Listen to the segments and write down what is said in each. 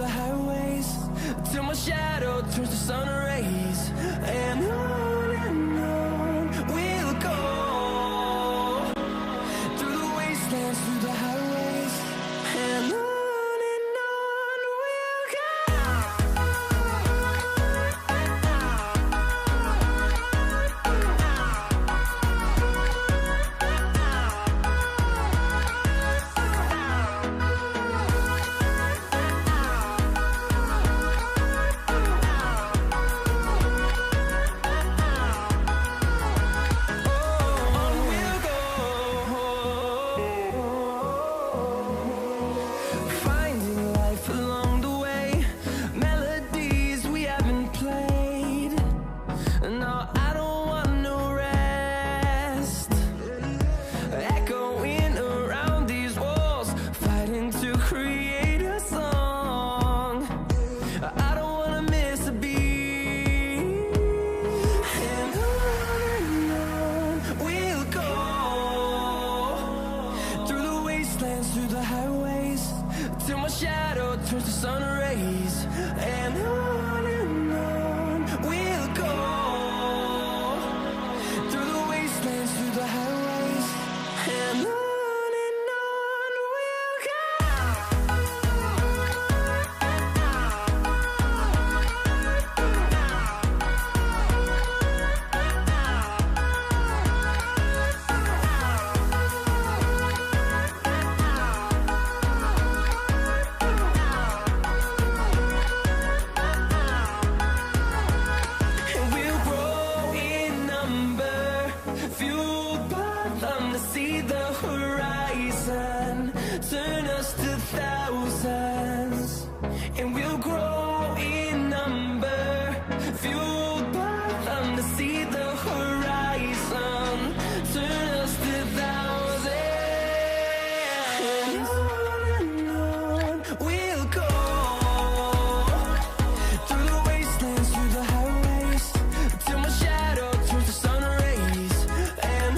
the highways, till my shadow turns to sun rays. And on we'll go, through the wastelands, through the highways, and on we'll go. Through the highways, till my shadow turns to sun rays. And on we'll go, through the wastelands, through the highways, and on we'll go. See the horizon, turn us to thousands, and we'll grow in number, fueled by them to see the horizon, turn us to thousands, and on we'll go, through the wastelands, through the highways, till my shadow turns to sun rays, and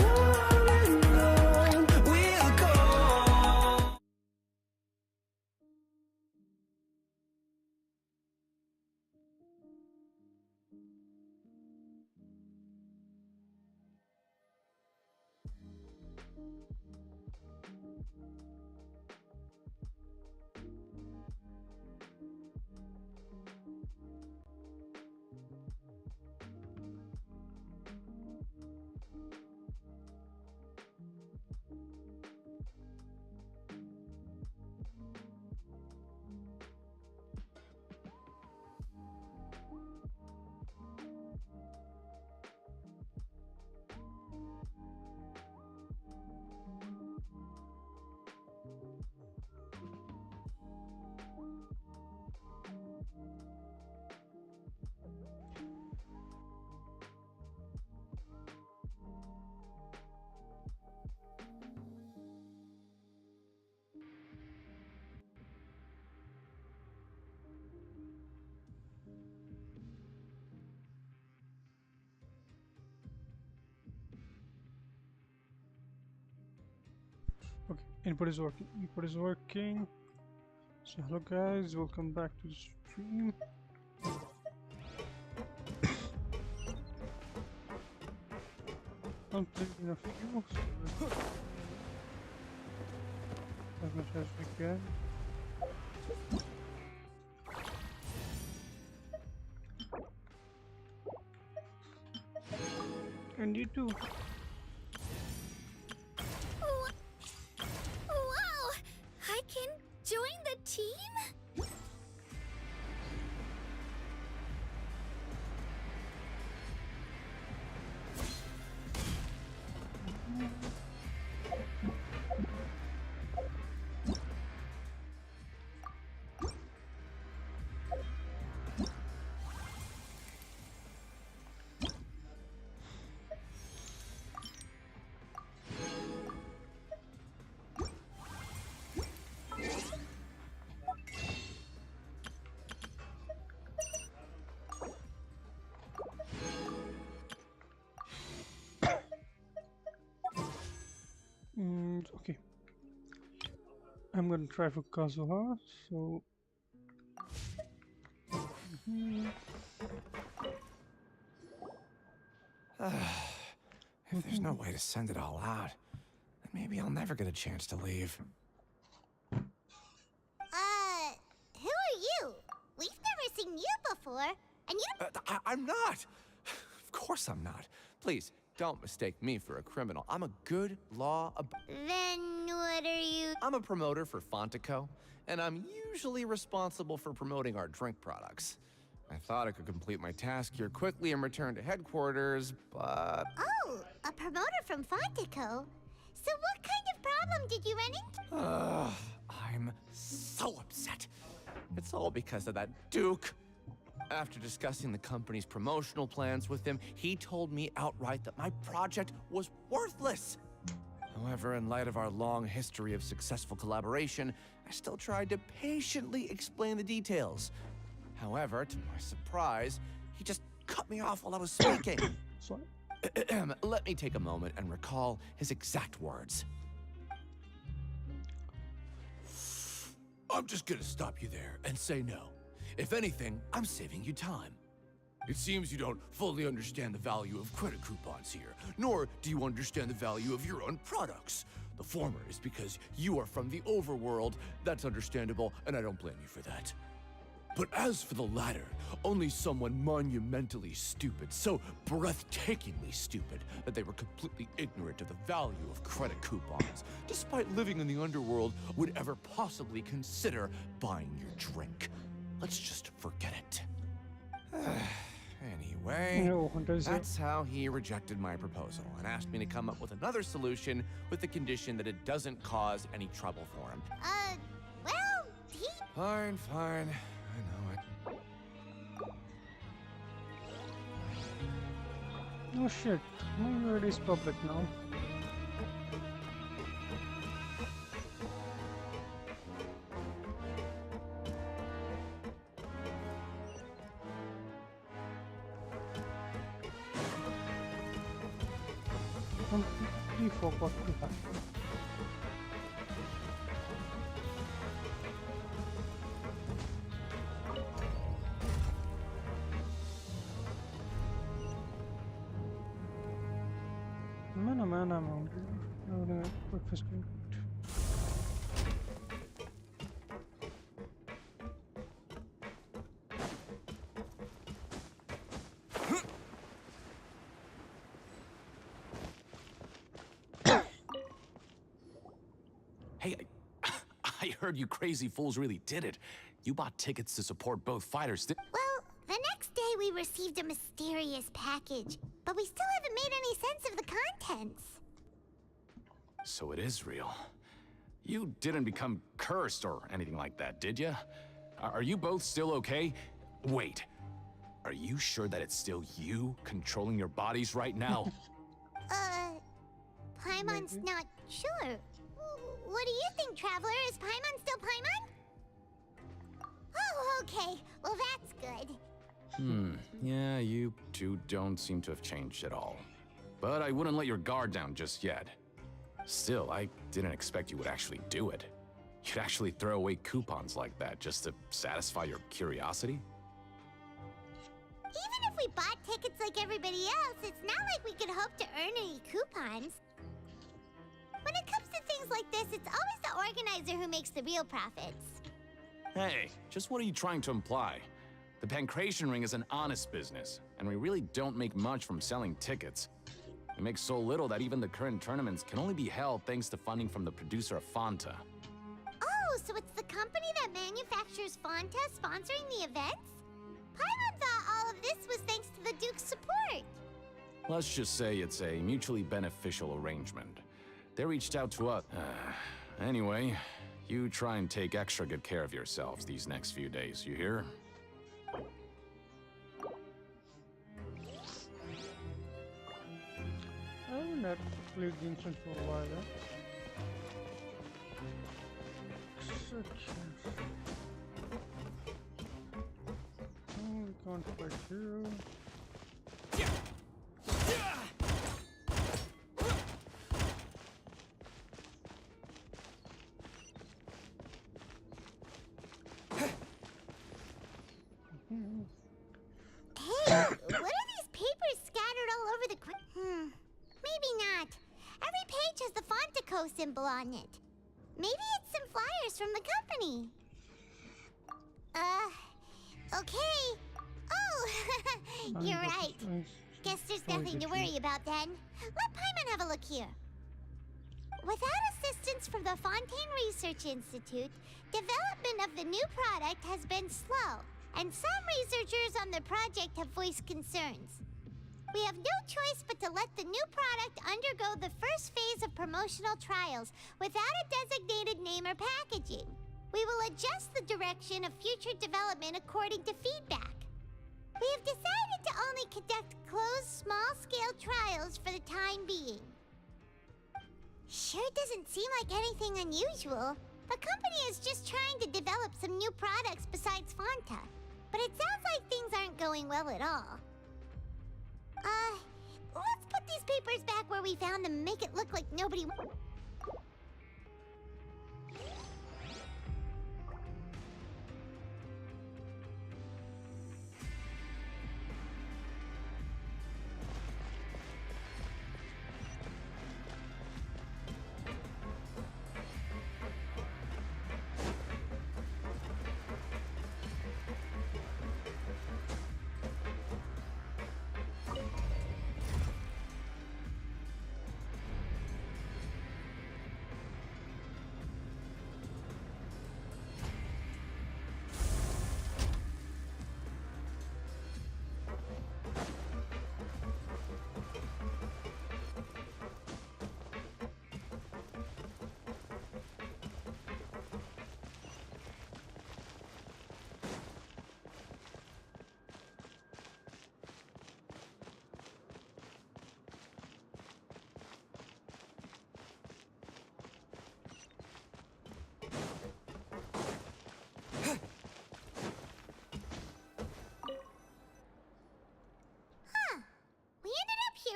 Okay, input is working. Input is working. So hello guys, welcome back to the stream. I'm playing in a few, so as much as we can. And you too. Wow! I can join the team? Okay. I'm gonna try for Kazuha, so If there's no way to send it all out, then maybe I'll never get a chance to leave. Who are you? We've never seen you before, and you... I'm not! Of course I'm not. Please, don't mistake me for a criminal. I'm a good Then what are you... I'm a promoter for Fontico, and I'm usually responsible for promoting our drink products. I thought I could complete my task here quickly and return to headquarters, but... Oh, a promoter from Fontico? So what kind of problem did you run into? I'm so upset. It's all because of that Duke. After discussing the company's promotional plans with him, he told me outright that my project was worthless. However, in light of our long history of successful collaboration, I still tried to patiently explain the details. However, to my surprise, he just cut me off while I was speaking. Sorry. Let me take a moment and recall his exact words. I'm just gonna stop you there and say no. If anything, I'm saving you time. It seems you don't fully understand the value of credit coupons here, nor do you understand the value of your own products. The former is because you are from the overworld. That's understandable, and I don't blame you for that. But as for the latter, only someone monumentally stupid, so breathtakingly stupid, that they were completely ignorant of the value of credit coupons, despite living in the underworld, would ever possibly consider buying your drink. Let's just forget it. Anyway, No, that's how he rejected my proposal and asked me to come up with another solution with the condition that it doesn't cause any trouble for him. Well, he... Fine. I know it. Oh shit, my word is public now. Completely forgot to happen. Man, I'm hungry. I'm breakfast. Hey, I heard you crazy fools really did it. You bought tickets to support both fighters. Well, the next day we received a mysterious package, but we still haven't made any sense of the contents. So it is real. You didn't become cursed or anything like that, did you? Are you both still okay? Wait, are you sure that it's still you controlling your bodies right now? Paimon's not sure. What do you think, Traveler? Is Paimon still Paimon? Oh, okay. Well, that's good. Yeah, you two don't seem to have changed at all. But I wouldn't let your guard down just yet. Still, I didn't expect you would actually do it. You'd actually throw away coupons like that just to satisfy your curiosity? Even if we bought tickets like everybody else, it's not like we could hope to earn any coupons. When it comes to things like this, it's always the organizer who makes the real profits. Hey, just what are you trying to imply? The Pancration Ring is an honest business, and we really don't make much from selling tickets. We make so little that even the current tournaments can only be held thanks to funding from the producer of Fanta. Oh, so it's the company that manufactures Fanta sponsoring the events? Paimon thought all of this was thanks to the Duke's support. Let's just say it's a mutually beneficial arrangement. They reached out to us. Anyway, you try and take extra good care of yourselves these next few days, you hear? I haven't had played Genshin for a while. We can't fight you. Hey, what are these papers scattered all over the maybe not. Every page has the Fontico symbol on it. Maybe it's some flyers from the company. Okay. Oh, you're right. Guess there's nothing to worry about then. Let Paimon have a look here. Without assistance from the Fontaine Research Institute, development of the new product has been slow, and some researchers on the project have voiced concerns. We have no choice but to let the new product undergo the first phase of promotional trials without a designated name or packaging. We will adjust the direction of future development according to feedback. We have decided to only conduct closed, small-scale trials for the time being. Sure doesn't seem like anything unusual. The company is just trying to develop some new products besides Fanta. But it sounds like things aren't going well at all. Let's put these papers back where we found them and make it look like nobody...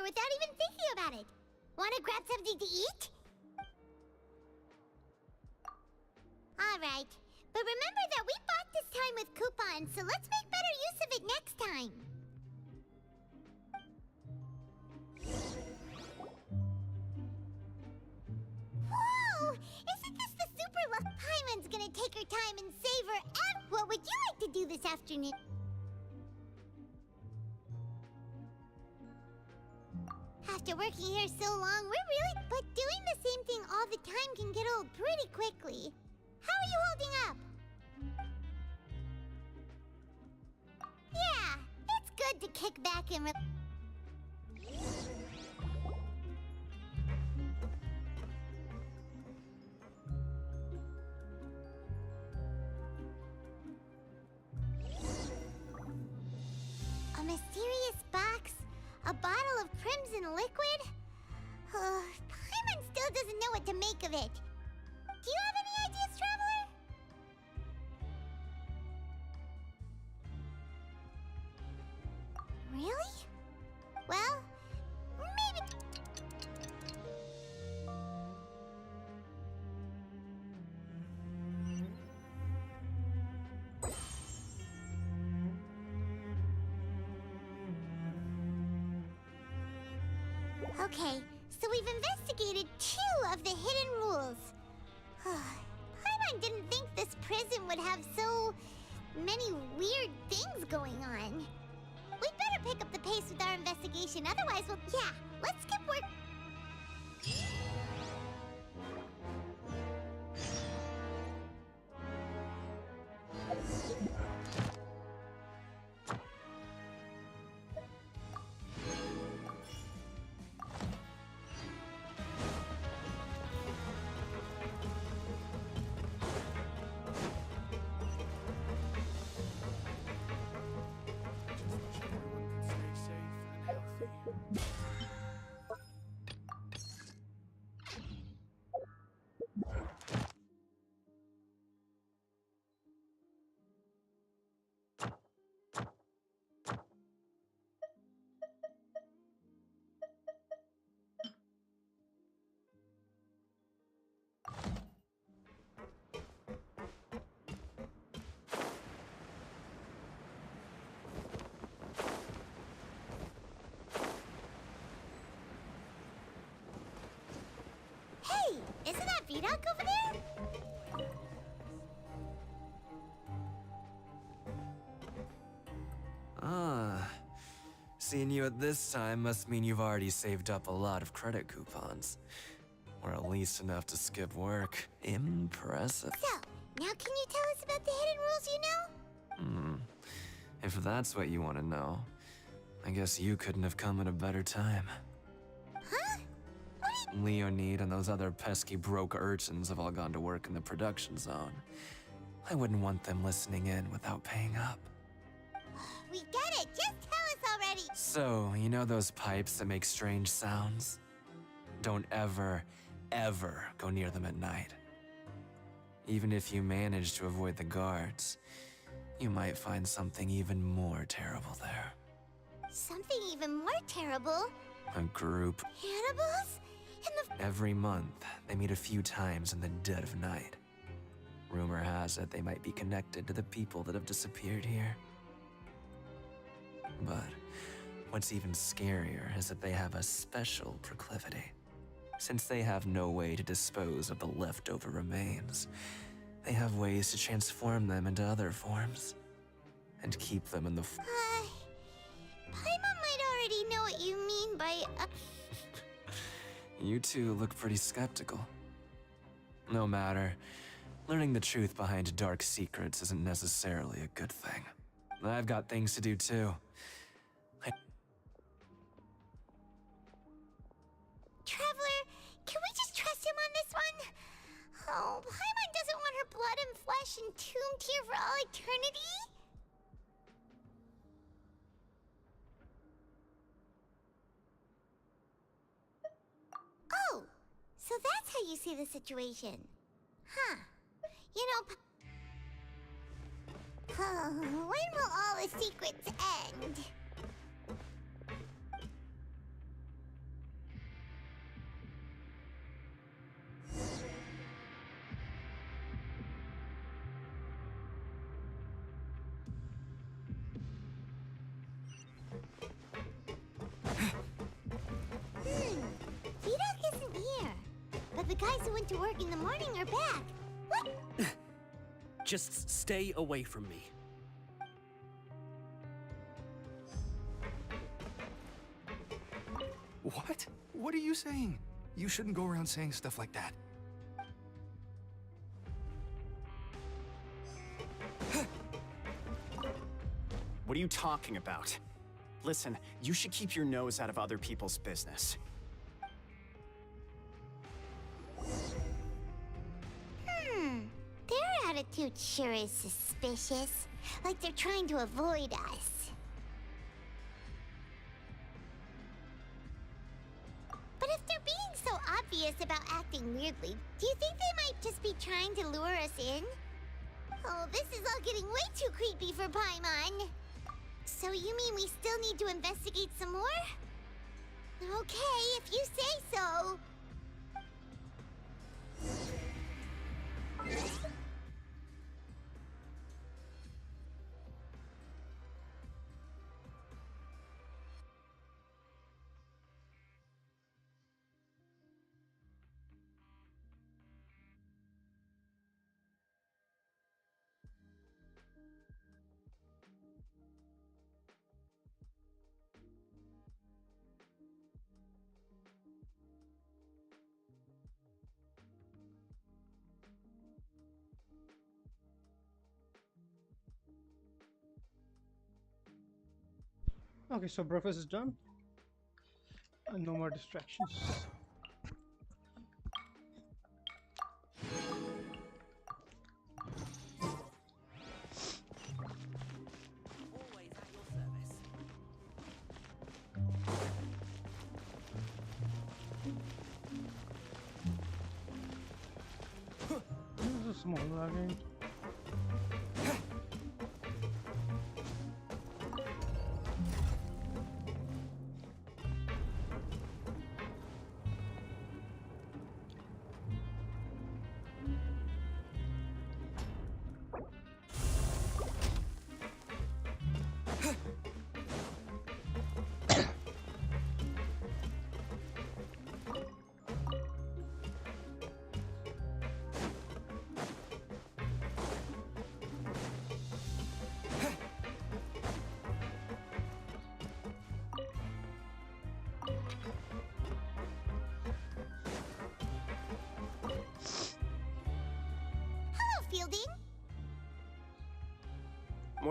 without even thinking about it. Want to grab something to eat? Alright, but remember that we bought this time with coupons, so let's make better use of it next time. Whoa! Isn't this the super luck? Paimon's gonna take her time and savor what would you like to do this afternoon? After working here so long, but doing the same thing all the time can get old pretty quickly. How are you holding up? Yeah, it's good to kick back and a mysterious box? A bottle of crimson liquid? Paimon still doesn't know what to make of it. Do you have any ideas, Traveler? Really? Well, maybe... Okay, so we've investigated 2 of the hidden rules. Paimon didn't think this prison would have so many weird things going on. We'd better pick up the pace with our investigation, otherwise we'll... Yeah, let's skip work... Vidoc over there? Ah. Seeing you at this time must mean you've already saved up a lot of credit coupons. Or at least enough to skip work. Impressive. So, now can you tell us about the hidden rules you know? If that's what you want to know, I guess you couldn't have come at a better time. Huh? What? Leonid and those other pesky broke urchins have all gone to work in the production zone. I wouldn't want them listening in without paying up. We get it! Just tell us already! So, you know those pipes that make strange sounds? Don't ever go near them at night. Even if you manage to avoid the guards, you might find something even more terrible there. Something even more terrible? A group. Cannibals? Every month, they meet a few times in the dead of night. Rumor has it they might be connected to the people that have disappeared here. But what's even scarier is that they have a special proclivity. Since they have no way to dispose of the leftover remains, they have ways to transform them into other forms and keep them in the Paimon might already know what you mean by You two look pretty skeptical. No matter, learning the truth behind dark secrets isn't necessarily a good thing. I've got things to do too. Traveler, can we just trust him on this one? Oh, Paimon doesn't want her blood and flesh entombed here for all eternity? Oh, so that's how you see the situation. Huh. You know, when will all the secrets end? Vidoc isn't here. But the guys who went to work in the morning are back. What? Just stay away from me. What? What are you saying? You shouldn't go around saying stuff like that. What are you talking about? Listen, you should keep your nose out of other people's business. Their attitude sure is suspicious. Like they're trying to avoid us. But if they're being so obvious about acting weirdly, do you think they might just be trying to lure us in? Oh, this is all getting way too creepy for Paimon. So you mean we still need to investigate some more? Okay, if you say so. Okay, so breakfast is done. And no more distractions. This is small lagging.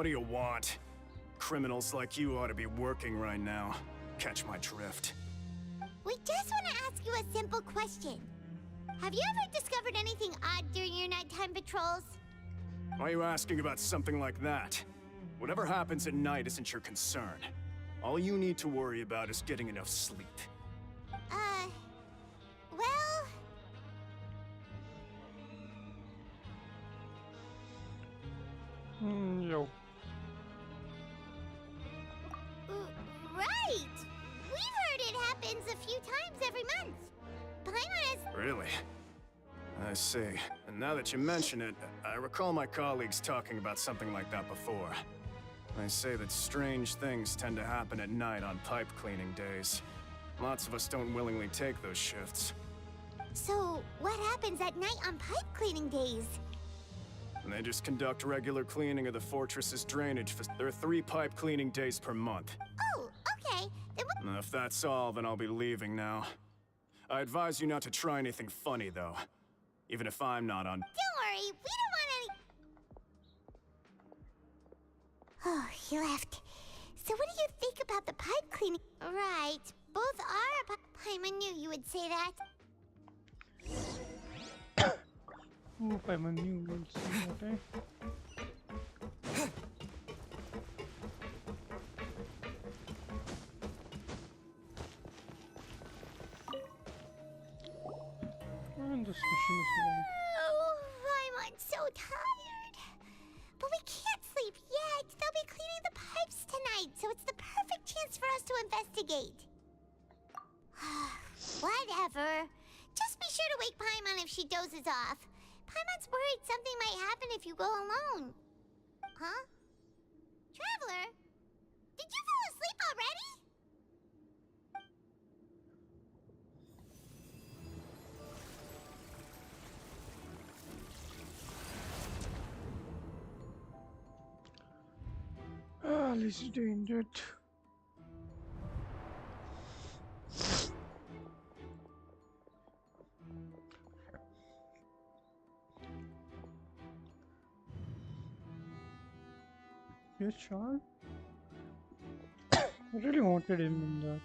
What do you want? Criminals like you ought to be working right now. Catch my drift. We just want to ask you a simple question. Have you ever discovered anything odd during your nighttime patrols? Why are you asking about something like that? Whatever happens at night isn't your concern. All you need to worry about is getting enough sleep. Well... Yo. Right! We've heard it happens a few times every month. Paimon is... Really? I see. And now that you mention it, I recall my colleagues talking about something like that before. They say that strange things tend to happen at night on pipe cleaning days. Lots of us don't willingly take those shifts. So, what happens at night on pipe cleaning days? And they just conduct regular cleaning of the fortress's drainage. There are 3 pipe cleaning days per month. Oh, okay. Then And if that's all, then I'll be leaving now. I advise you not to try anything funny, though. Even if I'm not on... don't worry, we don't want any... Oh, he left. So what do you think about the pipe cleaning? Right, both are Paimon knew you would say that. Oop, I'm a new one. Okay. And this machine is long. Oh, I'm so tired. But we can't sleep yet. They'll be cleaning the pipes tonight, so it's the perfect chance for us to investigate. Whatever. Just be sure to wake Paimon if she dozes off. Paimon's worried something might happen if you go alone. Huh? Traveler? Did you fall asleep already? Ah, let's doing that. Yes, Sean. I really wanted him in that.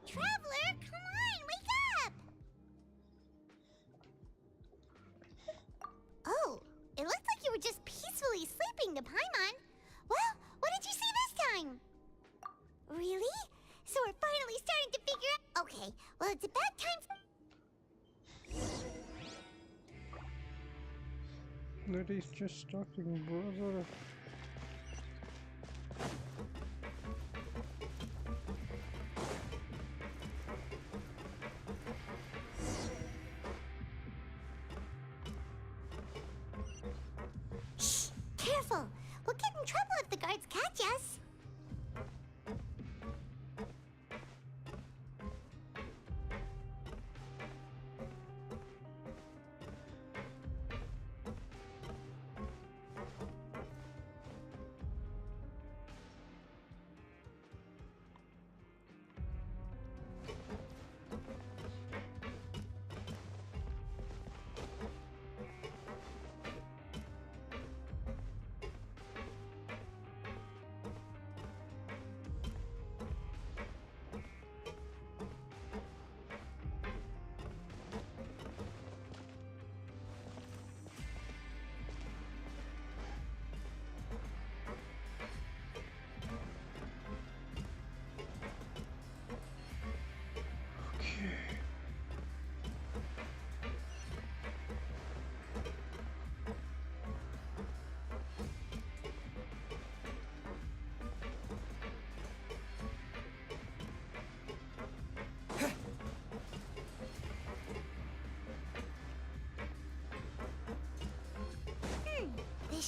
Traveler, come on, wake up! Oh, it looked like you were just peacefully sleeping to Paimon. Well, what did you see this time? Really? So we're finally starting to figure out... Okay, well, it's about time... That is just talking, brother. Shh! Careful! We'll get in trouble if the guards catch us.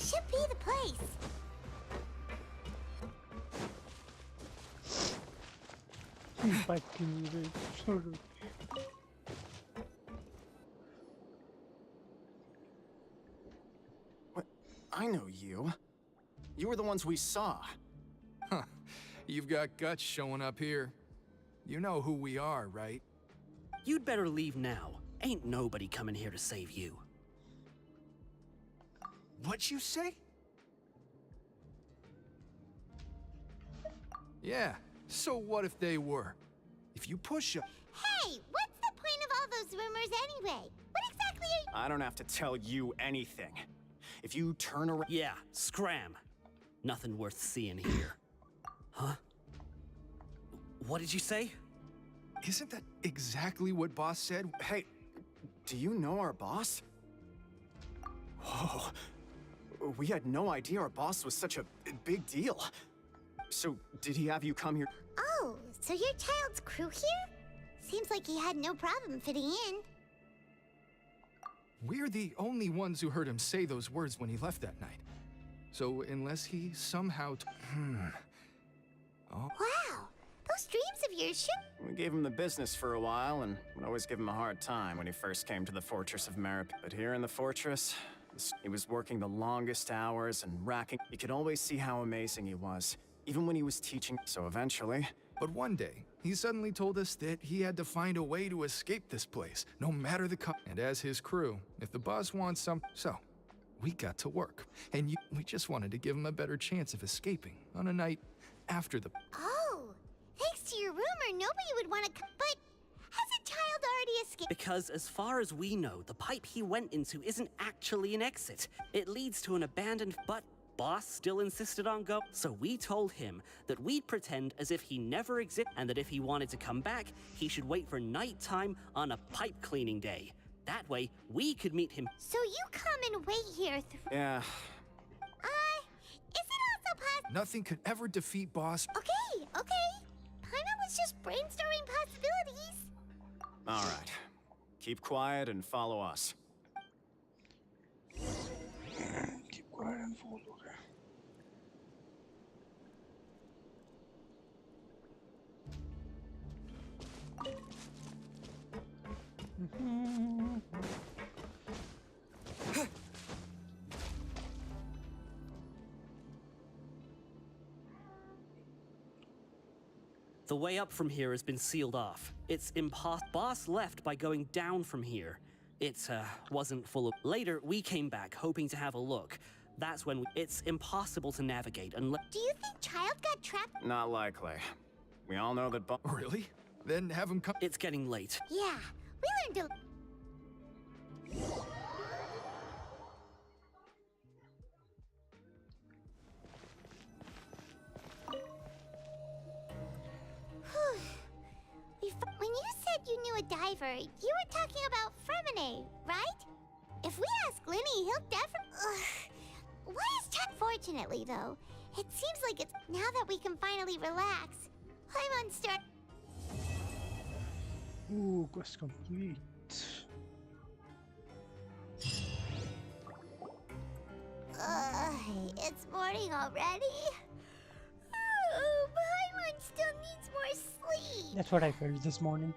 This should be the place. Pipe cleaning day. So good. What? I know you. You were the ones we saw. Huh. You've got guts showing up here. You know who we are, right? You'd better leave now. Ain't nobody coming here to save you. What'd you say? Yeah, so what if they were? If you push up... Hey, what's the point of all those rumors anyway? What exactly are you— I don't have to tell you anything. If you turn around... Yeah, scram. Nothing worth seeing here. Huh? What did you say? Isn't that exactly what Boss said? Hey, do you know our boss? Whoa. We had no idea our boss was such a big deal. So, did he have you come here? Oh, so your child's crew here? Seems like he had no problem fitting in. We're the only ones who heard him say those words when he left that night. So, unless he somehow... Oh. Wow, those dreams of yours should— We gave him the business for a while and would always give him a hard time when he first came to the Fortress of Merip. But here in the fortress, he was working the longest hours and racking. You could always see how amazing he was, even when he was teaching. So eventually... But one day, he suddenly told us that he had to find a way to escape this place, no matter the cost. And as his crew, if the boss wants some... So, we got to work. And we just wanted to give him a better chance of escaping on a night after the... Oh, thanks to your rumor, nobody would want to come. But has a child already escaped? Because as far as we know, the pipe he went into isn't actually an exit. It leads to an abandoned... But Boss still insisted on go. So we told him that we'd pretend as if he never existed, and that if he wanted to come back, he should wait for nighttime on a pipe cleaning day. That way, we could meet him. So you come and wait here Yeah. Is it also possible— Nothing could ever defeat Boss. Okay. Paimon was just brainstorming possibilities. All right. Keep quiet and follow us. Keep quiet and follow. The way up from here has been sealed off. It's Boss left by going down from here. It wasn't full of... Later, we came back hoping to have a look. That's when it's impossible to navigate unless... Do you think child got trapped? Not likely. We all know that Really? Then have him come... It's getting late. Yeah, we learned to— When you said you knew a diver, you were talking about Fremine, right? If we ask Linny, he'll definitely— Why is Chuck— Fortunately, though, it seems like it's— Now that we can finally relax, I'm on start— Ooh, quest complete. It's morning already? Oh, Paimon still needs more sleep. That's what I felt this morning.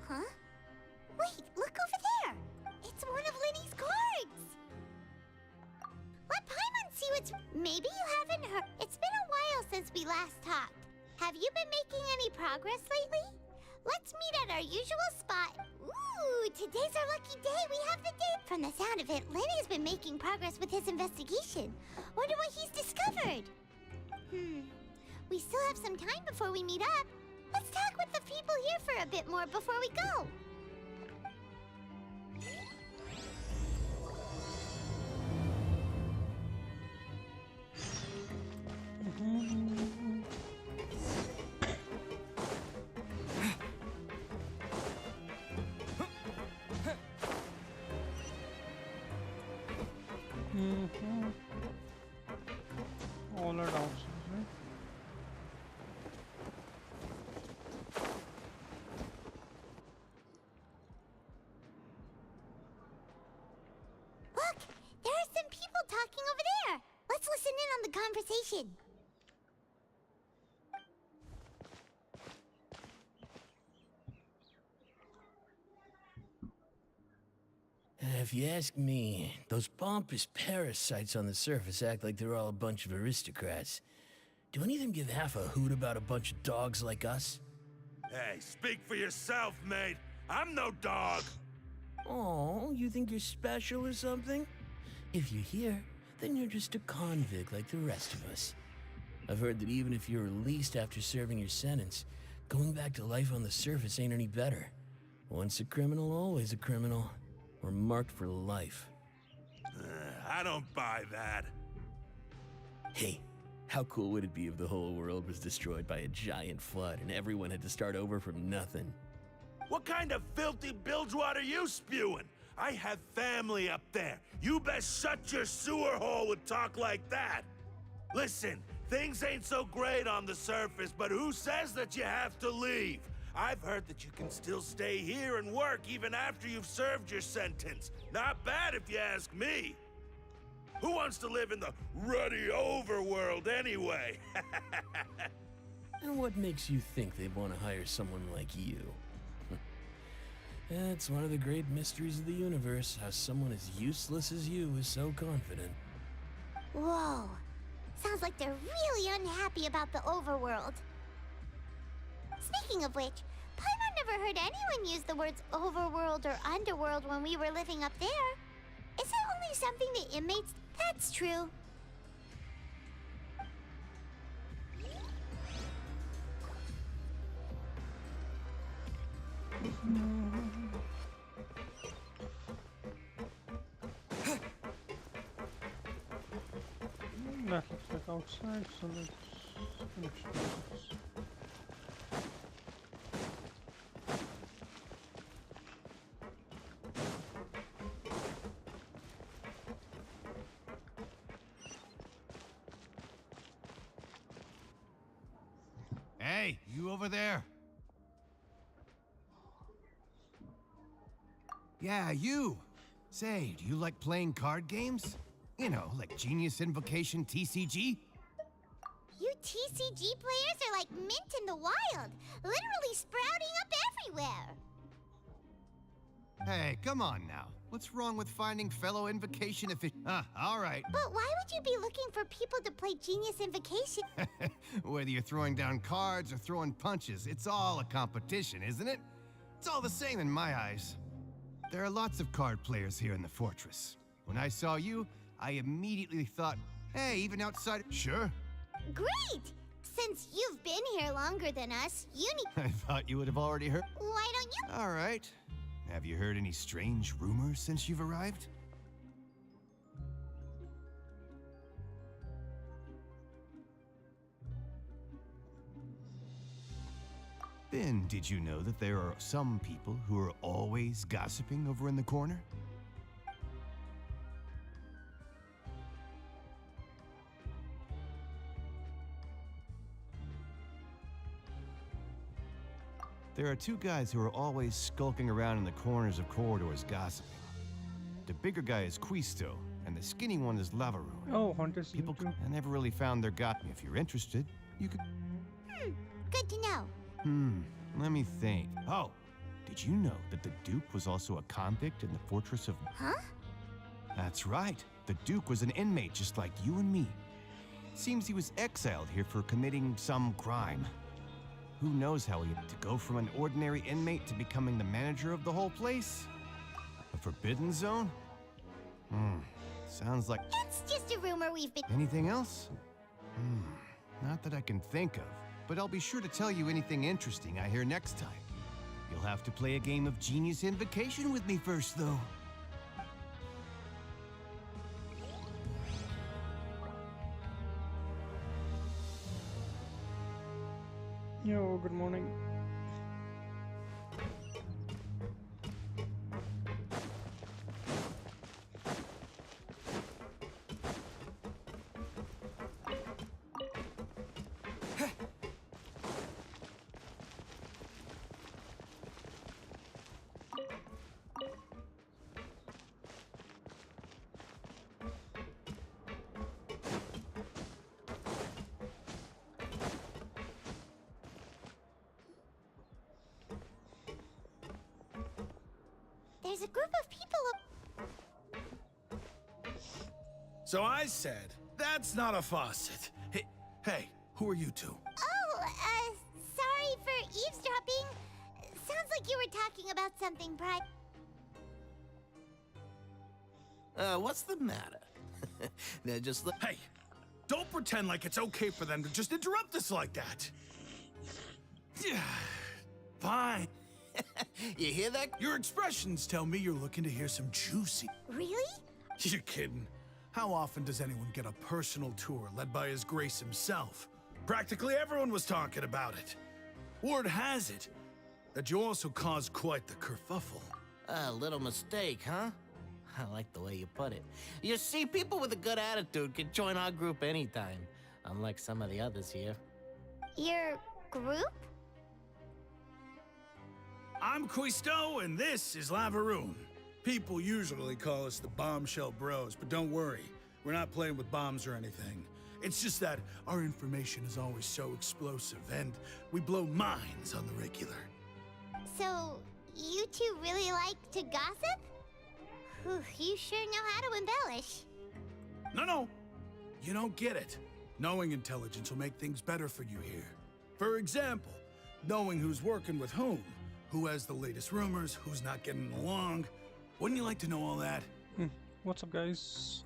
Huh? Wait, look over there! It's one of Linny's cards! Let Paimon see what's— Maybe you haven't heard— It's been a while since we last talked. Have you been making any progress lately? Let's meet at our usual spot. Ooh, today's our lucky day. We have the date. From the sound of it, Lenny's been making progress with his investigation. Wonder what he's discovered. We still have some time before we meet up. Let's talk with the people here for a bit more before we go. All are downstairs, right? conversation. If you ask me, those pompous parasites on the surface act like they're all a bunch of aristocrats. Do any of them give half a hoot about a bunch of dogs like us? Hey, speak for yourself, mate. I'm no dog. Oh, you think you're special or something? If you're here, then you're just a convict like the rest of us. I've heard that even if you're released after serving your sentence, going back to life on the surface ain't any better. Once a criminal, always a criminal. We're marked for life. I don't buy that. Hey, how cool would it be if the whole world was destroyed by a giant flood and everyone had to start over from nothing? What kind of filthy bilgewater you spewing? I have family up there. You best shut your sewer hole with talk like that. Listen, things ain't so great on the surface, but who says that you have to leave? I've heard that you can still stay here and work even after you've served your sentence. Not bad if you ask me. Who wants to live in the ruddy overworld anyway? And what makes you think they'd want to hire someone like you? It's one of the great mysteries of the universe, how someone as useless as you is so confident. Whoa. Sounds like they're really unhappy about the overworld. Speaking of which, Paimon never heard anyone use the words overworld or underworld when we were living up there. Is it only something the inmates? That's true. That looks like outside, so let's finish this. Hey, you over there? Yeah, you. Say, do you like playing card games? You know, like Genius Invocation TCG? You TCG players are like mint in the wild, literally sprouting up everywhere. Hey, come on now. What's wrong with finding fellow Invocation all right. But why would you be looking for people to play Genius Invocation? Whether you're throwing down cards or throwing punches, it's all a competition, isn't it? It's all the same in my eyes. There are lots of card players here in the fortress. When I saw you, I immediately thought, hey, even outside... Sure. Great! Since you've been here longer than us, you need... I thought you would have already heard. Why don't you... All right. Have you heard any strange rumors since you've arrived? Then, did you know that there are some people who are always gossiping over in the corner? There are two guys who are always skulking around in the corners of corridors gossiping. The bigger guy is Quisto, and the skinny one is Lavaroon. Oh, Hunters. People, I never really found their got me. If you're interested, you could... Good to know. Let me think. Oh, did you know that the Duke was also a convict in the fortress of... Huh? That's right. The Duke was an inmate just like you and me. Seems he was exiled here for committing some crime. Who knows how he had to go from an ordinary inmate to becoming the manager of the whole place? A forbidden zone? Sounds like... It's just a rumor we've been... Anything else? Not that I can think of, but I'll be sure to tell you anything interesting I hear next time. You'll have to play a game of Genius Invocation with me first, though. Yo, good morning. there's a group of people. So I said, that's not a faucet. Hey, who are you two? Oh, sorry for eavesdropping. Sounds like you were talking about something, Pride. What's the matter? They're just Hey, don't pretend like it's okay for them to just interrupt us like that. Fine. You hear that? Your expressions tell me you're looking to hear some juicy. Really? You're kidding. How often does anyone get a personal tour led by His Grace himself? Practically everyone was talking about it. Word has it that you also caused quite the kerfuffle. A little mistake, huh? I like the way you put it. You see, people with a good attitude can join our group anytime, unlike some of the others here. Your group? I'm Quisto, and this is Lavaroon. People usually call us the Bombshell Bros, but don't worry. We're not playing with bombs or anything. It's just that our information is always so explosive, and we blow minds on the regular. So, you two really like to gossip? Whew, you sure know how to embellish. No. You don't get it. Knowing intelligence will make things better for you here. For example, knowing who's working with who has the latest rumors, who's not getting along. Wouldn't you like to know all that? What's up, guys?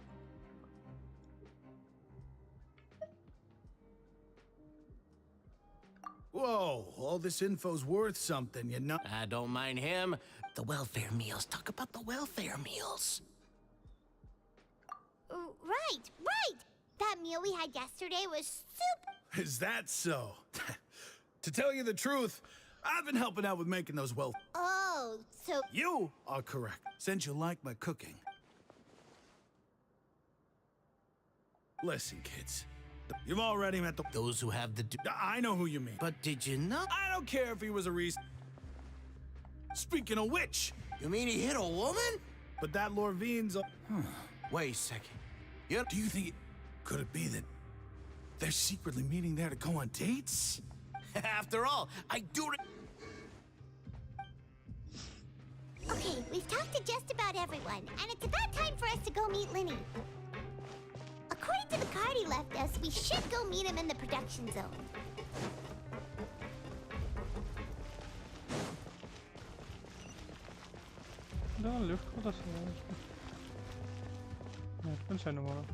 Whoa, all this info's worth something, you know? I don't mind him. The welfare meals. Talk about the welfare meals. Right. That meal we had yesterday was super. Is that so? To tell you the truth, I've been helping out with making those Oh, so. You are correct, since you like my cooking. Listen, kids. You've already met those who have the... I know who you mean. But did you know? I don't care if he was a reason. Speaking of which... You mean he hit a woman? But that Lorvine's a... Wait a second. Yep. Do you think... Could it be that they're secretly meeting there to go on dates? After all, I do... Okay, we've talked to just about everyone, and it's about time for us to go meet Linny. According to the card he left us, we should go meet him in the production zone. Да, легко достаточно. Нет, кончай не можу.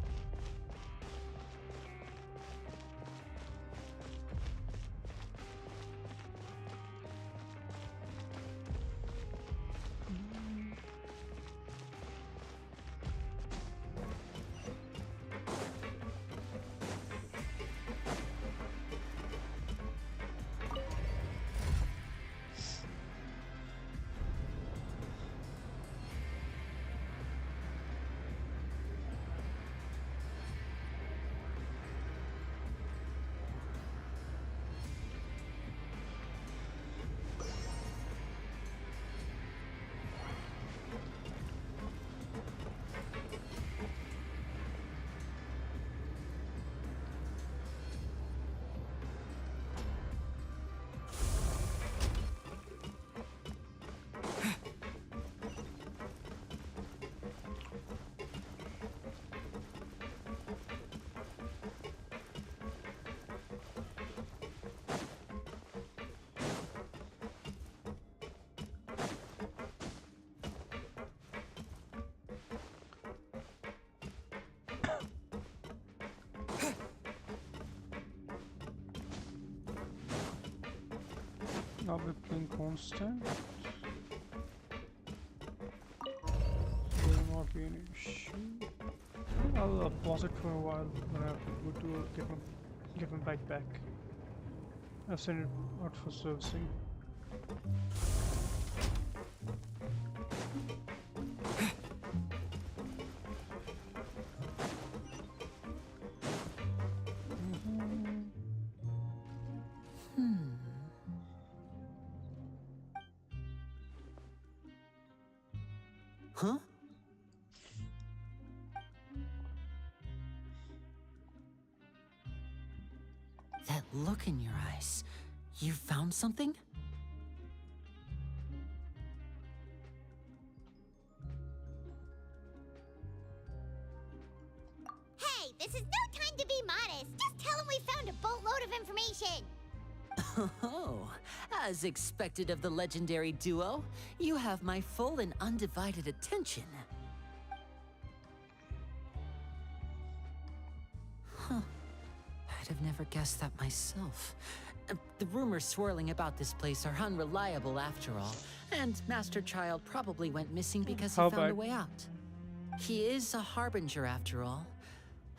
I'll be playing constant. Will not be an issue. I'll pause it for a while when I have to go to get my bike back. I've sent it out for servicing. Huh? That look in your eyes. You found something? information. Oh, as expected of the legendary duo, you have my full and undivided attention. Huh. I'd have never guessed that myself. The rumors swirling about this place are unreliable after all, and Master Child probably went missing because he found a way out. He is a harbinger after all.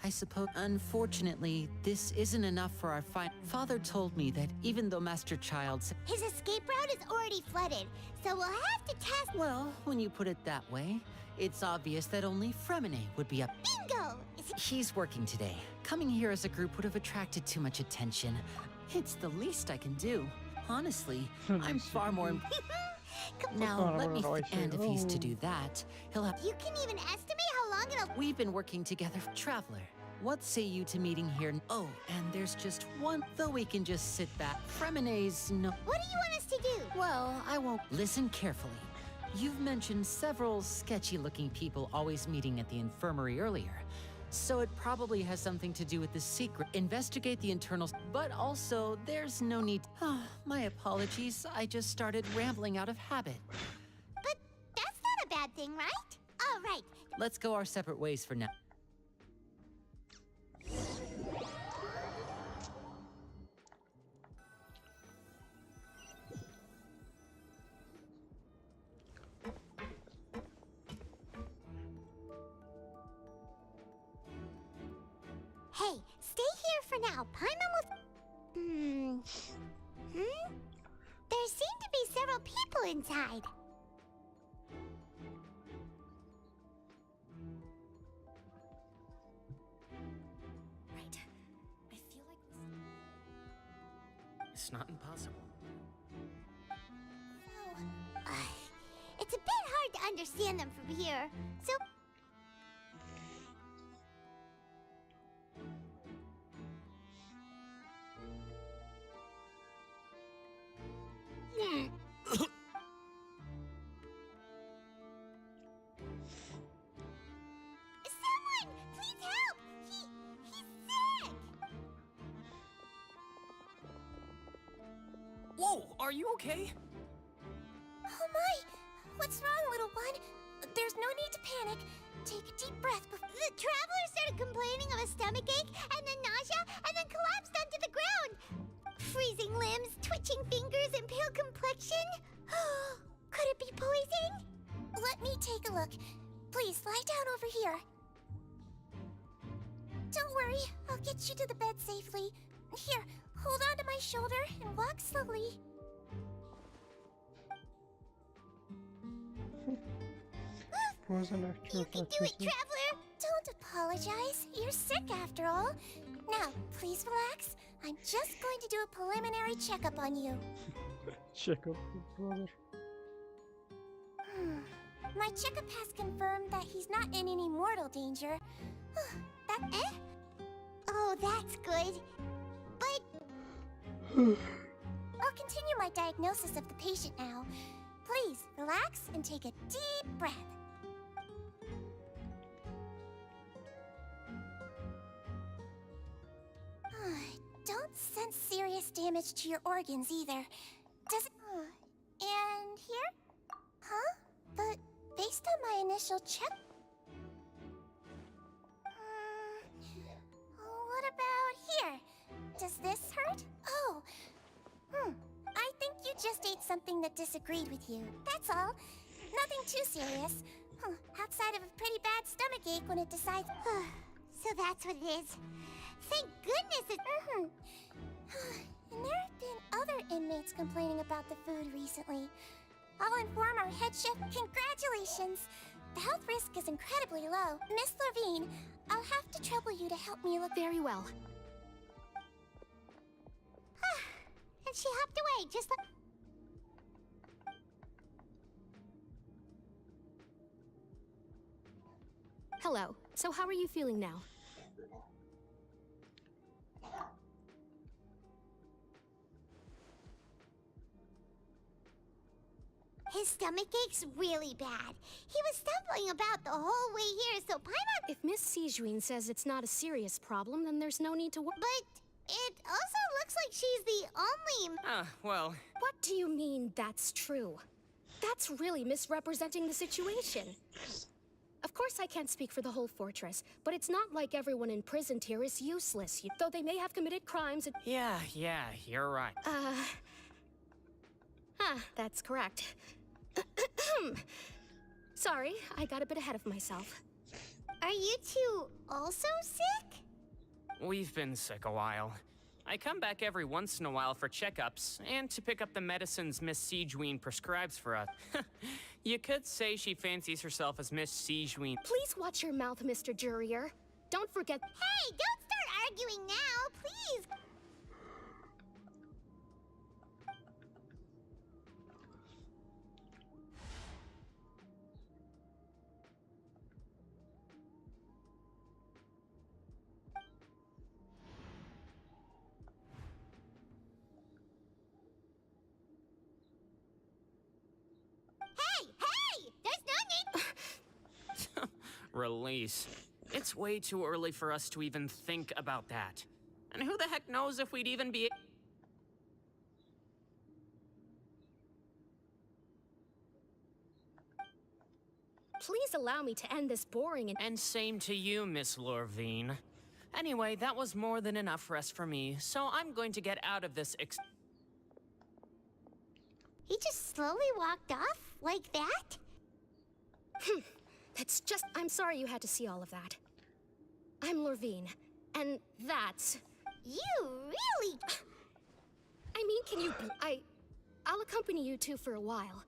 I suppose, unfortunately, this isn't enough for our fight. Father told me that even though Master Child's... His escape route is already flooded, so we'll have to test... Well, when you put it that way, it's obvious that only Fremine would be up. Bingo! He's working today. Coming here as a group would have attracted too much attention. It's the least I can do. Honestly, I'm far more... Now, let me and if he's to do that, he'll have... You can even estimate how long it'll... We've been working together. Traveler, what say you to meeting here? Oh, and there's just one, though we can just sit back. Fremine's no... What do you want us to do? Well, I won't... Listen carefully. You've mentioned several sketchy-looking people always meeting at the infirmary earlier. So it probably has something to do with the secret. Investigate the internals, but also there's no need. My apologies, I just started rambling out of habit. But that's not a bad thing, right? All right. Let's go our separate ways for now. Hey, stay here for now. Paimon will... There seem to be several people inside. Right. I feel like it's not impossible. So, it's a bit hard to understand them from here, so... Someone! Please help! He's sick! Whoa, are you okay? Oh my! What's wrong, little one? There's no need to panic. Take a deep breath before... The traveler started complaining of a stomachache, and then nausea, and then collapsed onto the ground. Freezing limbs, twitching fingers, and pale complexion? Could it be poison? Let me take a look. Please, lie down over here. Don't worry, I'll get you to the bed safely. Here, hold on to my shoulder and walk slowly. You can do it, traveler! Don't apologize. You're sick after all. Now, please relax. I'm just going to do a preliminary checkup on you. Checkup, brother. My checkup has confirmed that he's not in any mortal danger. Oh, that's good. But... I'll continue my diagnosis of the patient now. Please, relax and take a deep breath. Don't sense serious damage to your organs either. Does it... And here? Huh? But based on my initial check... What about here? Does this hurt? Oh. I think you just ate something that disagreed with you. That's all. Nothing too serious. Outside of a pretty bad stomachache when it decides... So that's what it is. Thank goodness it... And there have been other inmates complaining about the food recently. I'll inform our head chef. Congratulations! The health risk is incredibly low. Miss Levine, I'll have to trouble you to help me look... Very well. And she hopped away, just like... Hello. So how are you feeling now? His stomach ache's really bad. He was stumbling about the whole way here, so Paimon... If Miss Sijuin says it's not a serious problem, then there's no need to worry. But it also looks like she's the only... Well... What do you mean, that's true? That's really misrepresenting the situation. Of course I can't speak for the whole fortress, but it's not like everyone imprisoned here is useless, though they may have committed crimes and... Yeah, you're right. That's correct. Sorry, I got a bit ahead of myself. Are you two also sick? We've been sick a while. I come back every once in a while for checkups, and to pick up the medicines Miss Siegewein prescribes for us. You could say she fancies herself as Miss Siegewein. Please watch your mouth, Mr. Jurier. Don't forget... Hey, don't start arguing now, please! Hey! There's no need... Release. It's way too early for us to even think about that. And who the heck knows if we'd even be... Please allow me to end this boring And same to you, Miss Lorvine. Anyway, that was more than enough rest for me, so I'm going to get out of this He just slowly walked off like that? It's just... I'm sorry you had to see all of that. I'm Lorvine, and that's... You really... I mean, can you... I'll accompany you two for a while.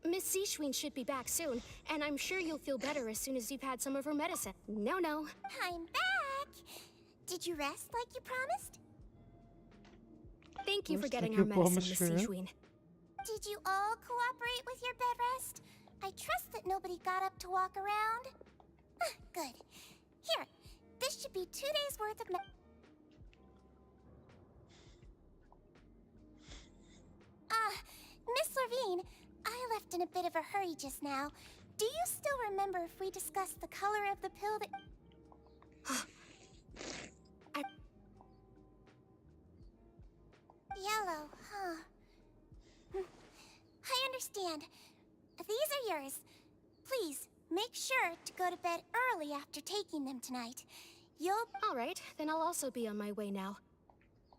Miss Siegewein should be back soon, and I'm sure you'll feel better as soon as you've had some of her medicine. No. I'm back! Did you rest like you promised? Thank you for getting our medicine, Miss Siegewein. Did you all cooperate with your bed rest? I trust that nobody got up to walk around. Good. Here, this should be 2 days worth of Miss Lorvine, I left in a bit of a hurry just now. Do you still remember if we discussed the color of the pill that... Yellow, huh? I understand. These are yours. Please, make sure to go to bed early after taking them tonight. You'll... All right, then I'll also be on my way now.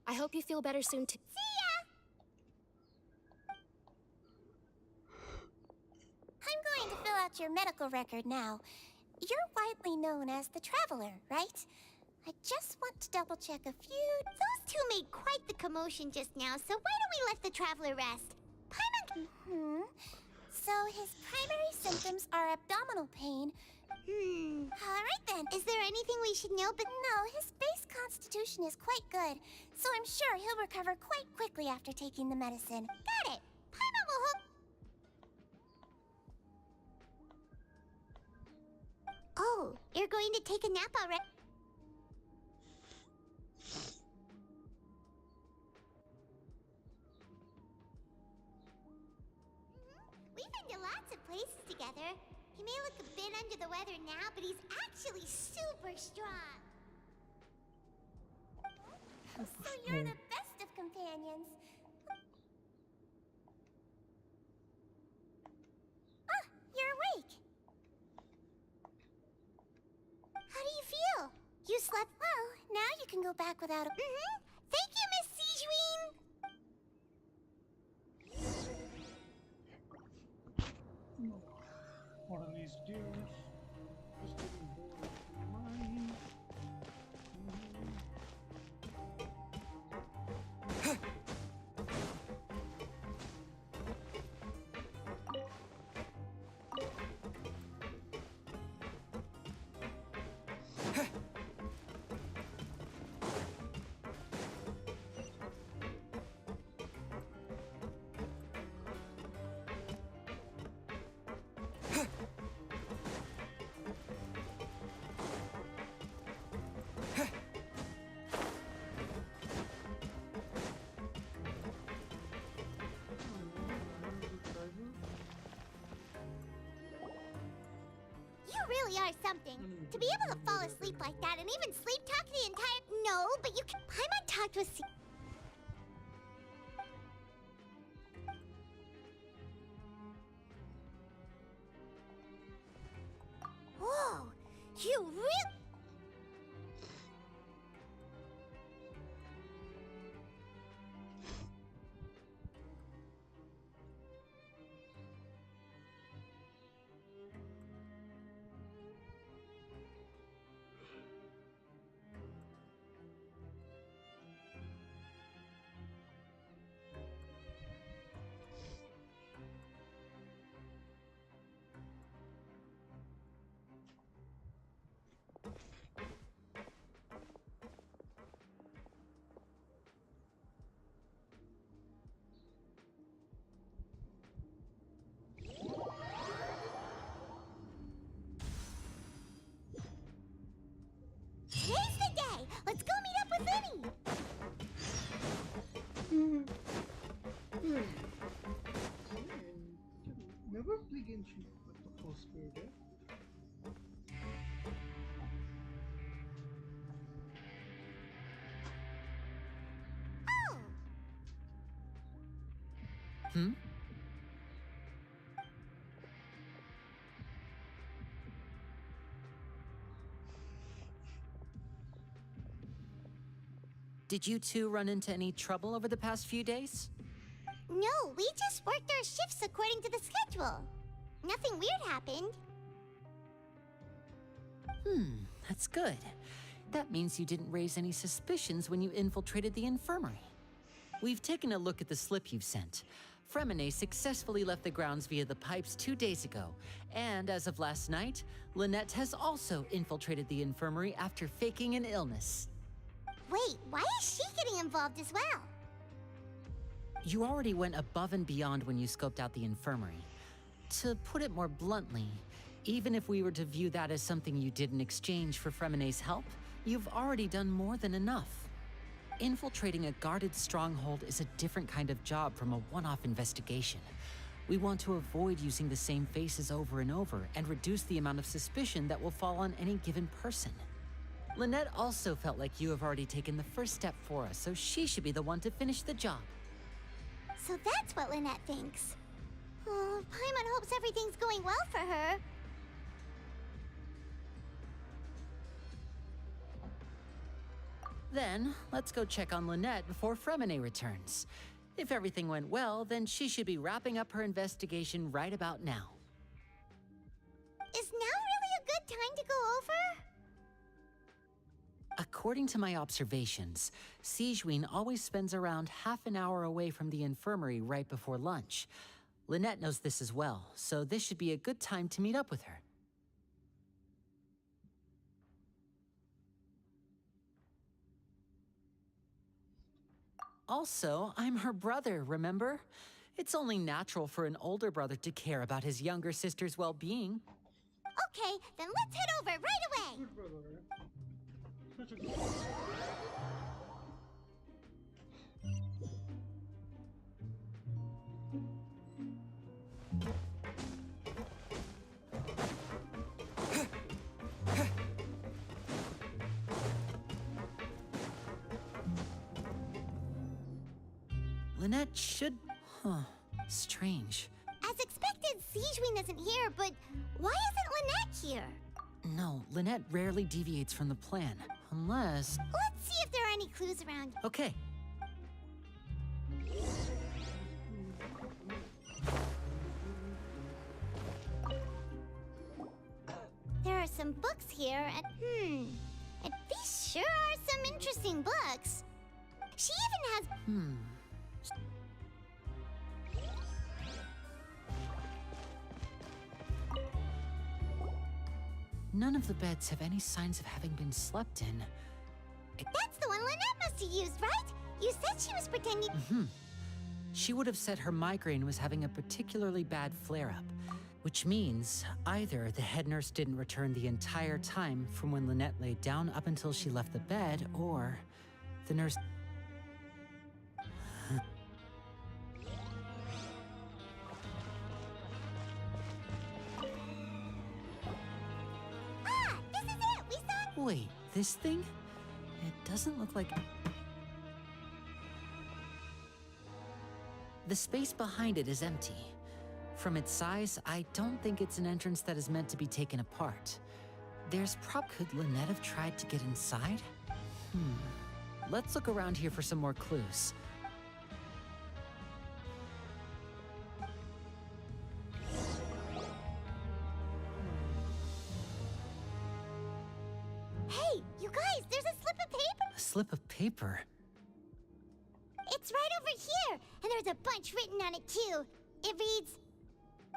I hope you feel better soon too. See ya! I'm going to fill out your medical record now. You're widely known as the Traveler, right? I just want to double-check a few... Those two made quite the commotion just now, so why don't we let the Traveler rest? Paimon... So his primary symptoms are abdominal pain. Alright then. Is there anything we should know? But no, his base constitution is quite good, so I'm sure he'll recover quite quickly after taking the medicine. Got it. Paimon will hope... Oh, you're going to take a nap already? We've been to lots of places together. He may look a bit under the weather now, but he's actually super strong. So you're the best of companions. Ah, you're awake. How do you feel? You slept well. Now you can go back without a... Thank you, Miss Siegewein. One of these dudes is getting bored of mine. You really are something. To be able to fall asleep like that and even sleep talk the entire... No, but you can... Paimon talked with... never played Genshin with the first period. Oh! Hmm? Did you two run into any trouble over the past few days? No, we just worked our shifts according to the schedule. Nothing weird happened. That's good. That means you didn't raise any suspicions when you infiltrated the infirmary. We've taken a look at the slip you've sent. Fremine successfully left the grounds via the pipes 2 days ago, and as of last night, Lynette has also infiltrated the infirmary after faking an illness. Wait, why is she getting involved as well? You already went above and beyond when you scoped out the infirmary. To put it more bluntly, even if we were to view that as something you did in exchange for Fremine's help, you've already done more than enough. Infiltrating a guarded stronghold is a different kind of job from a one-off investigation. We want to avoid using the same faces over and over and reduce the amount of suspicion that will fall on any given person. Lynette also felt like you have already taken the first step for us, so she should be the one to finish the job. So that's what Lynette thinks. Oh, Paimon hopes everything's going well for her. Then, let's go check on Lynette before Fremine returns. If everything went well, then she should be wrapping up her investigation right about now. Is now really a good time to go over? According to my observations, Sigewinne always spends around half an hour away from the infirmary right before lunch. Lynette knows this as well, so this should be a good time to meet up with her. Also, I'm her brother, remember? It's only natural for an older brother to care about his younger sister's well-being. Okay, then let's head over right away! Lynette should... Strange. As expected, Sigewinne isn't here, but why isn't Lynette here? No, Lynette rarely deviates from the plan, unless... Let's see if there are any clues around. Okay. There are some books here, and these sure are some interesting books. She even has... None of the beds have any signs of having been slept in. That's the one Lynette must have used, right? You said she was pretending... She would have said her migraine was having a particularly bad flare-up, which means either the head nurse didn't return the entire time from when Lynette laid down up until she left the bed, or the nurse... This is it! We saw... Wait, this thing? It doesn't look like... The space behind it is empty. From its size, I don't think it's an entrance that is meant to be taken apart. Could Lynette have tried to get inside? Let's look around here for some more clues. Hey, you guys, there's a slip of paper! A slip of paper? It's right over here, and there's a bunch written on it too. It reads,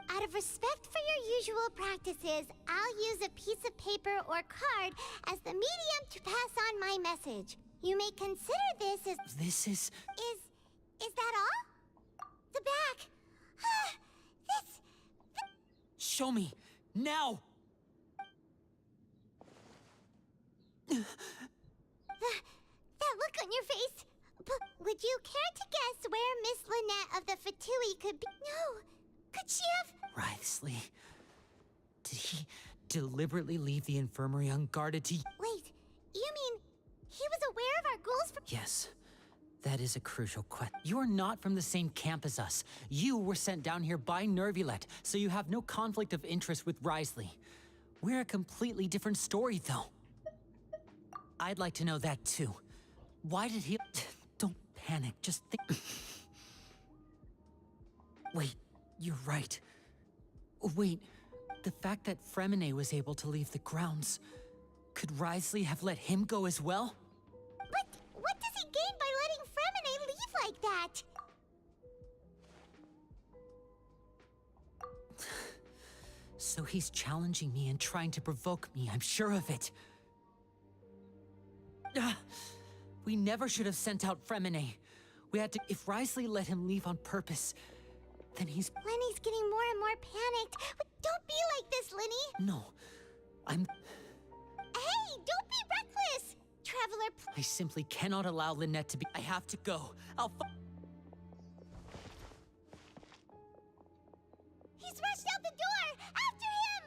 "Out of respect for your usual practices, I'll use a piece of paper or card as the medium to pass on my message. You may consider this as..." This is... Is that all? The back. Show me! Now! That look on your face. Would you care to guess where Miss Lynette of the Fatui could be? No, Could she have? Wriothesley. Did he deliberately leave the infirmary unguarded to... Wait, you mean he was aware of our goals for... Yes. That is a crucial question. You're not from the same camp as us. You were sent down here by Nervulet, so you have no conflict of interest with Wriothesley. We're a completely different story, though. I'd like to know that, too. Why did he... Don't panic, just think... Wait, you're right. Wait, the fact that Fremine was able to leave the grounds... Could Wriothesley have let him go as well? But what does he gain by letting Fremine leave like that? So he's challenging me and trying to provoke me, I'm sure of it. We never should have sent out Fremine. We had to... If Wriothesley let him leave on purpose, then he's... Lenny's getting more and more panicked. But don't be like this, Lenny! No, I'm... Hey, don't be reckless! Traveler, I simply cannot allow Lynette to be... I have to go. He's rushed out the door! After him!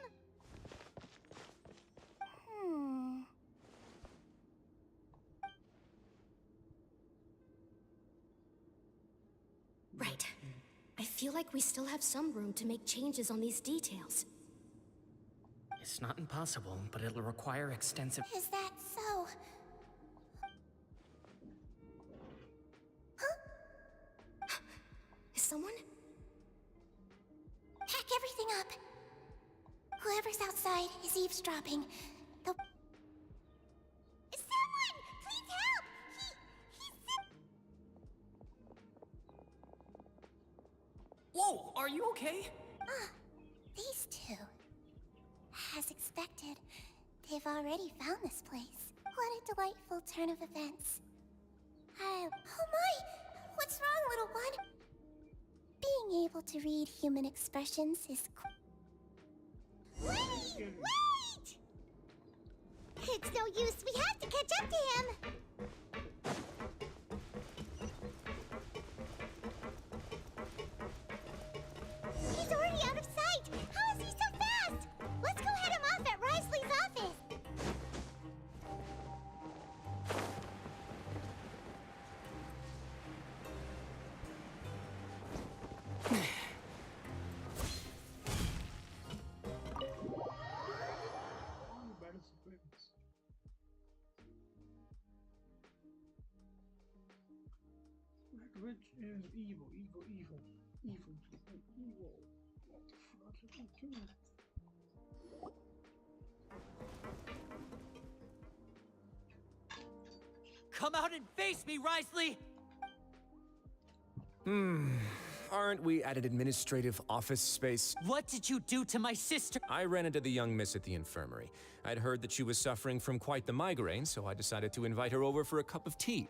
Right. I feel like we still have some room to make changes on these details. It's not impossible, but it'll require extensive... Is that so? Huh? Is someone? Pack everything up. Whoever's outside is eavesdropping. Someone! Please help! Whoa, are you okay? These two. As expected, they've already found this place. What a delightful turn of events. Oh my! What's wrong, little one? Being able to read human expressions is Lenny! Wait! It's no use. We have to catch up to him. He's already out of sight. How is he so fast? Let's go head him off at Wriothesley's office. Which is evil, evil, evil, evil, evil. What the fuck did I do? Come out and face me, Wriothesley! Aren't we at an administrative office space? What did you do to my sister? I ran into the young miss at the infirmary. I'd heard that she was suffering from quite the migraine, so I decided to invite her over for a cup of tea.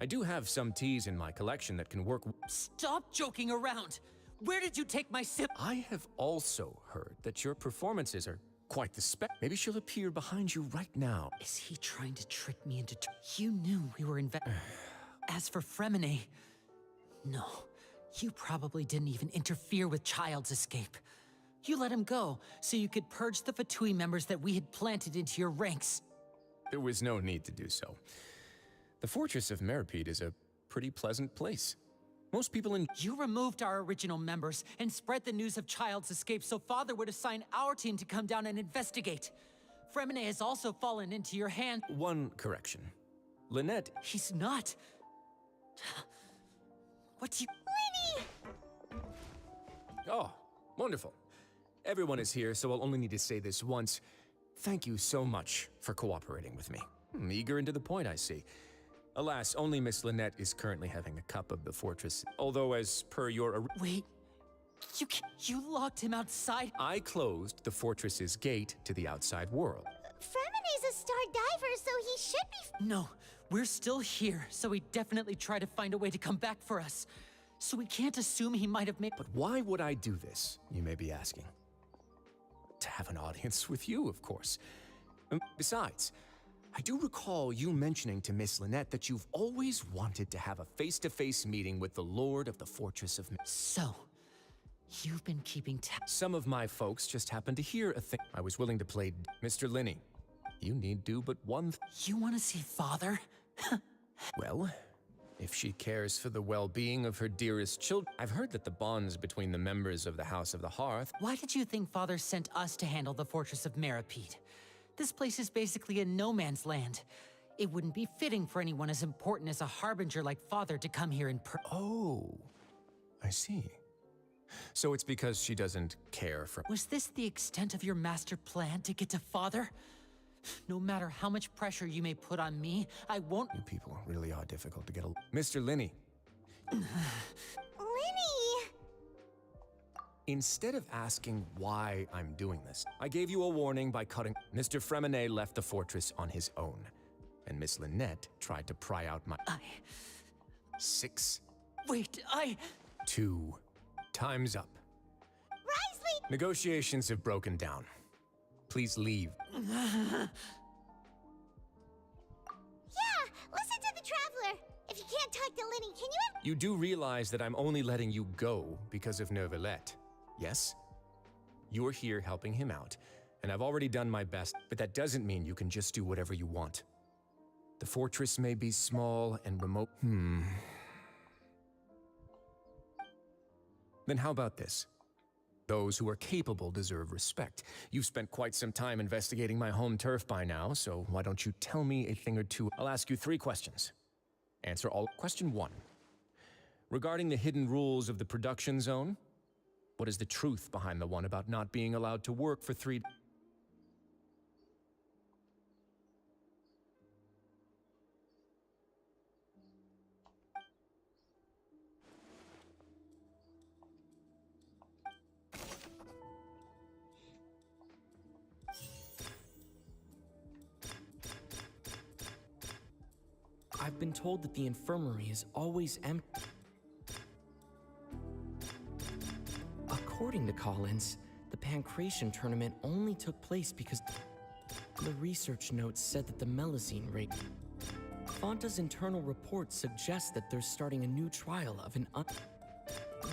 I do have some teas in my collection that can work. Stop joking around! Where did you take my sip? I have also heard that your performances are quite the spec. Maybe she'll appear behind you right now. Is he trying to trick me into... You knew we were As for Fremine... No, you probably didn't even interfere with Child's escape. You let him go, so you could purge the Fatui members that we had planted into your ranks. There was no need to do so. The fortress of Meripede is a pretty pleasant place. Most people in... You removed our original members and spread the news of Child's escape so Father would assign our team to come down and investigate. Fremine has also fallen into your hands. One correction. Lynette... He's not. What do you... Lenny! Oh, wonderful. Everyone is here, so I'll only need to say this once. Thank you so much for cooperating with me. Eager and to the point, I see. Alas, only Miss Lynette is currently having a cup of the fortress, although as per your... Wait, you locked him outside? I closed the fortress's gate to the outside world. Fremine's a star diver, so he should be... No, we're still here, so he definitely tried to find a way to come back for us. So we can't assume he might have made... But why would I do this, you may be asking? To have an audience with you, of course. Besides, I do recall you mentioning to Miss Lynette that you've always wanted to have a face-to-face meeting with the Lord of the Fortress of... So, You've been keeping Some of my folks just happened to hear a thing. I was willing to play. Mr. Linney, you need do but one. You want to see Father? Well, if she cares for the well-being of her dearest children. I've heard that the bonds between the members of the House of the Hearth. Why did you think Father sent us to handle the fortress of Meripede? This place is basically a no man's land. It wouldn't be fitting for anyone as important as a harbinger like Father to come here in Oh, I see. So it's because she doesn't care for. Was this the extent of your master plan to get to Father? No matter how much pressure you may put on me, I won't. You people really are difficult to get along. Mr. Linney. Linney! Instead of asking why I'm doing this, I gave you a warning by cutting. Mr. Fremenet left the fortress on his own, and Miss Lynette tried to pry out my. 6. Wait, 2. Time's up. Risley! Negotiations have broken down. Please leave. Yeah, listen to the Traveler. If you can't talk to Linney, can you... You do realize that I'm only letting you go because of Neuvillette, yes? You're here helping him out, and I've already done my best, but that doesn't mean you can just do whatever you want. The fortress may be small and remote. Then how about this? Those who are capable deserve respect. You've spent quite some time investigating my home turf by now, so why don't you tell me a thing or two? I'll ask you 3 questions. Answer all. Question 1. Regarding the hidden rules of the production zone, what is the truth behind the one about not being allowed to work for 3 days? I've been told that the infirmary is always empty. According to Collins, the Pancration tournament only took place because the research notes said that the Melazine rate. Fanta's internal reports suggest that they're starting a new trial of an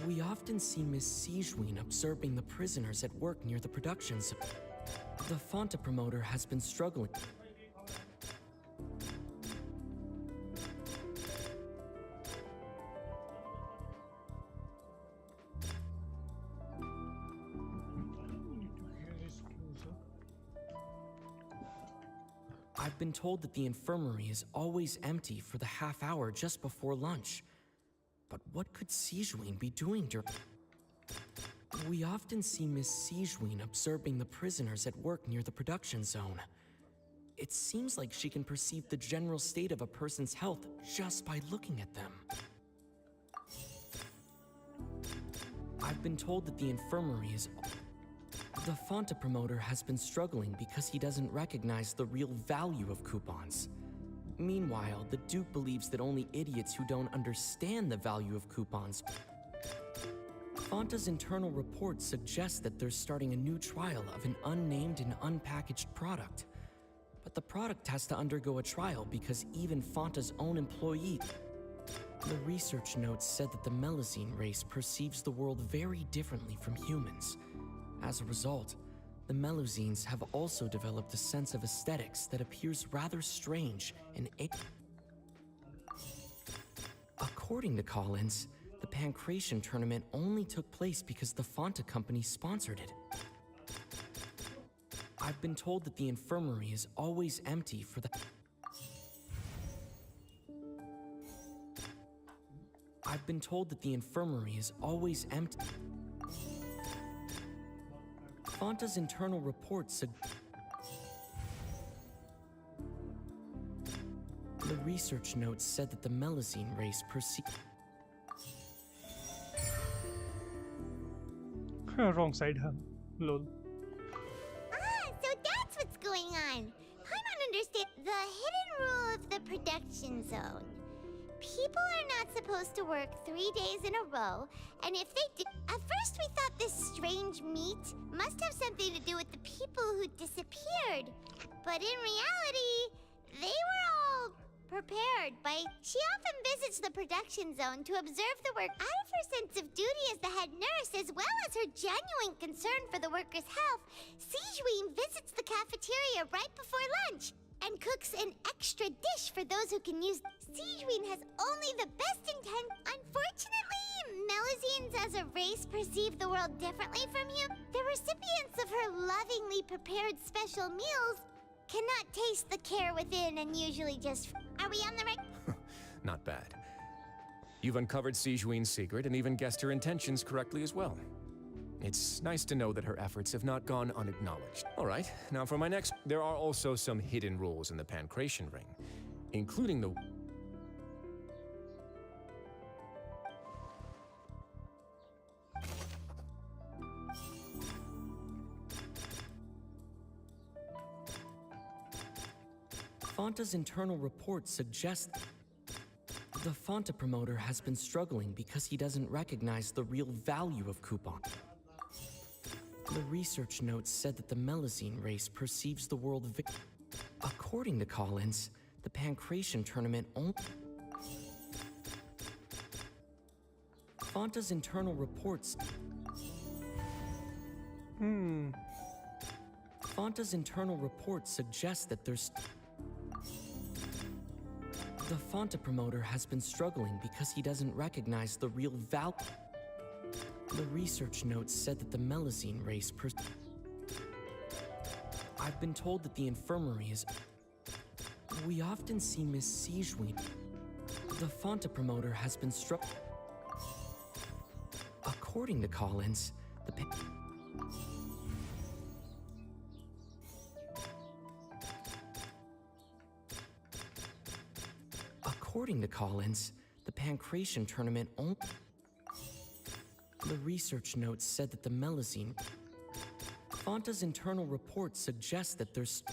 We often see Miss Sigewin observing the prisoners at work near the production zone. The Fanta promoter has been struggling. I've been told that the infirmary is always empty for the half hour just before lunch. But what could Sigewin be doing during... We often see Miss Sigewin observing the prisoners at work near the production zone. It seems like she can perceive the general state of a person's health just by looking at them. I've been told that the infirmary is... The Fanta promoter has been struggling because he doesn't recognize the real value of coupons. Meanwhile, the Duke believes that only idiots who don't understand the value of coupons. Fanta's internal reports suggest that they're starting a new trial of an unnamed and unpackaged product. But the product has to undergo a trial because even Fanta's own employee... The research notes said that the Melazine race perceives the world very differently from humans. As a result, the Melazines have also developed a sense of aesthetics that appears rather strange and... According to Collins, the Pancration tournament only took place because the Fanta company sponsored it. I've been told that the infirmary is always empty for the... I've been told that the infirmary is always empty. Fanta's internal reports The research notes said that the Melazine race perceived... Wrong side, huh? Lol. So that's what's going on. Paimon understand the hidden rule of the production zone. People are not supposed to work 3 days in a row, and if they do... At first we thought this strange meat must have something to do with the people who disappeared. But in reality, they were all prepared by... She often visits the production zone to observe the work out of her sense of duty as the head nurse, as well as her genuine concern for the workers' health. Sigeween visits the cafeteria right before lunch and cooks an extra dish for those who can use... Sigeween has only the best intent. Unfortunately, Melusines as a race perceive the world differently from you. The recipients of her lovingly prepared special meals cannot taste the care within and usually just... Are we on the right... Not bad. You've uncovered Sigeween's secret and even guessed her intentions correctly as well. It's nice to know that her efforts have not gone unacknowledged. All right, now for my next... There are also some hidden rules in the Pancration Ring, including the... Fanta's internal report suggests the Fanta promoter has been struggling because he doesn't recognize the real value of coupon. The research notes said that the Melusine race perceives the world According to Collins, the Pancration tournament only... Fanta's internal reports... Fanta's internal reports suggest that there's... The Fanta promoter has been struggling because he doesn't recognize the real value. The research notes said that the Melusine race I've been told that the infirmary is... We often see Miss Sigeween. The Fanta promoter has been According to Collins, the... According to Collins, the Pancration tournament only... The research notes said that the Melusine... Fanta's internal reports suggest that there's...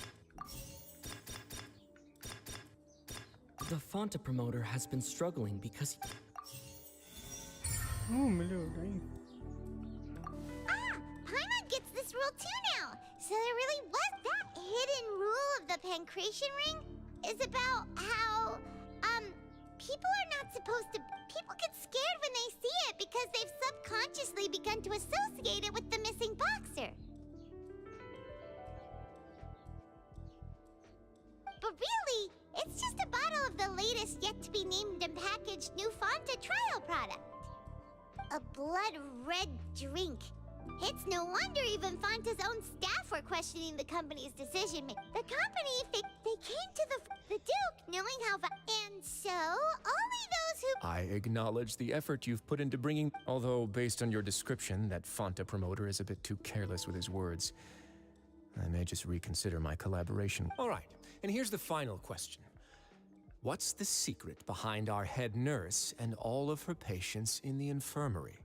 The Fanta promoter has been struggling because... Oh, Milo, dang. Ah! Paimon gets this rule too now! So there really was that hidden rule of the Pancration Ring? Is about how, people are not supposed to... People get scared when they see it because they've subconsciously begun to associate it with the missing boxer. But really, it's just a bottle of the latest yet-to-be-named and packaged new Fanta trial product. A blood-red drink. It's no wonder even Fanta's own staff were questioning the company's decision. The company, they came to the Duke knowing how... And so, only those who... I acknowledge the effort you've put into bringing... Although, based on your description, that Fanta promoter is a bit too careless with his words. I may just reconsider my collaboration. All right, and here's the final question. What's the secret behind our head nurse and all of her patients in the infirmary?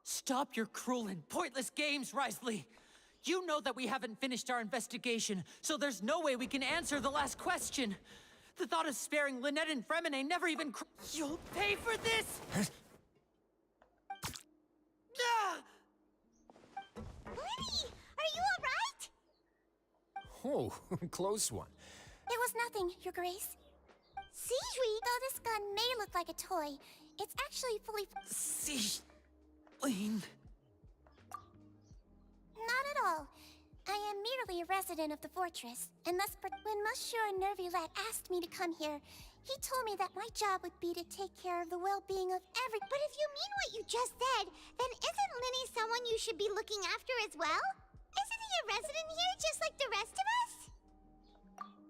Stop your cruel and pointless games, Risley! You know that we haven't finished our investigation, so there's no way we can answer the last question. The thought of sparing Lynette and Fremine never even You'll pay for this! Lenny, are you alright? Oh, close one. It was nothing, Your Grace. Sigeween, though this gun may look like a toy, it's actually fully... Sigeween... Not at all. I am merely a resident of the fortress, and thus when Monsieur Nervulette asked me to come here, he told me that my job would be to take care of the well-being of every... But if you mean what you just said, then isn't Linny someone you should be looking after as well? Isn't he a resident here just like the rest of us?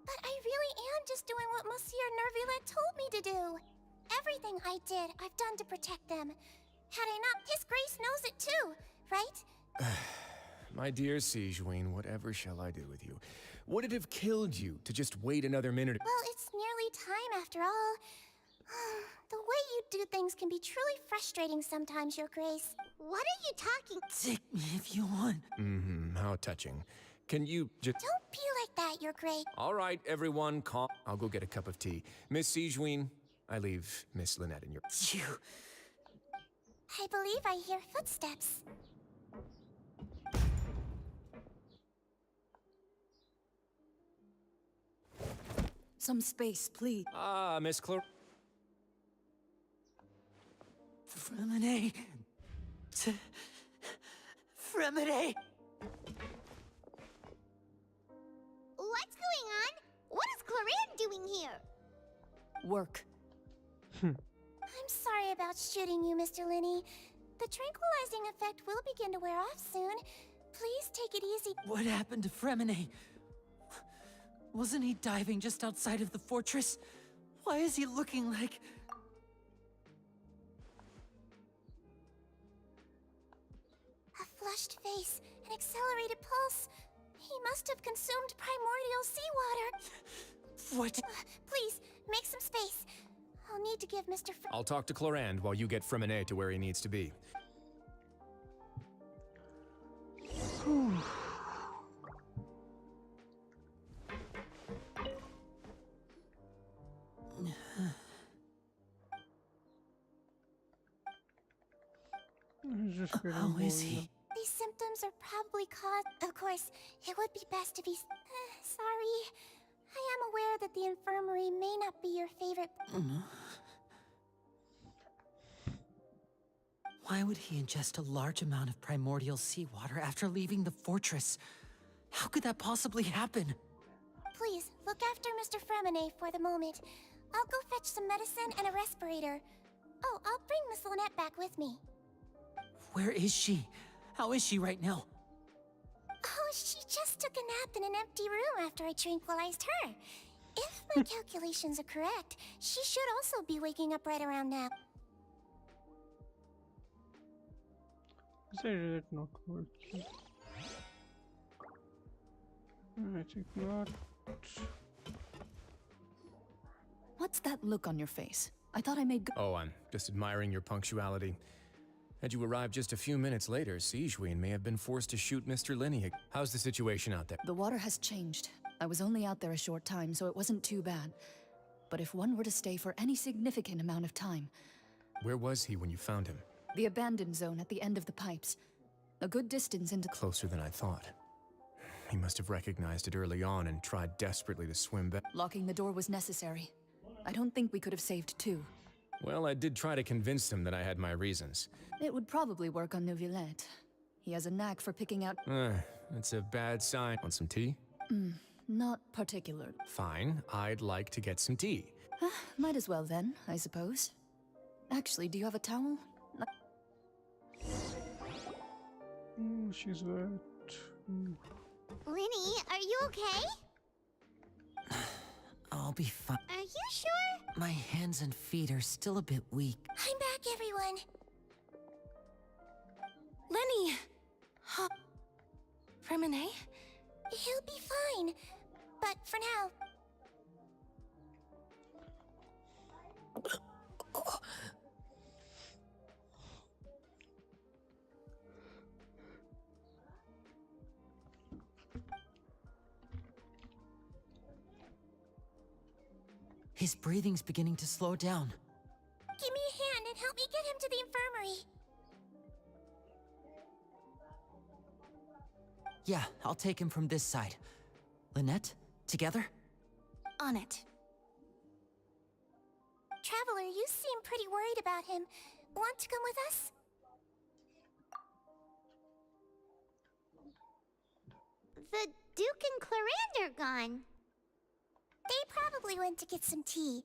But I really am just doing what Monsieur Nervulette told me to do. Everything I did, I've done to protect them. Had I not, His Grace knows it too, right? My dear Sigeween, whatever shall I do with you? Would it have killed you to just wait another minute? Well, it's nearly time after all. The way you do things can be truly frustrating sometimes, Your Grace. What are you talking? Take me if you want. How touching. Can you just... Don't be like that, Your Grace. All right, everyone, calm. I'll go get a cup of tea. Miss Sigeween, I leave Miss Lynette in your... You... I believe I hear footsteps. Some space, please. Ah, Miss Clor... Fremine! Fremine! What's going on? What is Cloran doing here? Work. I'm sorry about shooting you, Mr. Linney. The tranquilizing effect will begin to wear off soon. Please take it easy. What happened to Fremine? Wasn't he diving just outside of the fortress? Why is he looking like... A flushed face, an accelerated pulse. He must have consumed primordial seawater. What? Please, make some space. I'll need to give Mr. I'll talk to Clorand while you get Fremine to where he needs to be. How is he? These symptoms are probably caused... Of course, it would be best if he's... sorry. I am aware that the infirmary may not be your favorite... Why would he ingest a large amount of primordial seawater after leaving the fortress? How could that possibly happen? Please, look after Mr. Fremine for the moment. I'll go fetch some medicine and a respirator. Oh, I'll bring Miss Lynette back with me. Where is she? How is she right now? Oh, she just took a nap in an empty room after I tranquilized her. If my calculations are correct, she should also be waking up right around now. Is it not working? I think not. What's that look on your face? I thought I made Oh, I'm just admiring your punctuality. Had you arrived just a few minutes later, Sigewinne may have been forced to shoot Mr. Linney. How's the situation out there? The water has changed. I was only out there a short time, so it wasn't too bad. But if one were to stay for any significant amount of time... Where was he when you found him? The abandoned zone at the end of the pipes. A good distance into... Closer than I thought. He must have recognized it early on and tried desperately to swim back. Locking the door was necessary. I don't think we could have saved two. Well, I did try to convince him that I had my reasons. It would probably work on Neuvillette. He has a knack for picking out... That's a bad sign. Want some tea? Not particular. Fine, I'd like to get some tea. Might as well then, I suppose. Actually, do you have a towel? She's wet. Linny, are you okay? I'll be fine. Are you sure? My hands and feet are still a bit weak. I'm back, everyone. Lenny! Huh? Fremine? He'll be fine. But for now... His breathing's beginning to slow down. Give me a hand and help me get him to the infirmary. Yeah, I'll take him from this side. Lynette, together? On it. Traveler, you seem pretty worried about him. Want to come with us? The Duke and Clorand are gone. They probably went to get some tea.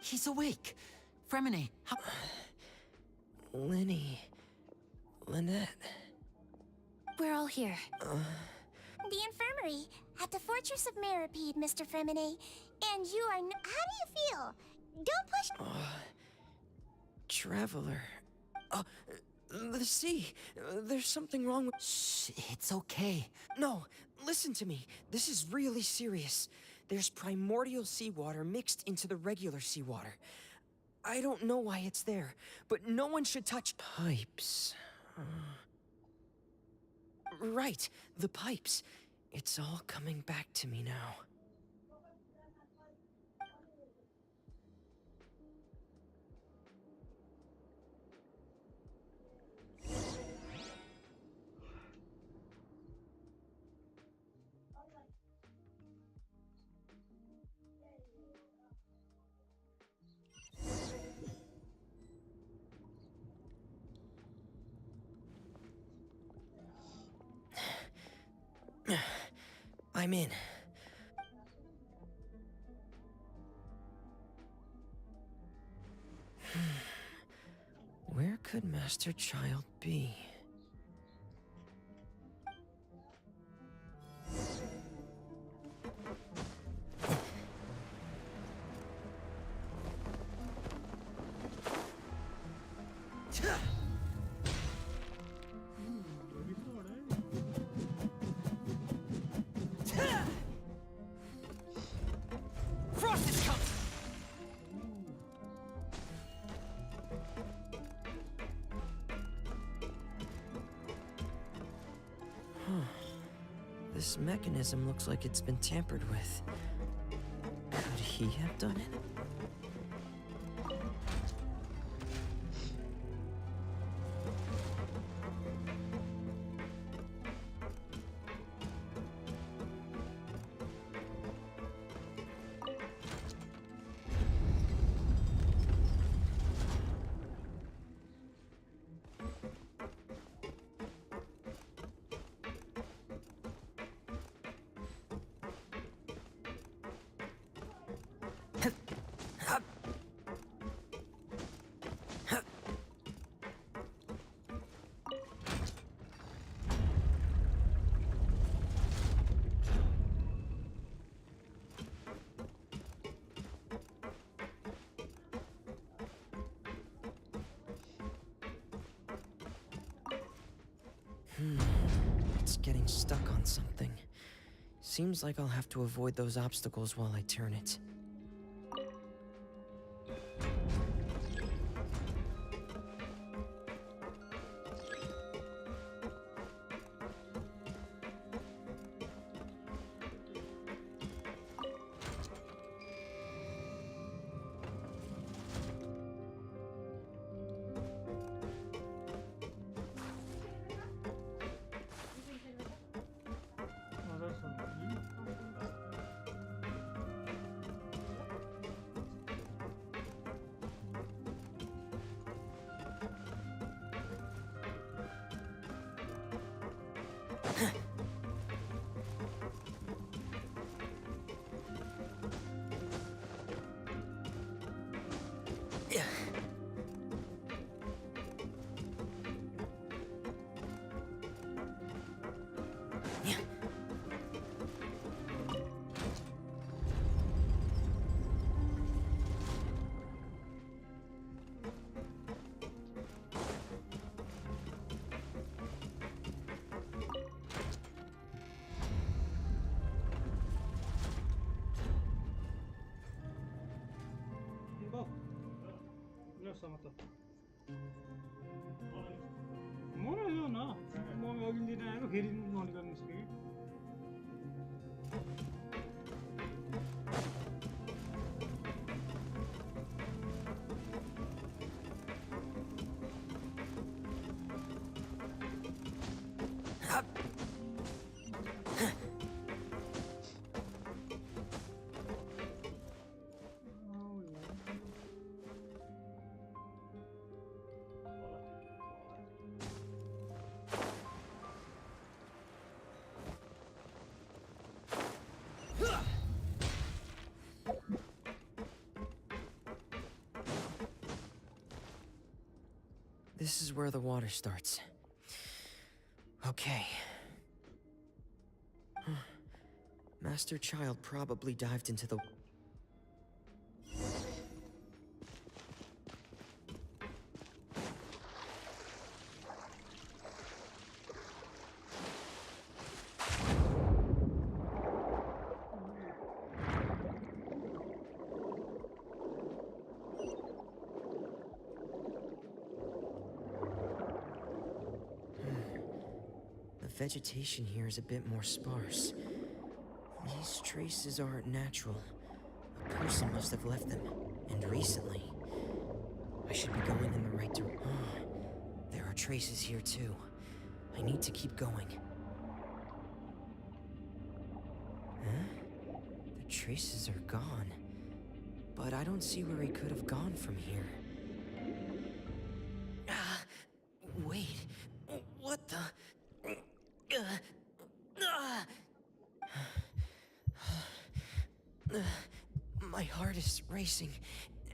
He's awake. Fremine, how... Lenny... Lynette... We're all here. The infirmary at the Fortress of Meripede, Mr. Fremine. And you are... How do you feel? Don't push... Traveler... the sea. There's something wrong with... Shh, it's okay. No, listen to me. This is really serious. There's primordial seawater mixed into the regular seawater. I don't know why it's there, but no one should touch... Pipes... Right, the pipes. It's all coming back to me now. I'm in. Where could Master Child be? Frost is coming! This mechanism looks like it's been tampered with. Could he have done it? It's getting stuck on something. Seems like I'll have to avoid those obstacles while I turn it. samata. Mora yo na. Mo अघि दिन आएको फेरि नलिक निस्क्यो कि. this is where the water starts. Okay. Master Child probably dived into the... The vegetation here is a bit more sparse. These traces aren't natural. A person must have left them, and recently. I should be going in the right direction. There are traces here too. I need to keep going. Huh? The traces are gone. But I don't see where he could have gone from here. Wait. What the... My heart is racing,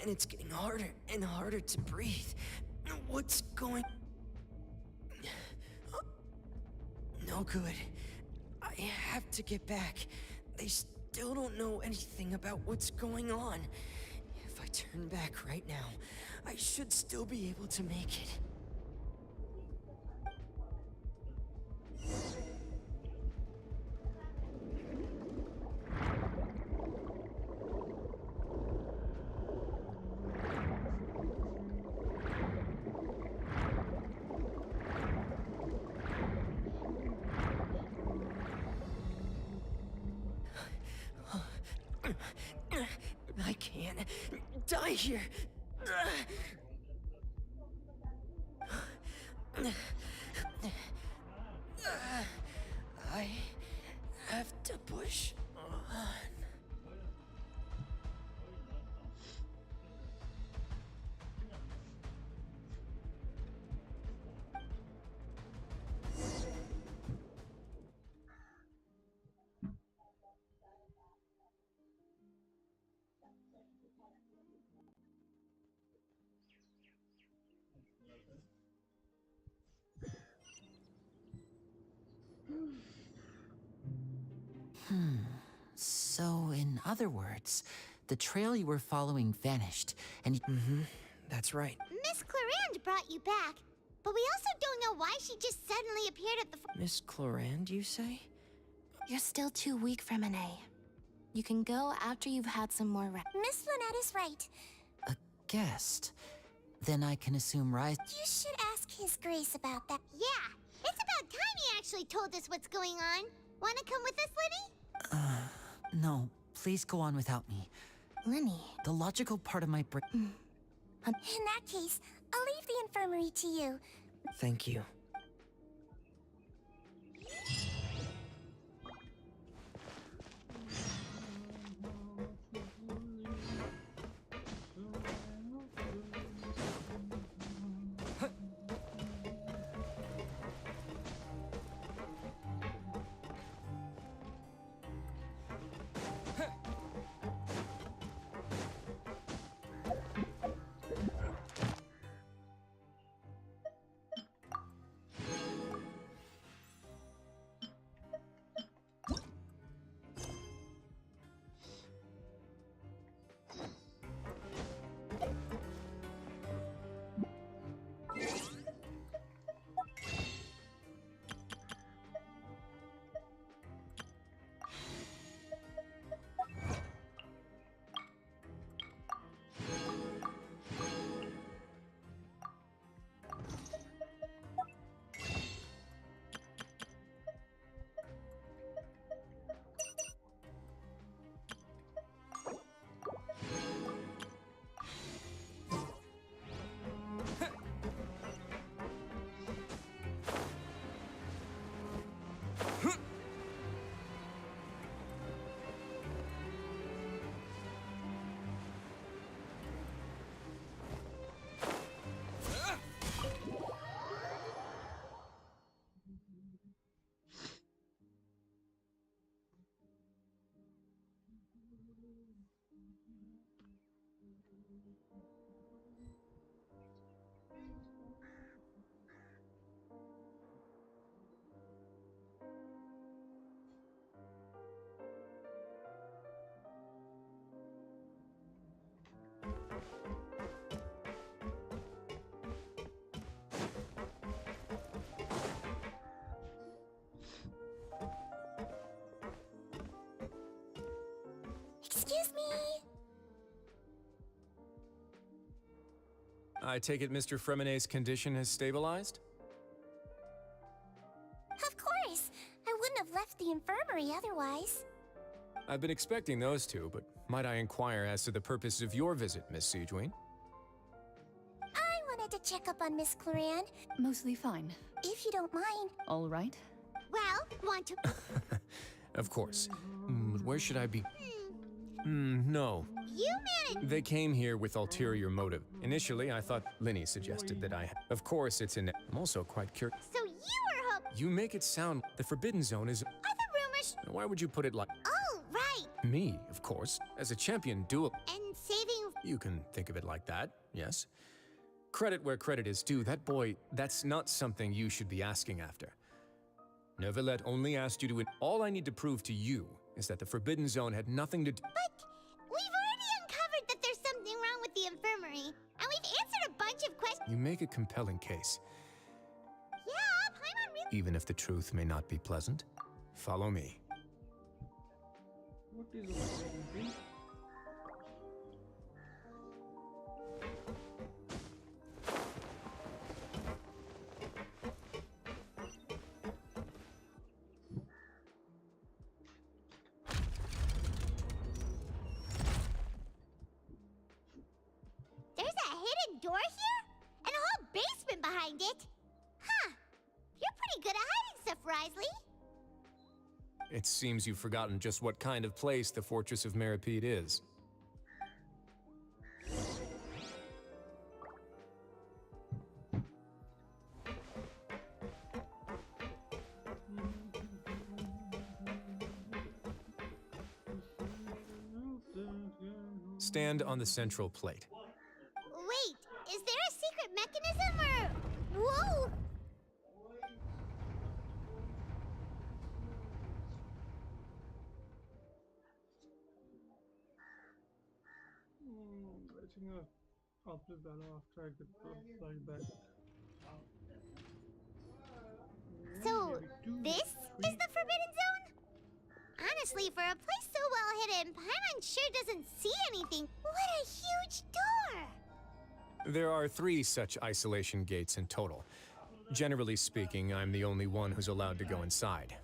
and it's getting harder and harder to breathe. What's going... No good. I have to get back. They still don't know anything about what's going on. If I turn back right now, I should still be able to make it. I can't die here. I have to push on. So, in other words, the trail you were following vanished, and... That's right. Miss Clarande brought you back, but we also don't know why she just suddenly appeared at the... Miss Clarande, you say? You're still too weak for Monet. You can go after you've had some more rest. Miss Lynette is right. A guest? Then I can assume Rise... You should ask His Grace about that. Yeah, it's about time he actually told us what's going on. Wanna come with us, Linny? No, please go on without me. Linny. The logical part of my brain... In that case, I'll leave the infirmary to you. Thank you. Excuse me. I take it Mr. Fremenet's condition has stabilized? Of course. I wouldn't have left the infirmary otherwise. I've been expecting those two, but might I inquire as to the purpose of your visit, Miss Siegewien? I wanted to check up on Miss Cloran. Mostly fine. If you don't mind. All right. Well, want to... Of course. Where should I be? No. You managed... They came here with ulterior motive. Initially, I thought Linny suggested that I... Of course, it's in... I'm also quite curious. So you were hoping... You make it sound... The Forbidden Zone is... Other rumors... Why would you put it like... Oh, right. Me, of course. As a champion duel... And saving... You can think of it like that, yes. Credit where credit is due. That boy, that's not something you should be asking after. Neuvillette only asked you to... All I need to prove to you is that the Forbidden Zone had nothing to do... But we've already uncovered that there's something wrong with the infirmary, and we've answered a bunch of questions. You make a compelling case. Yeah, Paimon really... Even if the truth may not be pleasant. Follow me. What is the There's a hidden door here? And a whole basement behind it? Huh. You're pretty good at hiding stuff, Risley. It seems you've forgotten just what kind of place the Fortress of Meripede is. Stand on the central plate. Wait, is there a secret mechanism or... Whoa! I think I'll play that after I get the flag back. So, this is the Forbidden Zone? Honestly, for a place so well hidden, Paimon sure doesn't see anything. What a huge door! There are 3 such isolation gates in total. Generally speaking, I'm the only one who's allowed to go inside.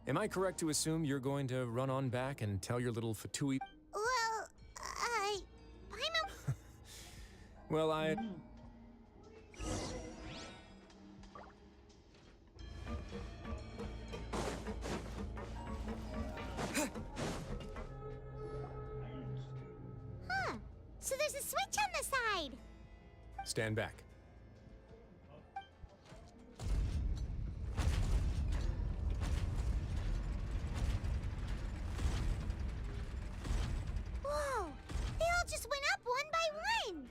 Am I correct to assume you're going to run on back and tell your little Fatui? Well, Paimon... Well, I... Huh. So there's a switch on the side. Stand back. Whoa! They all just went up one by one.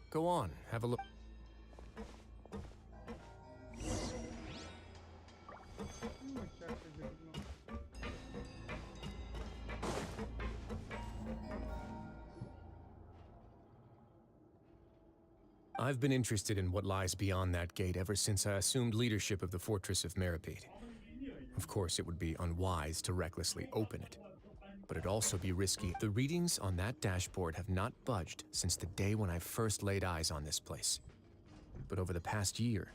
Go on, have a look. I've been interested in what lies beyond that gate ever since I assumed leadership of the Fortress of Meripede. Of course, it would be unwise to recklessly open it, but it'd also be risky. The readings on that dashboard have not budged since the day when I first laid eyes on this place. But over the past year,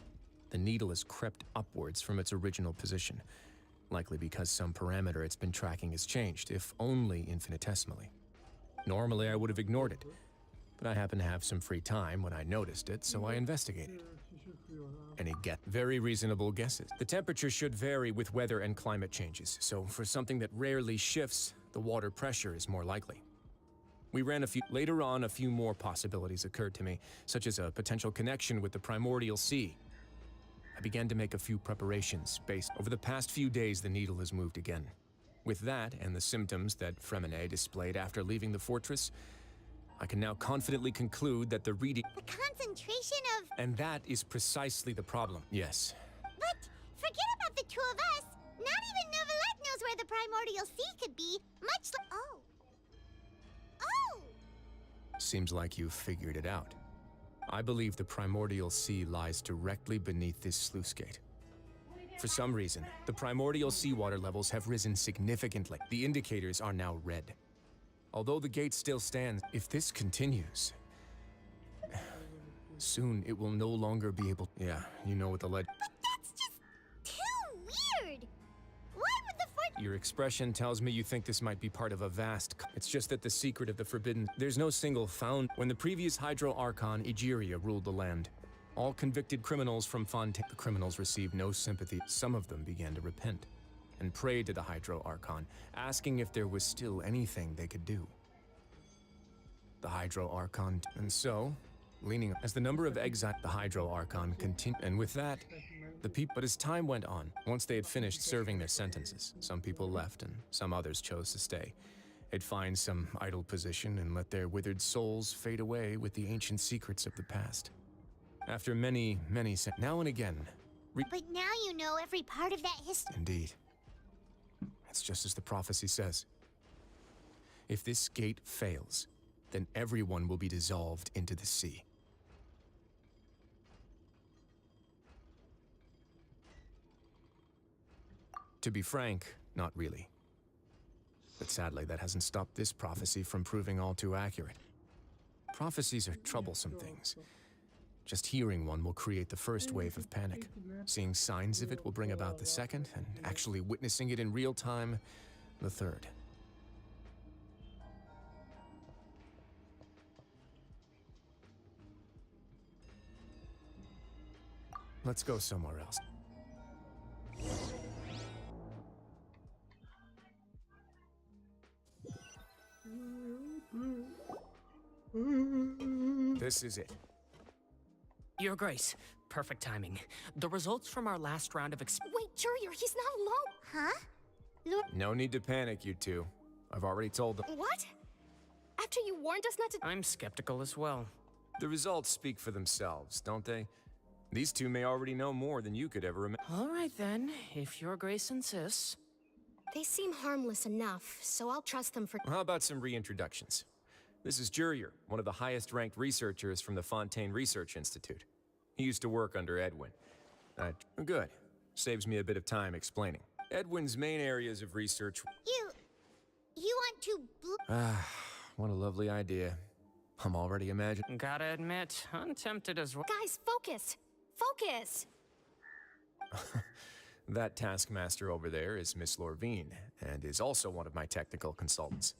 the needle has crept upwards from its original position, likely because some parameter it's been tracking has changed, if only infinitesimally. Normally, I would have ignored it, but I happened to have some free time when I noticed it, so I investigated. Any very reasonable guesses. The temperature should vary with weather and climate changes, so for something that rarely shifts, the water pressure is more likely. We ran later on, a few more possibilities occurred to me, such as a potential connection with the primordial sea. I began to make a few preparations based. Over the past few days, the needle has moved again. With that and the symptoms that Fremenet displayed after leaving the fortress, I can now confidently conclude that the reading... The concentration of... And that is precisely the problem. Yes. But forget about the two of us. Not even Neuvillette knows where the primordial sea could be, much like... Oh. Seems like you've figured it out. I believe the primordial sea lies directly beneath this sluice gate. For some reason, the primordial seawater levels have risen significantly. The indicators are now red. Although the gate still stands, if this continues, soon it will no longer be able... Yeah, you know what the lead... But that's just too weird! Why would the fort... Your expression tells me you think this might be part of a vast... It's just that the secret of the forbidden... There's no single found... When the previous Hydro Archon, Egeria, ruled the land, all convicted criminals from Fontaine... The criminals received no sympathy. Some of them began to repent and prayed to the Hydro Archon, asking if there was still anything they could do. The Hydro Archon... And so, leaning... As the number of exiles... The Hydro Archon continued... And with that, the people... But as time went on, once they had finished serving their sentences, some people left and some others chose to stay. They'd find some idle position and let their withered souls fade away with the ancient secrets of the past. After many, now and again... But now you know every part of that history. Indeed. It's just as the prophecy says. If this gate fails, then everyone will be dissolved into the sea. To be frank, not really. But sadly, that hasn't stopped this prophecy from proving all too accurate. Prophecies are troublesome things. Just hearing one will create the first wave of panic. Seeing signs of it will bring about the second, and actually witnessing it in real time, the third. Let's go somewhere else. This is it. Your Grace, perfect timing. The results from our last round of Wait, Jurier, he's not alone! Huh? No need to panic, you two. I've already told them. What? After you warned us not to— I'm skeptical as well. The results speak for themselves, don't they? These two may already know more than you could ever imagine. All right then, if Your Grace insists. They seem harmless enough, so I'll trust them for— How about some reintroductions? This is Jurier, one of the highest-ranked researchers from the Fontaine Research Institute. He used to work under Edwin. Good. Saves me a bit of time explaining. Edwin's main areas of research... You want to... What a lovely idea. I'm already imagining... Gotta admit, I'm tempted as well. Guys, focus! Focus! That taskmaster over there is Miss Lorvine, and is also one of my technical consultants.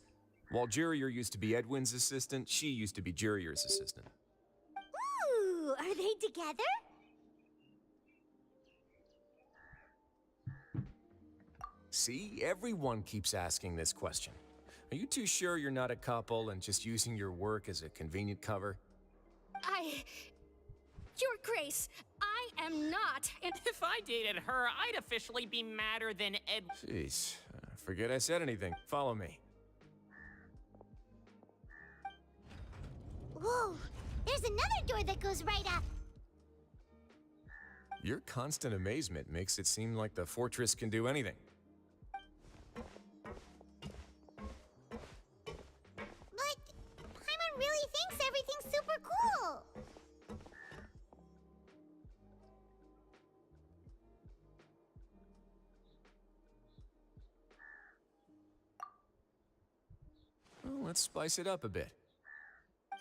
While Jurier used to be Edwin's assistant, she used to be Jurier's assistant. Ooh, are they together? See, everyone keeps asking this question. Are you too sure you're not a couple and just using your work as a convenient cover? Your Grace, I am not, and if I dated her, I'd officially be madder than Ed. Jeez, forget I said anything. Follow me. Whoa, there's another door that goes right up. Your constant amazement makes it seem like the fortress can do anything. But Paimon really thinks everything's super cool. Well, let's spice it up a bit.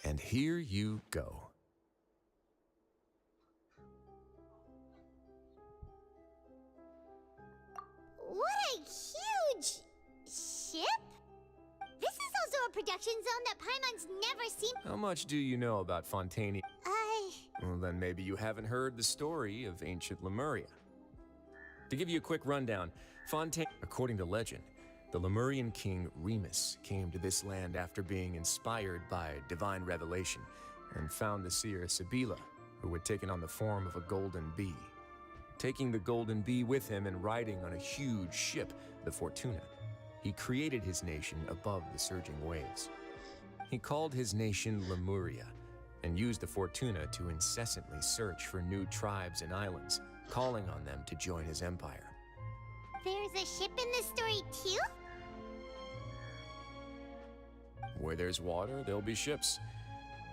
And here you go. What a huge ship! This is also a production zone that Paimon's never seen. How much do you know about Fontaine? Well, then maybe you haven't heard the story of ancient Lemuria. To give you a quick rundown, Fontaine, according to legend, the Lemurian king Remus came to this land after being inspired by divine revelation and found the seer Sibila, who had taken on the form of a golden bee. Taking the golden bee with him and riding on a huge ship, the Fortuna, he created his nation above the surging waves. He called his nation Lemuria and used the Fortuna to incessantly search for new tribes and islands, calling on them to join his empire. There's a ship in this story too? Where there's water, there'll be ships.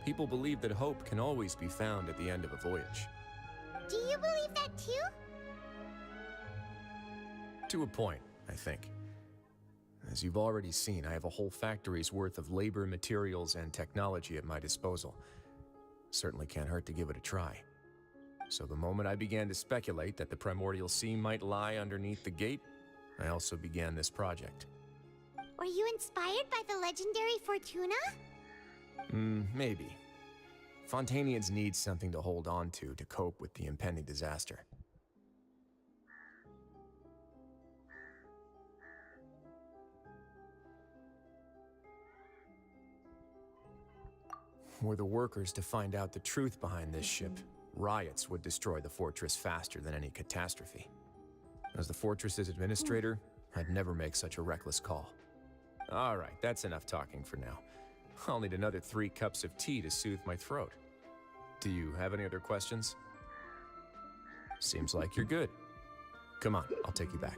People believe that hope can always be found at the end of a voyage. Do you believe that too? To a point, I think. As you've already seen, I have a whole factory's worth of labor, materials, and technology at my disposal. Certainly can't hurt to give it a try. So the moment I began to speculate that the Primordial Sea might lie underneath the gate, I also began this project. Were you inspired by the legendary Fortuna? Maybe. Fontanians need something to hold on to cope with the impending disaster. Were the workers to find out the truth behind this ship, riots would destroy the fortress faster than any catastrophe. As the fortress's administrator, I'd never make such a reckless call. All right, that's enough talking for now. I'll need another 3 cups of tea to soothe my throat. Do you have any other questions? Seems like you're good. Come on, I'll take you back.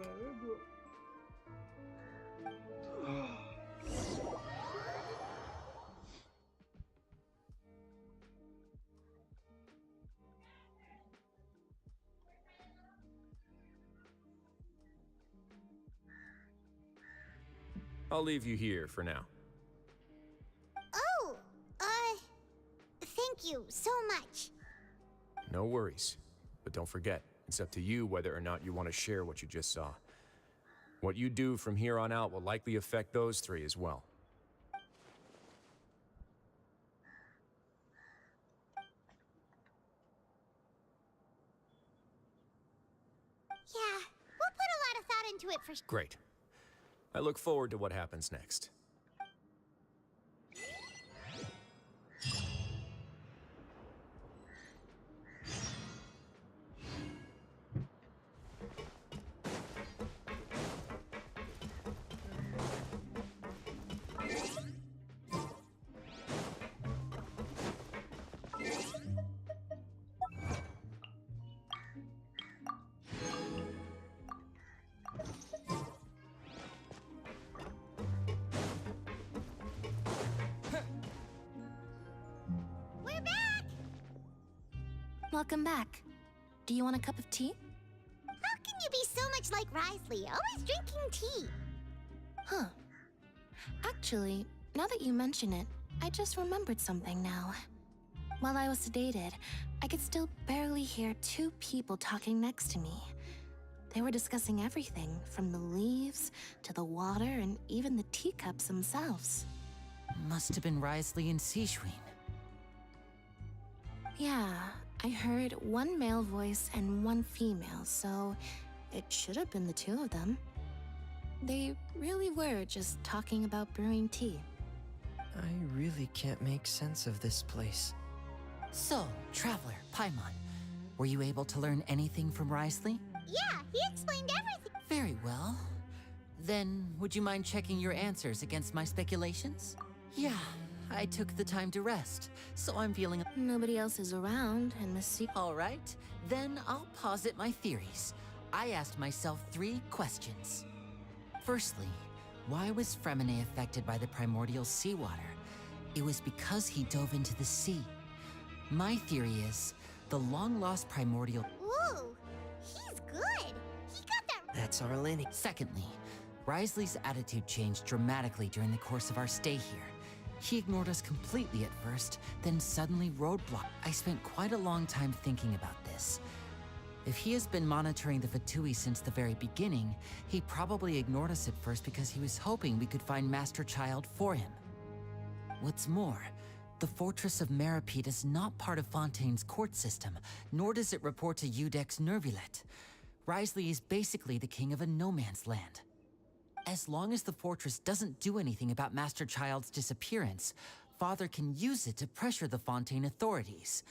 I'll leave you here for now. Oh, thank you so much. No worries. But don't forget, it's up to you whether or not you want to share what you just saw. What you do from here on out will likely affect those 3 as well. Yeah, we'll put a lot of thought into it for sure. Great. I look forward to what happens next. Welcome back. Do you want a cup of tea? How can you be so much like Risley, always drinking tea? Huh. Actually, now that you mention it, I just remembered something now. While I was sedated, I could still barely hear 2 people talking next to me. They were discussing everything, from the leaves to the water and even the teacups themselves. Must have been Risley and Sijuin. Yeah, I heard 1 male voice and 1 female, so it should have been the 2 of them. They really were just talking about brewing tea. I really can't make sense of this place. So, Traveler, Paimon, were you able to learn anything from Risley? Yeah, he explained everything. Very well. Then, would you mind checking your answers against my speculations? Yeah, I took the time to rest, so I'm feeling... Nobody else is around, and Miss C... All right, then I'll posit my theories. I asked myself 3 questions. Firstly, why was Fremine affected by the primordial seawater? It was because he dove into the sea. My theory is, the long-lost primordial... Ooh, he's good. He got that... That's our Lenny. Secondly, Risley's attitude changed dramatically during the course of our stay here. He ignored us completely at first, then suddenly roadblocked. I spent quite a long time thinking about this. If he has been monitoring the Fatui since the very beginning, he probably ignored us at first because he was hoping we could find Master Child for him. What's more, the Fortress of Meripede is not part of Fontaine's court system, nor does it report to Udex Nervulet. Risley is basically the king of a no-man's land. As long as the fortress doesn't do anything about Master Child's disappearance, Father can use it to pressure the Fontaine authorities.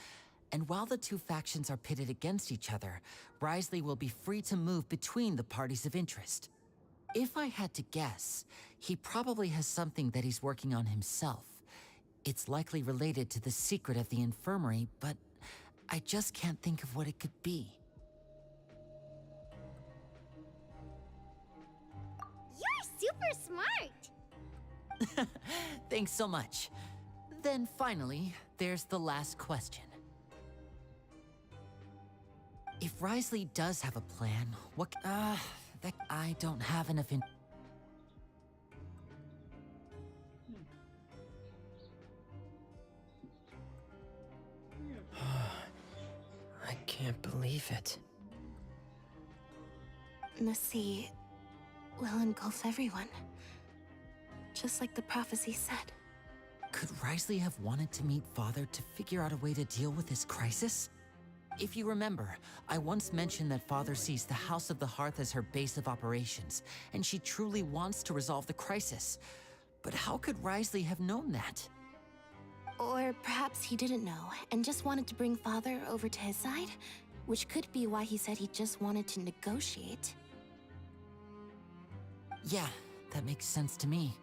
And while the 2 factions are pitted against each other, Risley will be free to move between the parties of interest. If I had to guess, he probably has something that he's working on himself. It's likely related to the secret of the infirmary, but I just can't think of what it could be. You're super smart. Thanks so much. Then finally, there's the last question. If Risley does have a plan, what... that I don't have enough in... I can't believe it. The sea will engulf everyone. Just like the prophecy said. Could Risley have wanted to meet Father to figure out a way to deal with this crisis? If you remember, I once mentioned that Father sees the House of the Hearth as her base of operations, and she truly wants to resolve the crisis. But how could Risley have known that? Or perhaps he didn't know, and just wanted to bring Father over to his side? Which could be why he said he just wanted to negotiate. Yeah, that makes sense to me.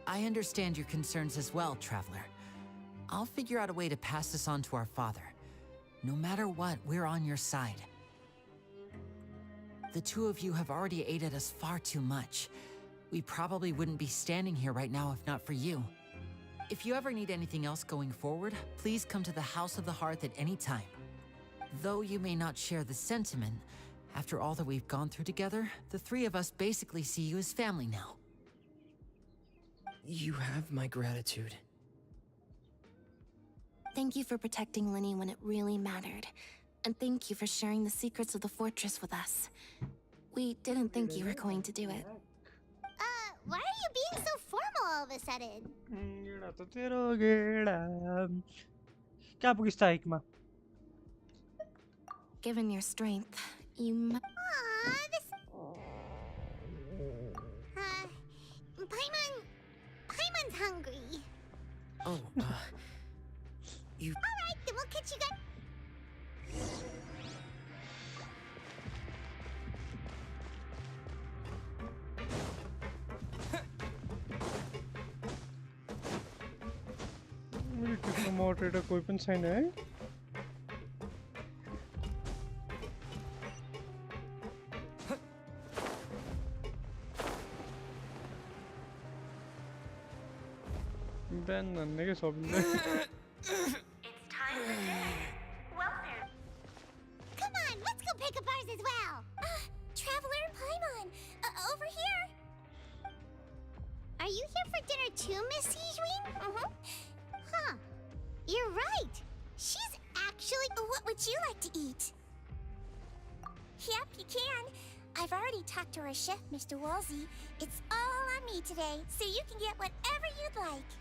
I understand your concerns as well, Traveler. I'll figure out a way to pass this on to our father. No matter what, we're on your side. The two of you have already aided us far too much. We probably wouldn't be standing here right now if not for you. If you ever need anything else going forward, please come to the House of the Hearth at any time. Though you may not share the sentiment, after all that we've gone through together, the three of us basically see you as family now. You have my gratitude. Thank you for protecting Linny when it really mattered. And thank you for sharing the secrets of the fortress with us. We didn't think you were going to do it. Why are you being so formal all of a sudden? क्या पूछता है हिकमा? Given your strength, you might... Paimon's hungry. Oh, you... Alright, then we'll catch you guys. मुझे कितना moderator कोई पण sign है? Ben ne que sobe, né? Come on, let's go pick up ours as well. Traveler and Paimon, over here. Are you here for dinner too, Miss Sijwin? Huh. You're right. She's actually... What would you like to eat? Yep, you can. I've already talked to our chef, Mr. Wolsey. It's all on me today, so you can get whatever you'd like.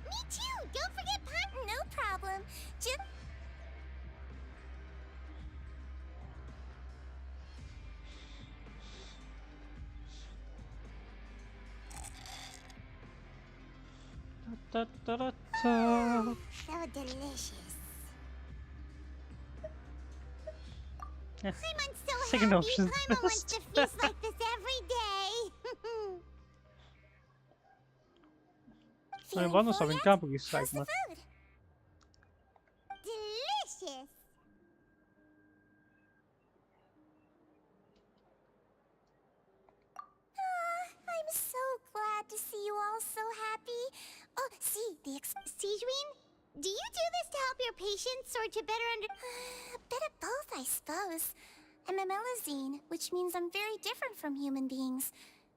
Me too! Don't forget Paimon! No problem. Just... So delicious. Paimon's so Second happy. option's Paimon wants best. to feast like this every day. Men vad sa vi inte på gissat men. Delicious. I'm so glad to see you all so happy. Oh, see, Sijwin, do you do this to help your patients or to better A bit of both, I suppose. I'm a Melazine, which means I'm very different from human beings.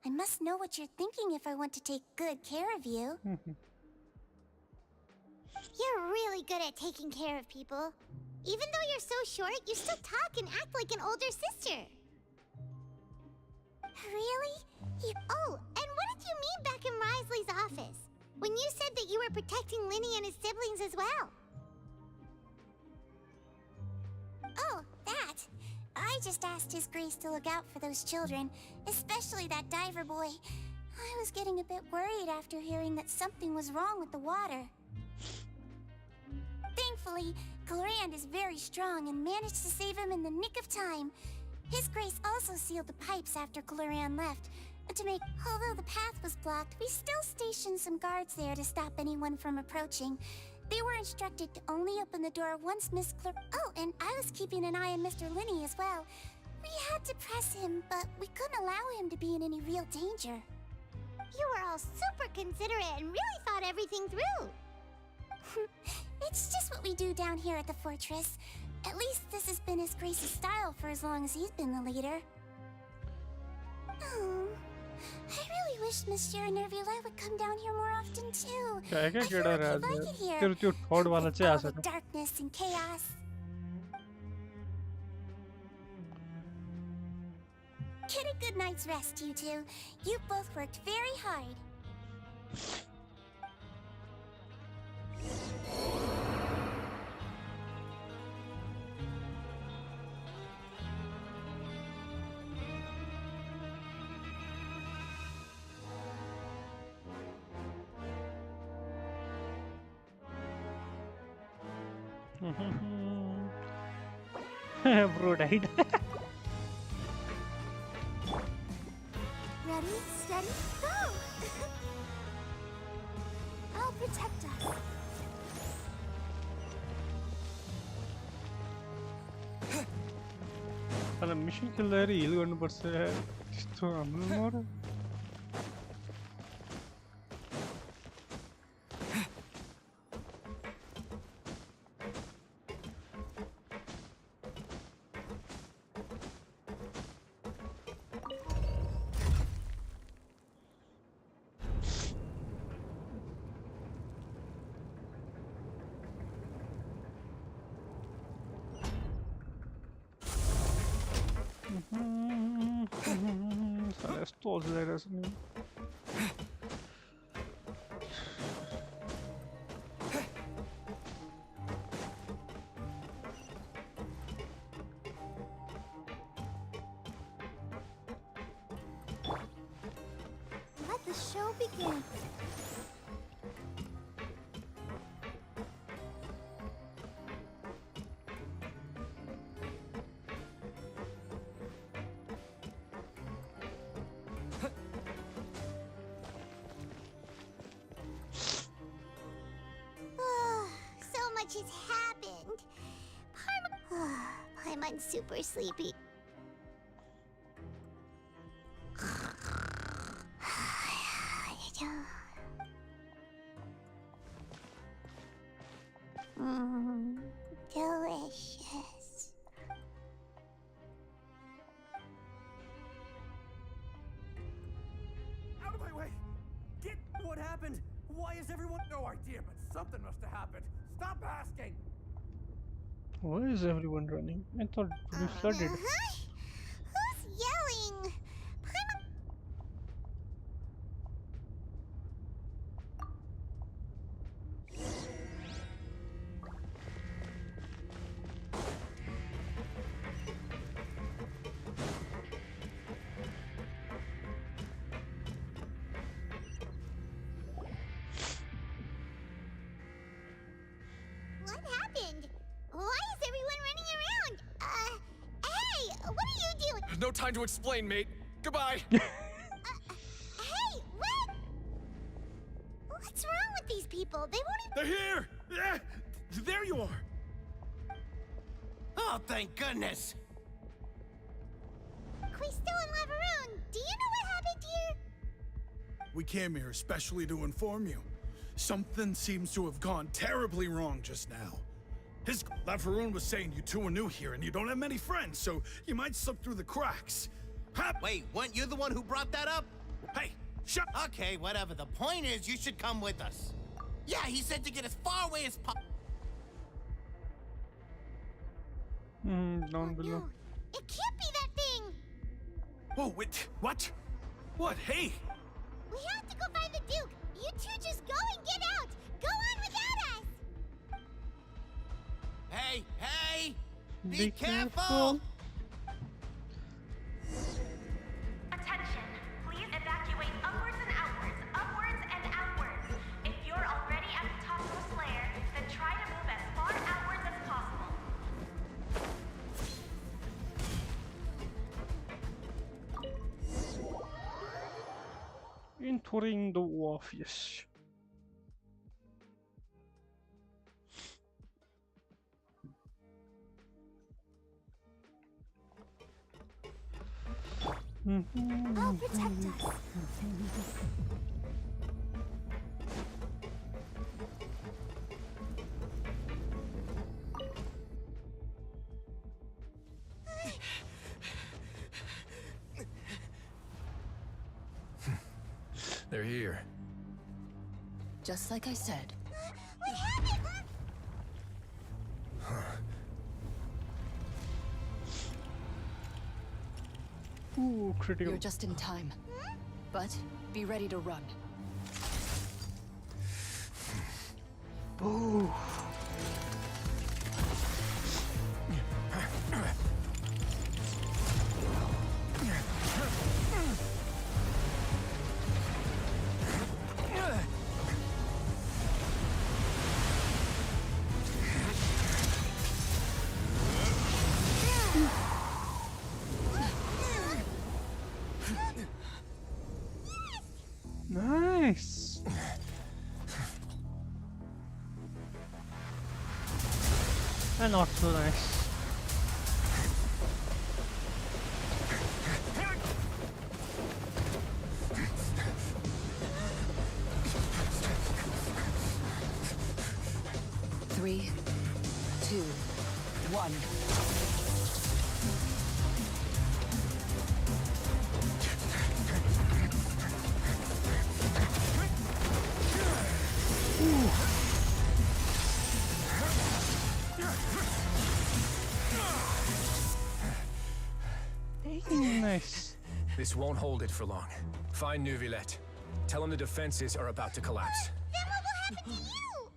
I must know what you're thinking if I want to take good care of you. You're really good at taking care of people. Even though you're so short, you still talk and act like an older sister. Really? Oh, and what did you mean back in Risley's office? When you said that you were protecting Linny and his siblings as well? Oh, that. I just asked His Grace to look out for those children, especially that diver boy. I was getting a bit worried after hearing that something was wrong with the water. Thankfully, Glorand is very strong and managed to save him in the nick of time. His Grace also sealed the pipes after Glorand left. Although the path was blocked, we still stationed some guards there to stop anyone from approaching. They were instructed to only open the door once Miss Oh, and I was keeping an eye on Mr. Linny as well. We had to press him, but we couldn't allow him to be in any real danger. You were all super considerate and really thought everything through. It's just what we do down here at the fortress. At least this has been His Grace's style for as long as he's been the leader. Oh, I really wish Monsieur Nervula would come down here more often too. I feel like he'd like it here. With all the darkness and chaos. Get a good night's rest, you two. You've both worked very hard. Bro died. Ready, steady, go! I'll protect us. तर mission खेल्दाखेरि हिल गर्नुपर्छ त्यस्तो हाम्रो नर Stores there as well. Let the show begin. Has happened. Paimon's super sleepy. Delicious. Out of my way! Get what happened? Why is everyone? No idea, but something must have happened. Stop asking! Why is everyone running? I thought it would be flooded. Who's yelling? What happened? Why is everyone running around? Hey, what are you doing? No time to explain, mate. Goodbye. Hey, what? What's wrong with these people? They won't They're here! Yeah, there you are! Oh, thank goodness! Quisto and Lavaroon, do you know what happened here? We came here especially to inform you. Something seems to have gone terribly wrong just now. Lavaroon was saying you two are new here and you don't have many friends, so you might slip through the cracks. Wait, weren't you the one who brought that up? Hey, shut. Okay, whatever. The point is, you should come with us. Yeah, he said to get as far away as possible. Down below. It can't be that thing! Whoa, wait, what? What? Hey! We have to go find the Duke! You two just go and get out! Go on without us! Hey, hey! Be careful! Attention! Please evacuate upwards and outwards, upwards and outwards. If you're already at the top of the flare, then try to move as far outwards as possible. Entering the office. I'll protect us. They're here. Just like I said. Ooh, critical. You're just in time. But be ready to run. Ooh. Nice. And not so nice. Three, two, one. Nice. This won't hold it for long. Find Neuvillette. Tell him the defenses are about to collapse. Then what will happen to you?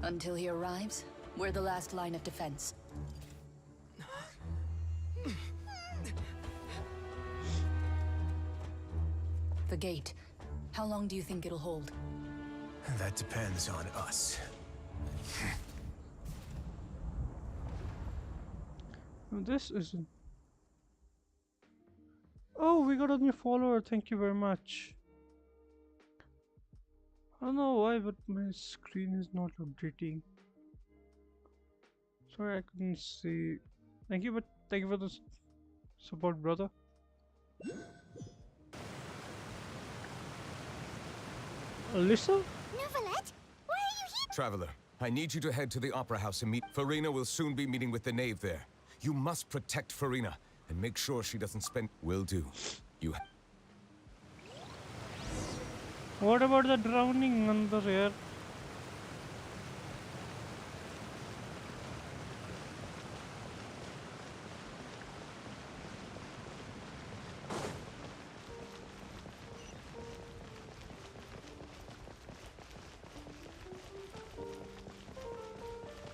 Until he arrives, we're the last line of defense. The gate. How long do you think it'll hold? That depends on us. This isn't. Oh, we got a new follower. Thank you very much. I don't know why, but my screen is not updating. Sorry, I couldn't see. Thank you, but thank you for the support, brother. Alyssa? Neuvillette, why are you here? Traveler, I need you to head to the Opera House and meet. Farina will soon be meeting with the knave there. You must protect Farina and make sure she doesn't spend. Will do. You. What about the drowning on the rear?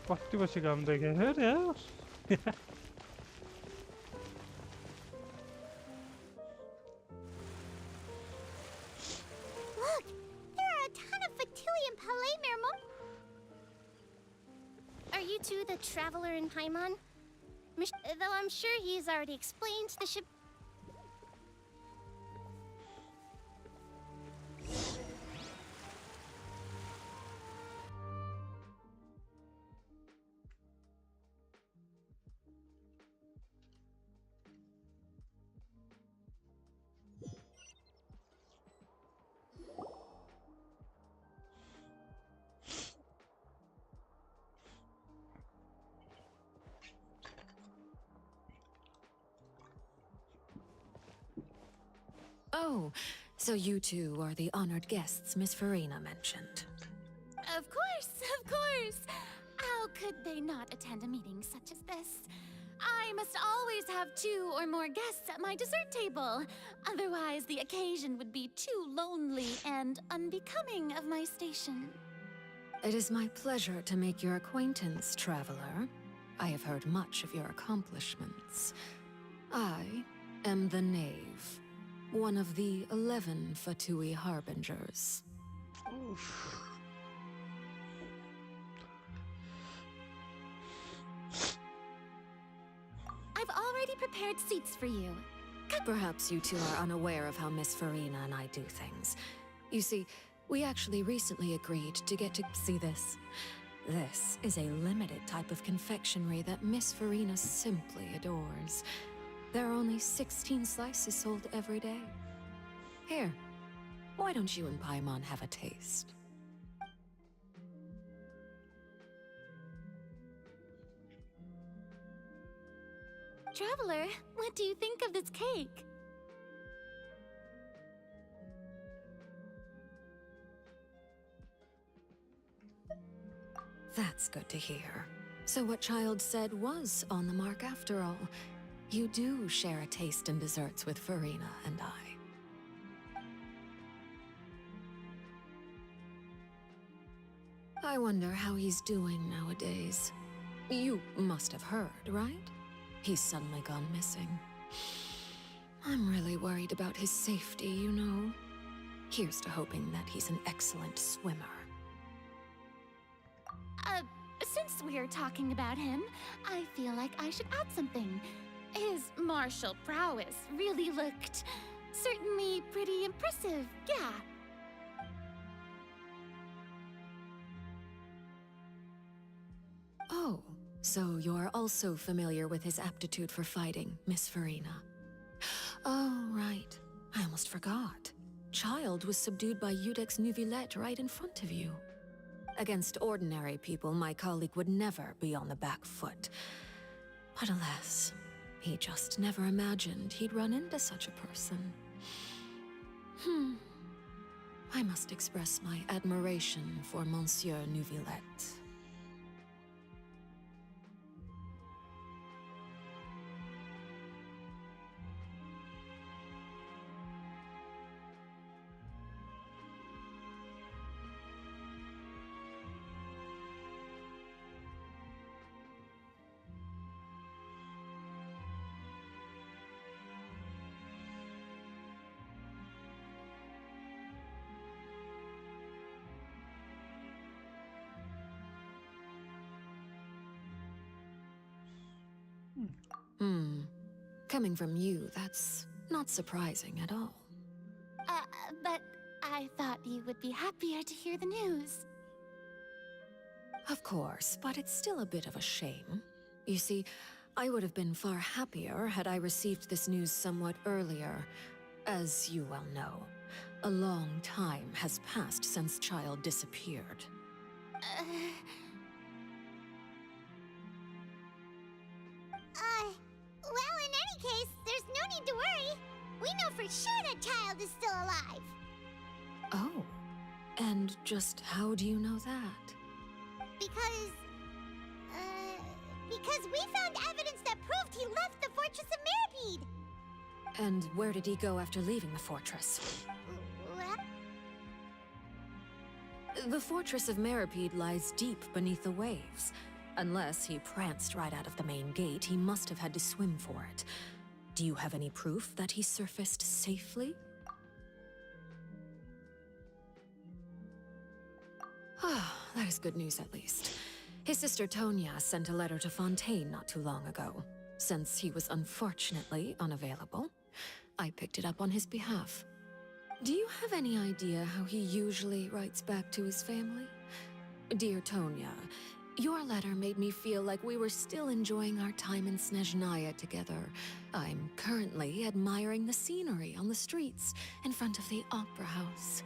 Vakti başı gamda gelir ya. Look, there are a ton of Fatui Palemir Are you two the traveler in Paimon? Though I'm sure he's already explained the ship. Oh, so you two are the honored guests Miss Farina mentioned. Of course, of course. How could they not attend a meeting such as this? I must always have 2 or more guests at my dessert table. Otherwise, the occasion would be too lonely and unbecoming of my station. It is my pleasure to make your acquaintance, traveler. I have heard much of your accomplishments. I am the Knave, one of the 11 Fatui Harbingers. Oof. I've already prepared seats for you. Perhaps you two are unaware of how Miss Farina and I do things. You see, we actually recently agreed to get to see this. This is a limited type of confectionery that Miss Farina simply adores. There are only 16 slices sold every day. Here, why don't you and Paimon have a taste? Traveler, what do you think of this cake? That's good to hear. So what Child said was on the mark after all. You do share a taste in desserts with Farina and I wonder how he's doing nowadays. You must have heard, right? He's suddenly gone missing. I'm really worried about his safety, you know. Here's to hoping that he's an excellent swimmer. Since we're talking about him, I feel like I should add something. His martial prowess really looked certainly pretty impressive, yeah. Oh, so you're also familiar with his aptitude for fighting, Miss Farina. Oh, right. I almost forgot. Child was subdued by Udex Nuvillette right in front of you. Against ordinary people, my colleague would never be on the back foot. But alas, he just never imagined he'd run into such a person. I must express my admiration for Monsieur Nuvillette. Coming from you, that's not surprising at all. But I thought you would be happier to hear the news. Of course, but it's still a bit of a shame. You see, I would have been far happier had I received this news somewhat earlier. As you well know, a long time has passed since Child disappeared. Well, in any case, there's no need to worry. We know for sure that Child is still alive. Oh, and just how do you know that? Because we found evidence that proved he left the Fortress of Meripede. And where did he go after leaving the fortress? What? The Fortress of Meripede lies deep beneath the waves. Unless he pranced right out of the main gate, he must have had to swim for it. Do you have any proof that he surfaced safely? Ah, that is good news at least. His sister Tonya sent a letter to Fontaine not too long ago. Since he was unfortunately unavailable, I picked it up on his behalf. Do you have any idea how he usually writes back to his family? Dear Tonya, your letter made me feel like we were still enjoying our time in Snezhnaya together. I'm currently admiring the scenery on the streets in front of the Opera House.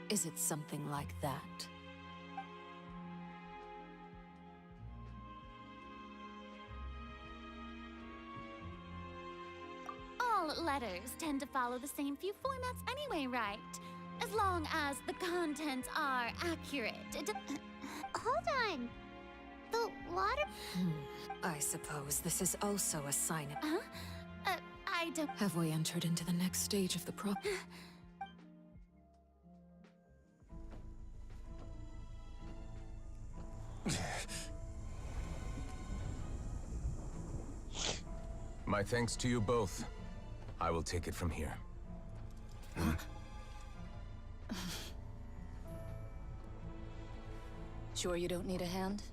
Is it something like that? All letters tend to follow the same few formats anyway, right? As long as the contents are accurate. Hold on. The water... I suppose this is also a sign of... Huh? I don't... Have we entered into the next stage of the My thanks to you both. I will take it from here. Sure you don't need a hand?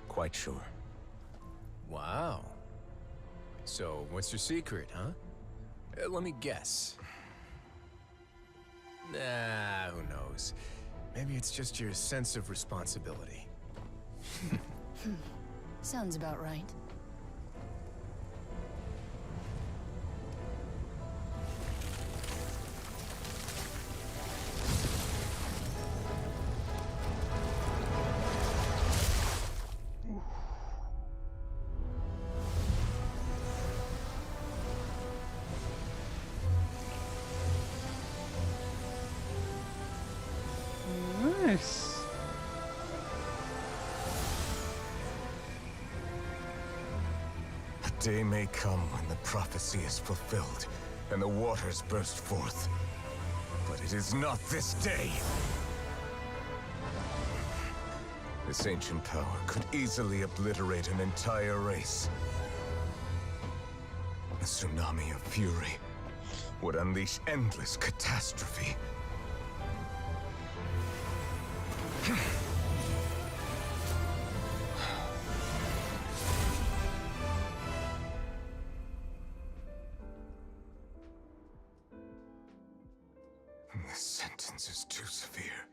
Quite sure. Wow. So, what's your secret, huh? Let me guess. Nah, who knows? Maybe it's just your sense of responsibility. Sounds about right. day may come when the prophecy is fulfilled and the waters burst forth. But it is not this day. This ancient power could easily obliterate an entire race. A tsunami of fury would unleash endless catastrophe. This sentence is too severe.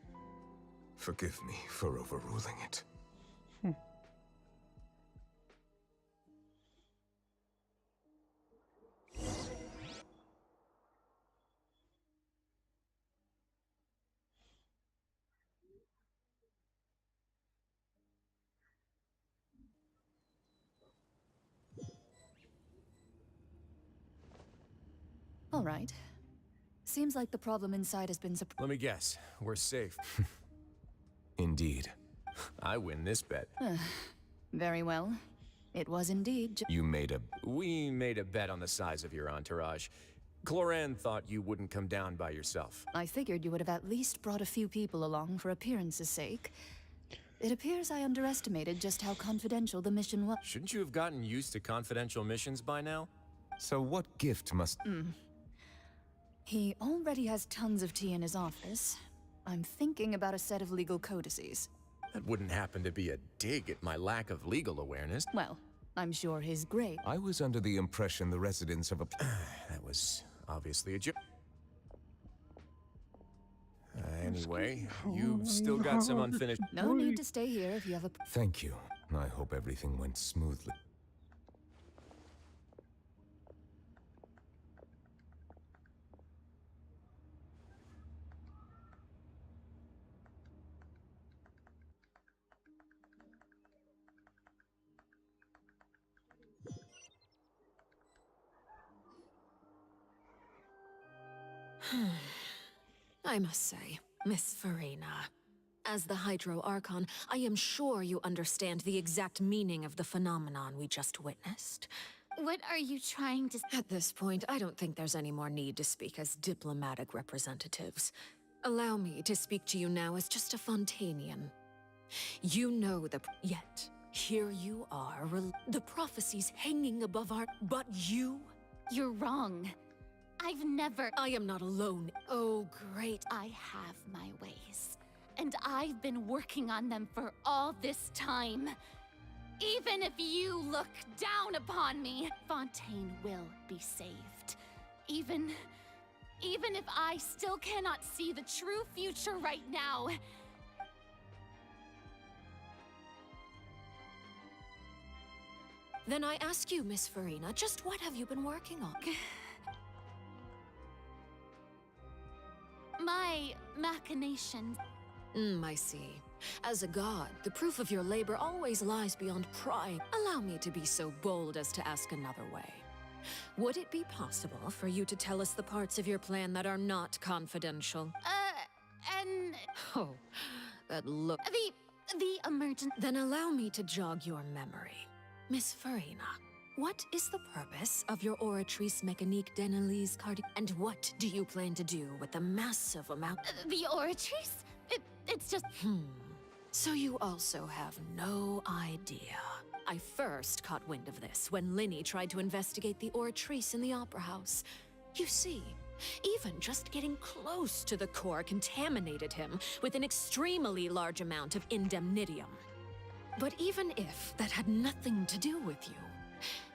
Forgive me for overruling it. All right. Seems like the problem inside has been Let me guess. We're safe. Indeed. I win this bet. Very well. It was indeed You made a... We made a bet on the size of your entourage. Cloran thought you wouldn't come down by yourself. I figured you would have at least brought a few people along for appearance's sake. It appears I underestimated just how confidential the mission was. Shouldn't you have gotten used to confidential missions by now? So what gift must... He already has tons of tea in his office. I'm thinking about a set of legal codices. That wouldn't happen to be a dig at my lack of legal awareness. Well, I'm sure his grade. I was under the impression the residents of a... That was obviously a joke. Anyway, you've still got some unfinished... No need to stay here if you have a... Thank you. I hope everything went smoothly. I must say, Miss Farina, as the Hydro Archon, I am sure you understand the exact meaning of the phenomenon we just witnessed. What are you trying to... At this point, I don't think there's any more need to speak as diplomatic representatives. Allow me to speak to you now as just a Fontanian. You know Yet, here you are, the prophecies hanging above our... But you? You're wrong. I've never... I am not alone. Oh, great. I have my ways. And I've been working on them for all this time. Even if you look down upon me, Fontaine will be saved. Even if I still cannot see the true future right now. Then I ask you, Miss Farina, just what have you been working on? My machinations. I see. As a god, the proof of your labor always lies beyond pride. Allow me to be so bold as to ask another way. Would it be possible for you to tell us the parts of your plan that are not confidential? Oh, that look... The emergent... Then allow me to jog your memory. Miss Farina, what is the purpose of your Oratrice Mécanique d'Analyse Cardiaque? And what do you plan to do with the massive amount... The Oratrice? It's just... So you also have no idea. I first caught wind of this when Linny tried to investigate the Oratrice in the Opera House. You see, even just getting close to the core contaminated him with an extremely large amount of indemnitium. But even if that had nothing to do with you,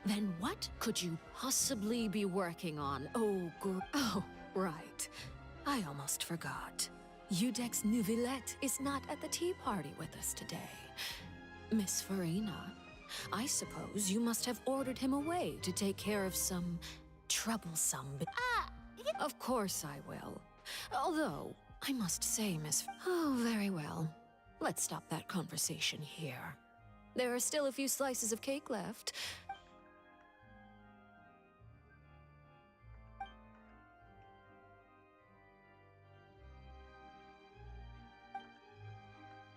then what could you possibly be working on? Oh, right. I almost forgot. Udex Neuvillette is not at the tea party with us today. Miss Farina, I suppose you must have ordered him away to take care of some troublesome... Of course I will. Although, I must say, Oh, very well. Let's stop that conversation here. There are still a few slices of cake left.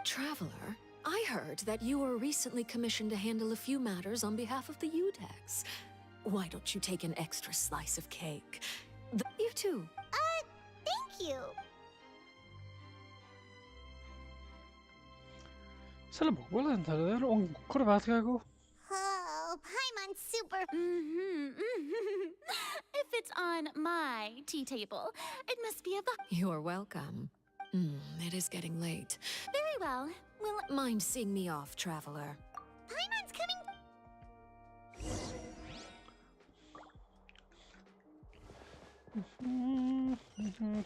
Traveler, I heard that you were recently commissioned to handle a few matters on behalf of the Udex. Why don't you take an extra slice of cake? You too. Thank you. Sillä puolella tällä on korvaatko? Oh, Paimon's super. If it's on my tea table, it must be a You're welcome. It is getting late. Very well. Will mind seeing me off, traveler? Paimon's coming.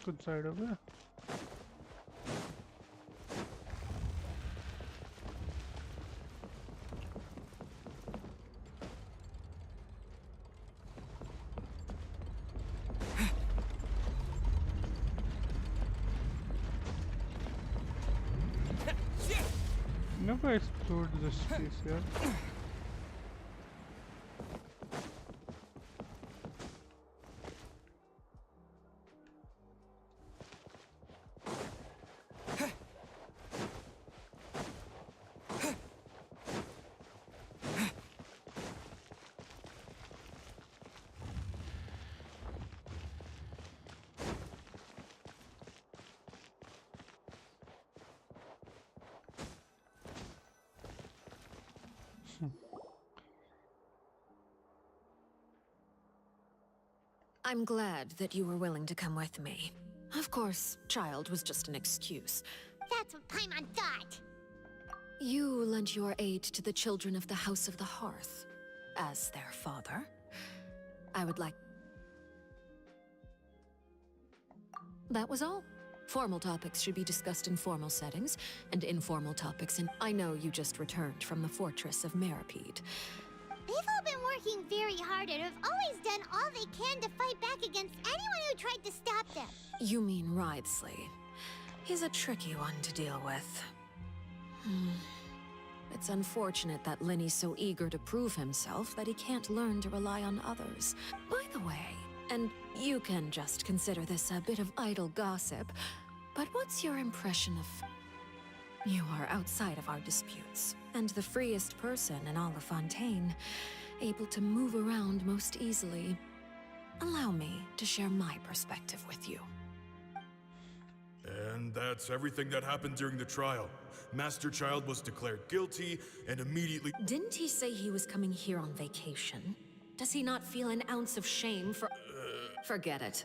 Good side of it. Never explored this space yet. I'm glad that you were willing to come with me. Of course, child was just an excuse. That's what Paimon thought. You lent your aid to the children of the House of the Hearth. As their father, I would like... That was all. Formal topics should be discussed in formal settings, and informal topics in... I know you just returned from the fortress of Meripede. They've all been working very hard and have always done all they can to fight back against anyone who tried to stop them. You mean Wriothesley. He's a tricky one to deal with. It's unfortunate that Lenny's so eager to prove himself that he can't learn to rely on others. By the way, and you can just consider this a bit of idle gossip, but what's your impression of... You are outside of our disputes, and the freest person in all of Fontaine, able to move around most easily. Allow me to share my perspective with you. And that's everything that happened during the trial. Master Child was declared guilty and immediately... Didn't he say he was coming here on vacation? Does he not feel an ounce of shame for... Forget it.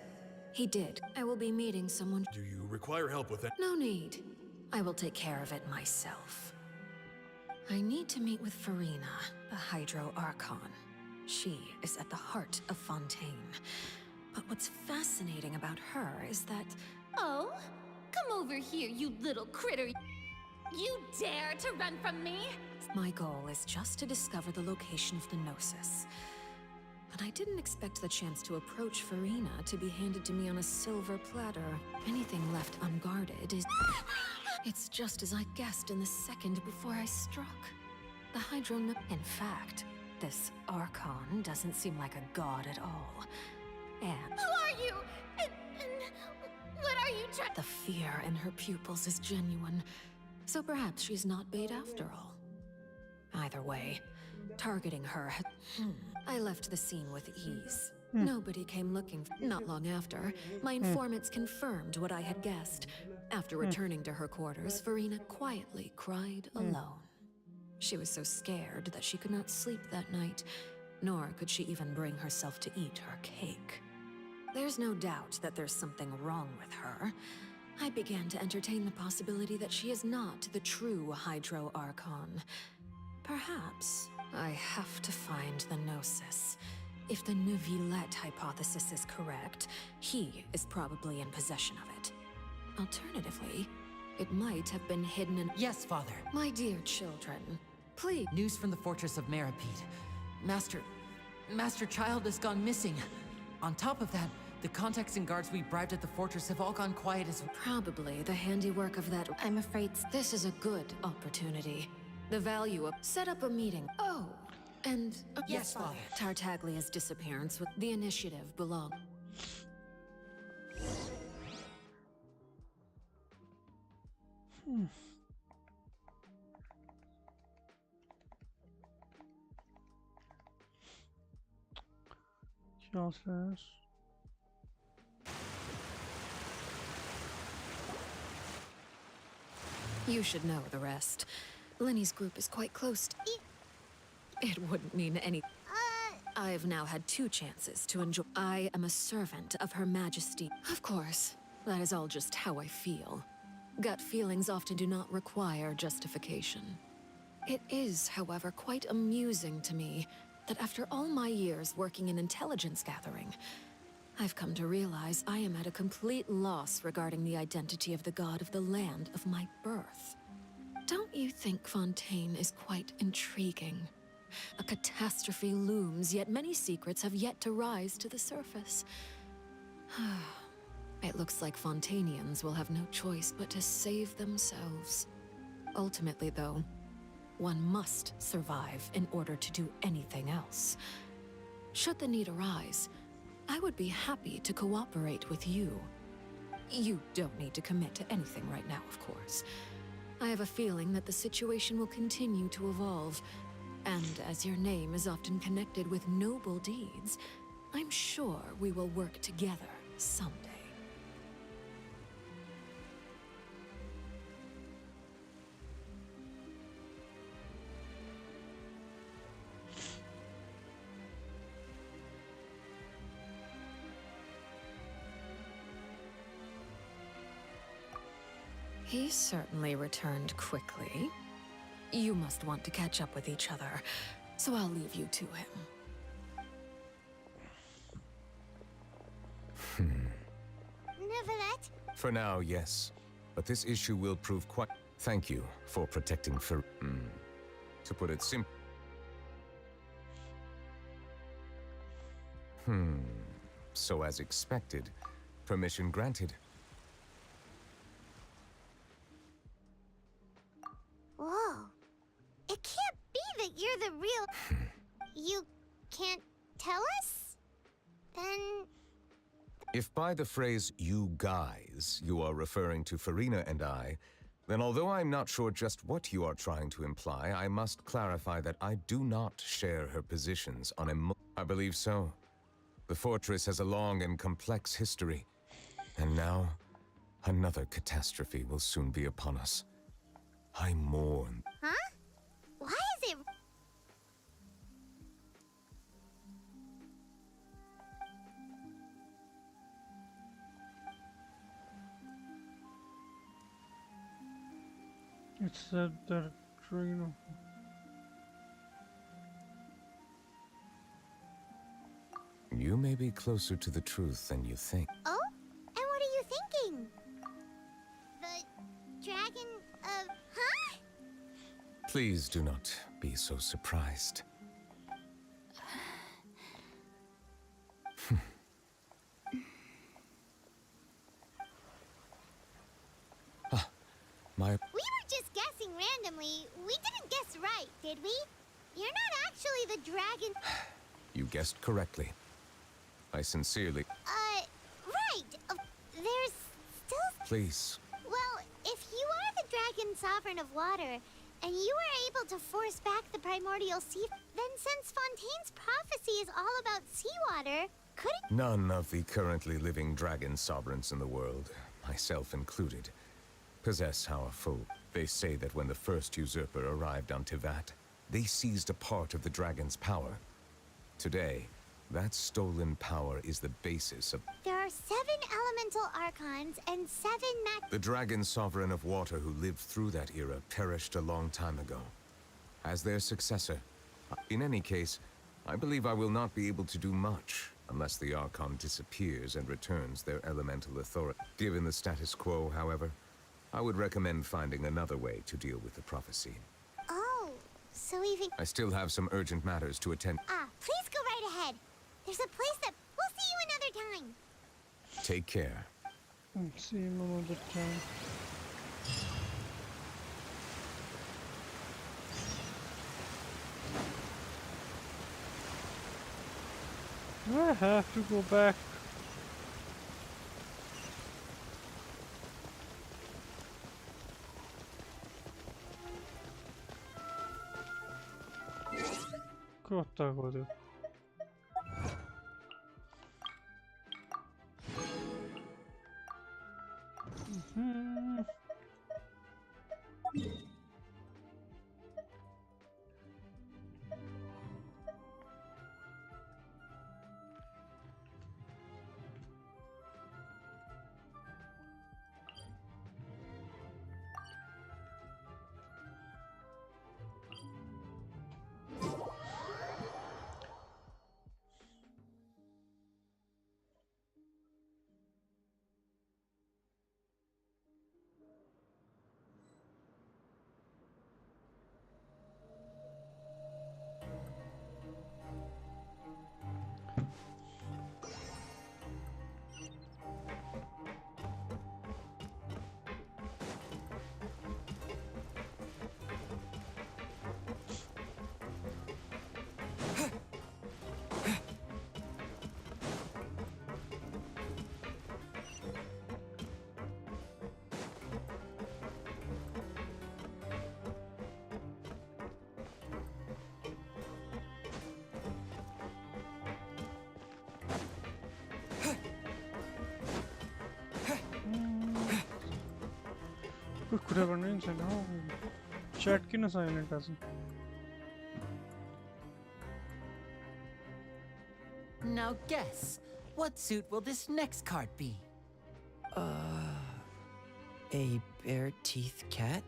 He did. I will be meeting someone... Do you require help with it? No need. I will take care of it myself. I need to meet with Farina, the Hydro Archon. She is at the heart of Fontaine. But what's fascinating about her is that... Oh? Come over here, you little critter. You dare to run from me? My goal is just to discover the location of the Gnosis. But I didn't expect the chance to approach Farina to be handed to me on a silver platter. Anything left unguarded is... It's just as I guessed in the second before I struck. The Hydro... In fact, this Archon doesn't seem like a god at all. And... Who are you? And what are you trying... The fear in her pupils is genuine. So perhaps she's not bait after all. Either way, targeting her... I left the scene with ease. Nobody came looking. Not long after, my informants confirmed what I had guessed. After returning to her quarters, Farina quietly cried alone. She was so scared that she could not sleep that night, nor could she even bring herself to eat her cake. There's no doubt that there's something wrong with her. I began to entertain the possibility that she is not the true Hydro Archon. Perhaps I have to find the Gnosis. If the Neuvillette hypothesis is correct, he is probably in possession of it. Alternatively, it might have been hidden in... Yes, Father. My dear children, please... News from the Fortress of Meripede. Master Child has gone missing. On top of that, the contacts and guards we bribed at the fortress have all gone quiet as... Probably the handiwork of that... I'm afraid this is a good opportunity. The value of... Set up a meeting. Oh, and... Yes, Father. Tartaglia's disappearance with the initiative belong... Chances. You should know the rest. Lenny's group is quite close to... It wouldn't mean any... I've now had 2 chances to enjoy... I am a servant of Her Majesty. Of course, that is all just how I feel. Gut feelings often do not require justification. It is, however, quite amusing to me that after all my years working in intelligence gathering, I've come to realize I am at a complete loss regarding the identity of the god of the land of my birth. Don't you think Fontaine is quite intriguing? A catastrophe looms, yet many secrets have yet to rise to the surface. It looks like Fontainians will have no choice but to save themselves. Ultimately, though, one must survive in order to do anything else. Should the need arise, I would be happy to cooperate with you. You don't need to commit to anything right now, of course. I have a feeling that the situation will continue to evolve, and as your name is often connected with noble deeds, I'm sure we will work together someday. He certainly returned quickly. You must want to catch up with each other, so I'll leave you to him. Nevertheless. For now, yes. But this issue will prove quite... Thank you for protecting for... To put it simply... So as expected, permission granted. Whoa. It can't be that you're the real... You can't tell us? Then... If by the phrase, you guys, you are referring to Farina and I, then although I'm not sure just what you are trying to imply, I must clarify that I do not share her positions on I believe so. The fortress has a long and complex history, and now, another catastrophe will soon be upon us. I mourn. Huh? Why is it... It's that Trino. You may be closer to the truth than you think. Oh? And what are you thinking? The dragon of... Huh? Please do not be so surprised. We were just guessing randomly. We didn't guess right, did we? You're not actually the dragon... You guessed correctly. I sincerely... Right. There's still... Please. Well, if you are the dragon sovereign of water, and you were able to force back the primordial sea, then since Fontaine's prophecy is all about seawater, couldn't... None of the currently living dragon sovereigns in the world, myself included, possess our foe. They say that when the first usurper arrived on Tivat, they seized a part of the dragon's power. Today, that stolen power is the basis of... There are 7 elemental archons and 7 The dragon sovereign of water who lived through that era perished a long time ago. As their successor, in any case, I believe I will not be able to do much unless the Archon disappears and returns their elemental authority. Given the status quo, however, I would recommend finding another way to deal with the prophecy. Oh, so even... I still have some urgent matters to attend. Please go right ahead. There's a place that... We'll see you another time. Take care. See you another time. I have to go back. Kohta kodu. कुरा गर्नै छैन हौ chat किन silent आज Now guess, what suit will this next card be? A bare-teeth cat?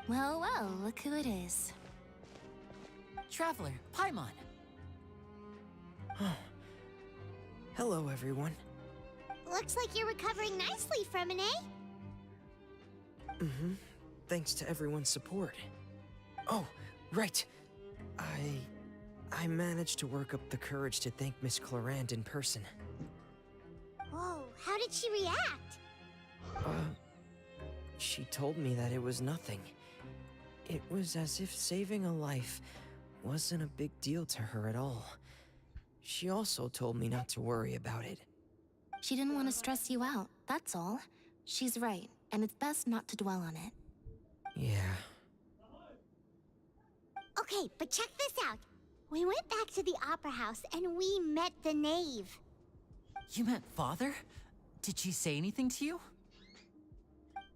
Well, well, look who it is. Traveler, Paimon. Hello, everyone. Looks like you're recovering nicely from it, eh? Mm-hmm. Thanks to everyone's support. Oh, right. I managed to work up the courage to thank Miss Clarand in person. Whoa, how did she react? She told me that it was nothing. It was as if saving a life wasn't a big deal to her at all. She also told me not to worry about it. She didn't want to stress you out, that's all. She's right, and it's best not to dwell on it. Yeah. Okay, but check this out. We went back to the opera house and we met the knave. You met Father? Did she say anything to you?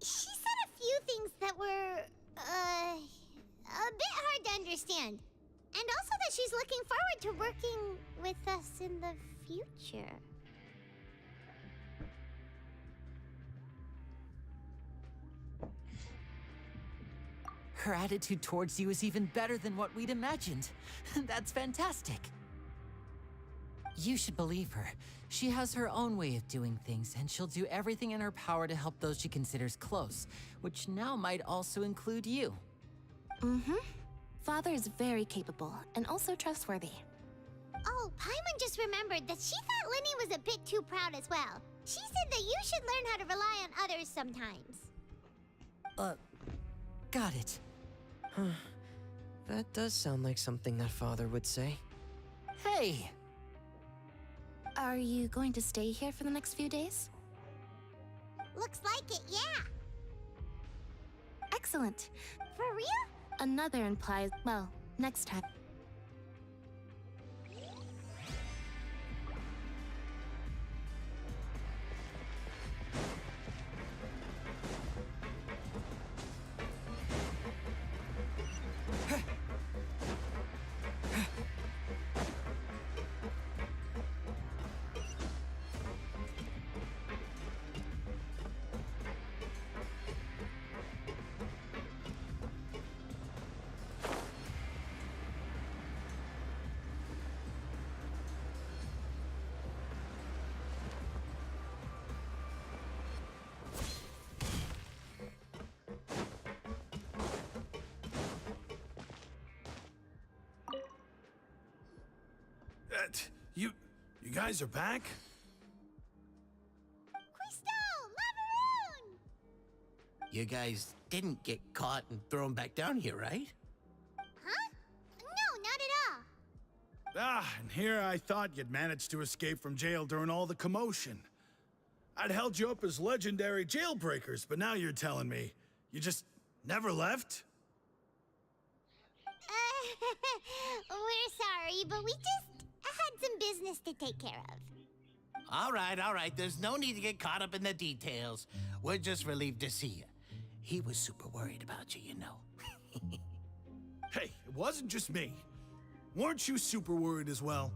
She said a few things that were, a bit hard to understand. And also that she's looking forward to working with us in the future. Her attitude towards you is even better than what we'd imagined. That's fantastic. You should believe her. She has her own way of doing things, and she'll do everything in her power to help those she considers close, which now might also include you. Mm-hmm. Father is very capable, and also trustworthy. Oh, Paimon just remembered that she thought Linny was a bit too proud as well. She said that you should learn how to rely on others sometimes. Got it. Huh. That does sound like something that Father would say. Hey! Are you going to stay here for the next few days? Looks like it, yeah. Excellent. For real? Another implies, well, next time. You guys are back? You guys didn't get caught and thrown back down here, right? Huh? No, not at all. Ah, and here I thought you'd managed to escape from jail during all the commotion. I'd held you up as legendary jailbreakers, but now you're telling me you just never left? We're sorry, but we just had some business to take care of. All right. There's no need to get caught up in the details. We're just relieved to see you. He was super worried about you, you know. Hey, it wasn't just me. Weren't you super worried as well?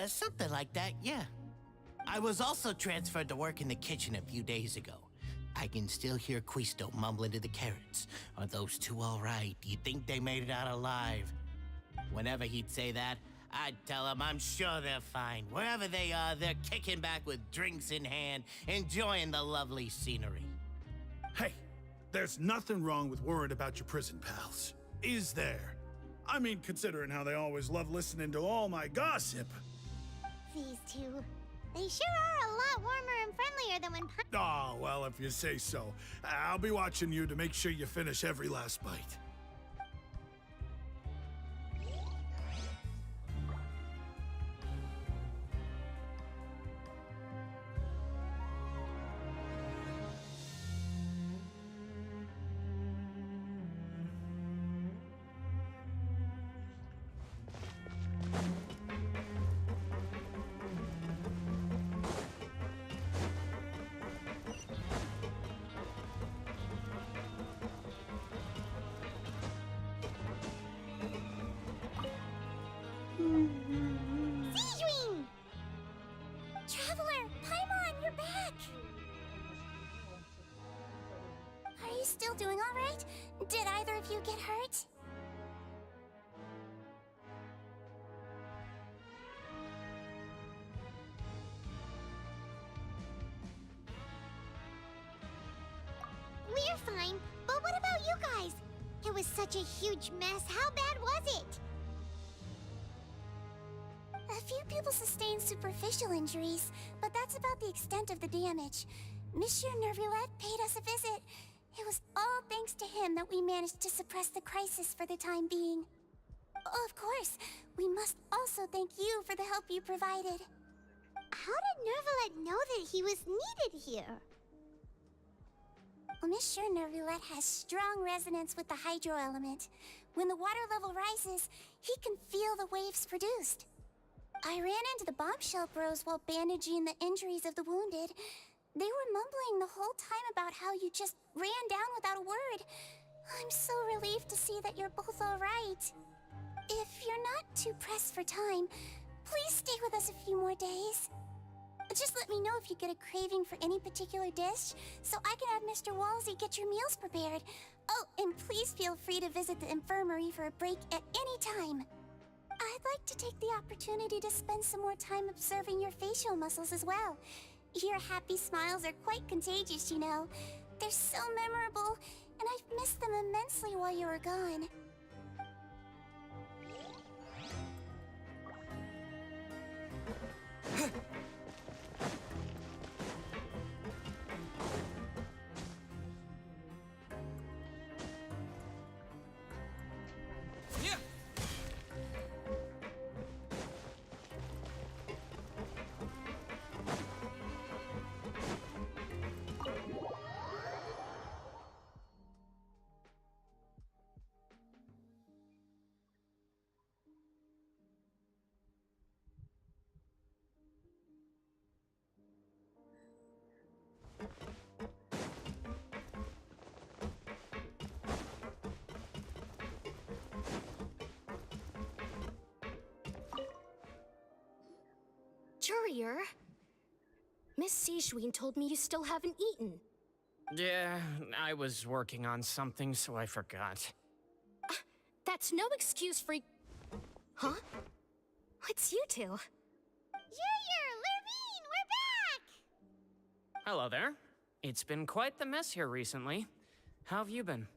Something like that, yeah. I was also transferred to work in the kitchen a few days ago. I can still hear Quisto mumbling to the carrots. Are those two all right? Do you think they made it out alive? Whenever he'd say that, I'd tell him I'm sure they're fine. Wherever they are, they're kicking back with drinks in hand, enjoying the lovely scenery. Hey, there's nothing wrong with worrying about your prison pals. Is there? I mean, considering how they always love listening to all my gossip. These two. They sure are a lot warmer and friendlier than when Oh, well, if you say so. I'll be watching you to make sure you finish every last bite. Sijuin! Traveler, Paimon, you're back! Are you still doing all right? Did either of you get hurt? We're fine, but what about you guys? It was such a huge mess. How bad was it? A few people sustained superficial injuries, but that's about the extent of the damage. Monsieur Nervulette paid us a visit. It was all thanks to him that we managed to suppress the crisis for the time being. Of course, we must also thank you for the help you provided. How did Nervulette know that he was needed here? Well, Monsieur Nervulette has strong resonance with the hydro element. When the water level rises, he can feel the waves produced. I ran into the bombshell bros while bandaging the injuries of the wounded. They were mumbling the whole time about how you just ran down without a word. I'm so relieved to see that you're both all right. If you're not too pressed for time, please stay with us a few more days. Just let me know if you get a craving for any particular dish, so I can have Mr. Walsey get your meals prepared. Oh, and please feel free to visit the infirmary for a break at any time. I'd like to take the opportunity to spend some more time observing your facial muscles as well. Your happy smiles are quite contagious, you know. They're so memorable, and I've missed them immensely while you were gone. Courier, Miss Sijuin told me you still haven't eaten. Yeah, I was working on something, so I forgot. That's no excuse for... Huh? It's you two. Courier, Lurvine, we're back! Hello there. It's been quite the mess here recently. How have you been?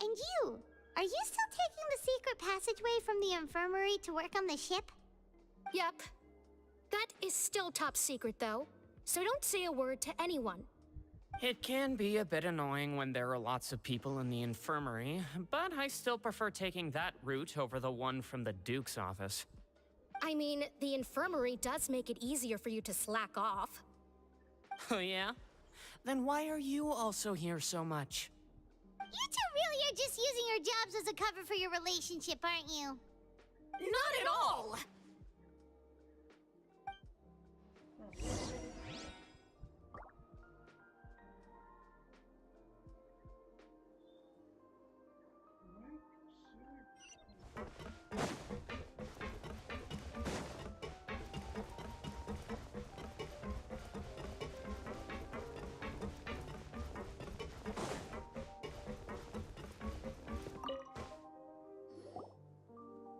And you? Are you still taking the secret passageway from the infirmary to work on the ship? Yep. That is still top secret, though, so don't say a word to anyone. It can be a bit annoying when there are lots of people in the infirmary, but I still prefer taking that route over the one from the Duke's office. I mean, the infirmary does make it easier for you to slack off. Oh yeah? Then why are you also here so much? You two really are just using your jobs as a cover for your relationship, aren't you? Not at all!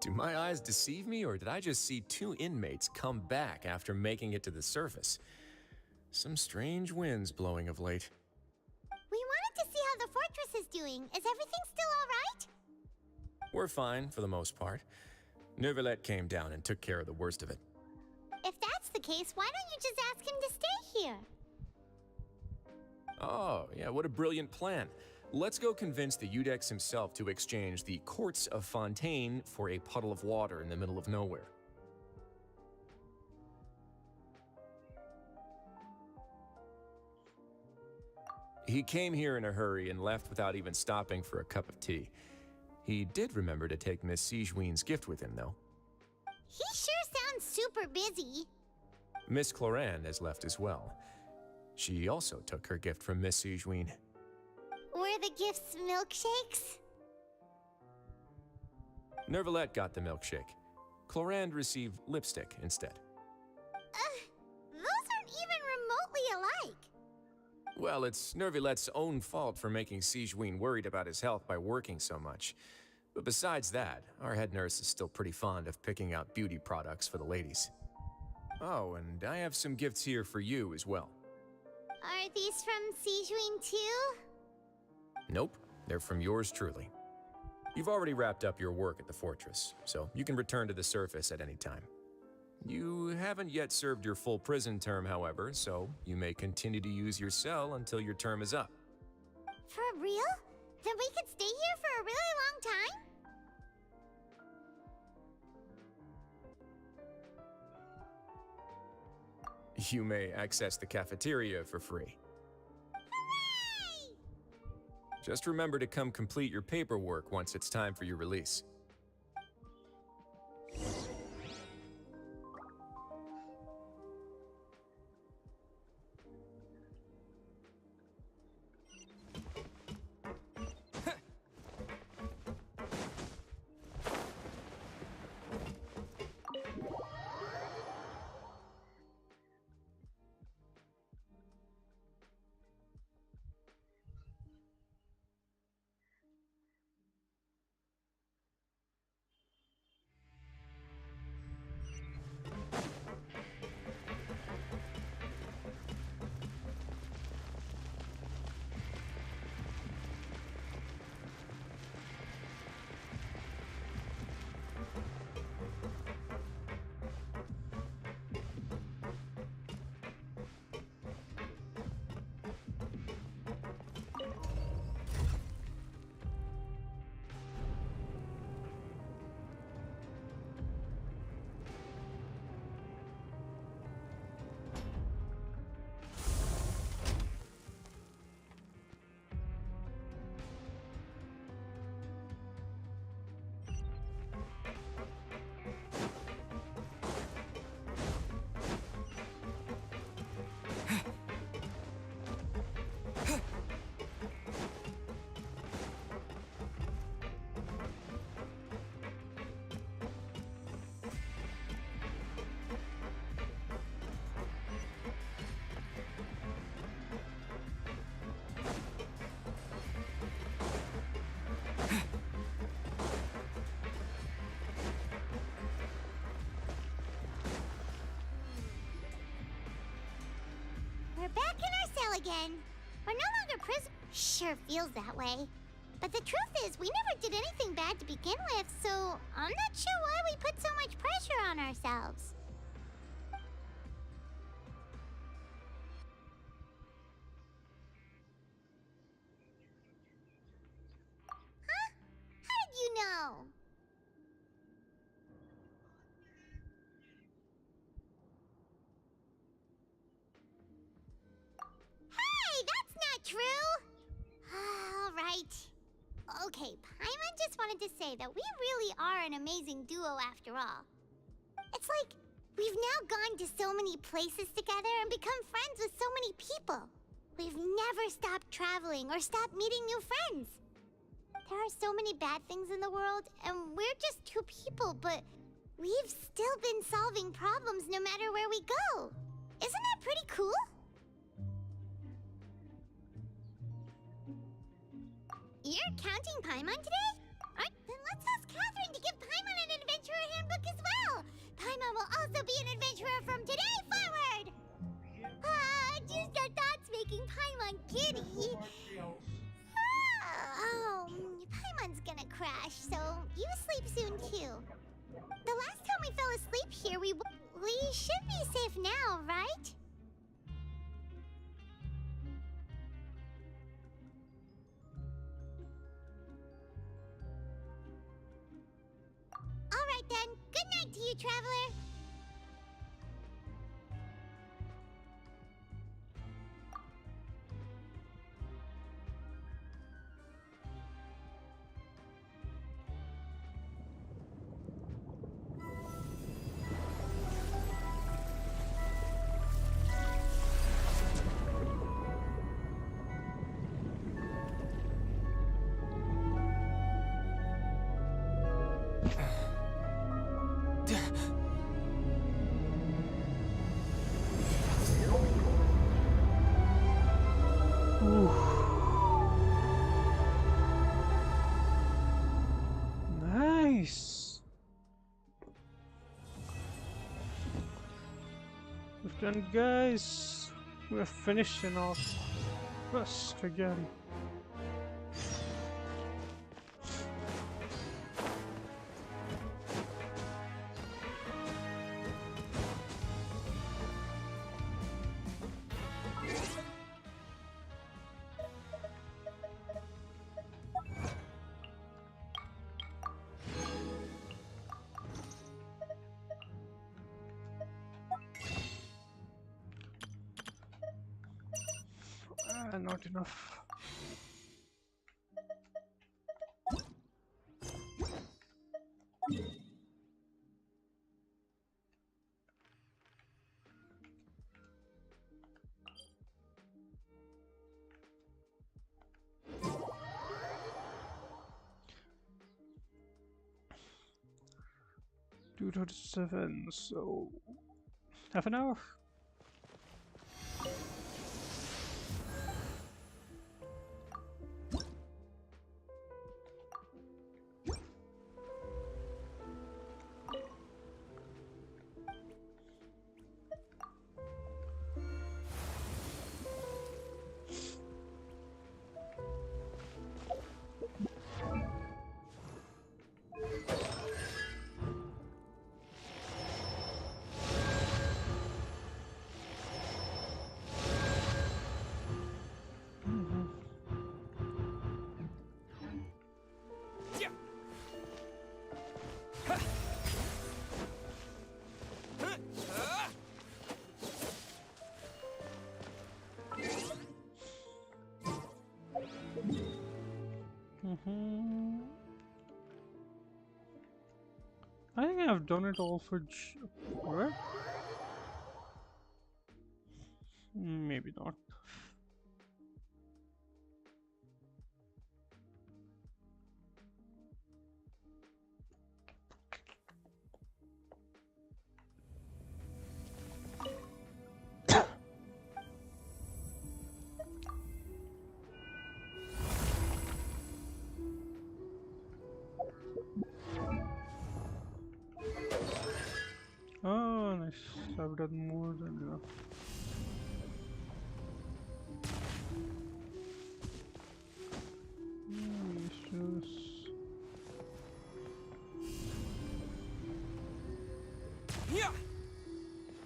Do my eyes deceive me, or did I just see two inmates come back after making it to the surface? Some strange winds blowing of late. We wanted to see how the fortress is doing. Is everything still all right? We're fine, for the most part. Neuvillette came down and took care of the worst of it. If that's the case, why don't you just ask him to stay here? Oh, yeah, what a brilliant plan. Let's go convince the Udex himself to exchange the Courts of Fontaine for a puddle of water in the middle of nowhere. He came here in a hurry and left without even stopping for a cup of tea. He did remember to take Miss Sigewinne's gift with him, though. He sure sounds super busy. Miss Clorinde has left as well. She also took her gift from Miss Sigewinne. Were the gifts milkshakes? Neuvillette got the milkshake. Clorinde received lipstick instead. Those aren't even remotely alike. Well, it's Neuvillette's own fault for making Sigewinne worried about his health by working so much. But besides that, our head nurse is still pretty fond of picking out beauty products for the ladies. Oh, and I have some gifts here for you as well. Are these from Sigewinne too? Nope, they're from yours truly. You've already wrapped up your work at the fortress, so you can return to the surface at any time. You haven't yet served your full prison term, however, so you may continue to use your cell until your term is up. For real? Then we could stay here for a really long time? You may access the cafeteria for free. Hooray! Just remember to come complete your paperwork once it's time for your release. We're back in our cell again. We're no longer prisoners. Sure feels that way. But the truth is, we never did anything bad to begin with, so I'm not sure why we put so much pressure on ourselves. Huh? How did you know? Hey, that's not true! All right. Okay, Paimon just wanted to say that we really are an amazing duo after all. It's like we've now gone to so many places together and become friends with so many people. We've never stopped traveling or stopped meeting new friends. There are so many bad things in the world, and we're just two people, but we've still been solving problems no matter where we go. Isn't that pretty cool? You're counting Paimon today? Alright, then let's ask Catherine to give Paimon an adventurer handbook as well. Paimon will also be an adventurer from today forward. Just the thoughts making Paimon giddy. Oh, Paimon's gonna crash, so you sleep soon too. The last time we fell asleep here, we should be safe now, right? All right then. Good night to you, traveler. Nice. We've done, guys. We're finishing our quest again. Not enough. Two to 7, so half an hour. I think I've done it all for what? Maybe not. Oh, nice. I've done more than enough.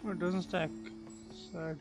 Oh, it doesn't stack. Sad.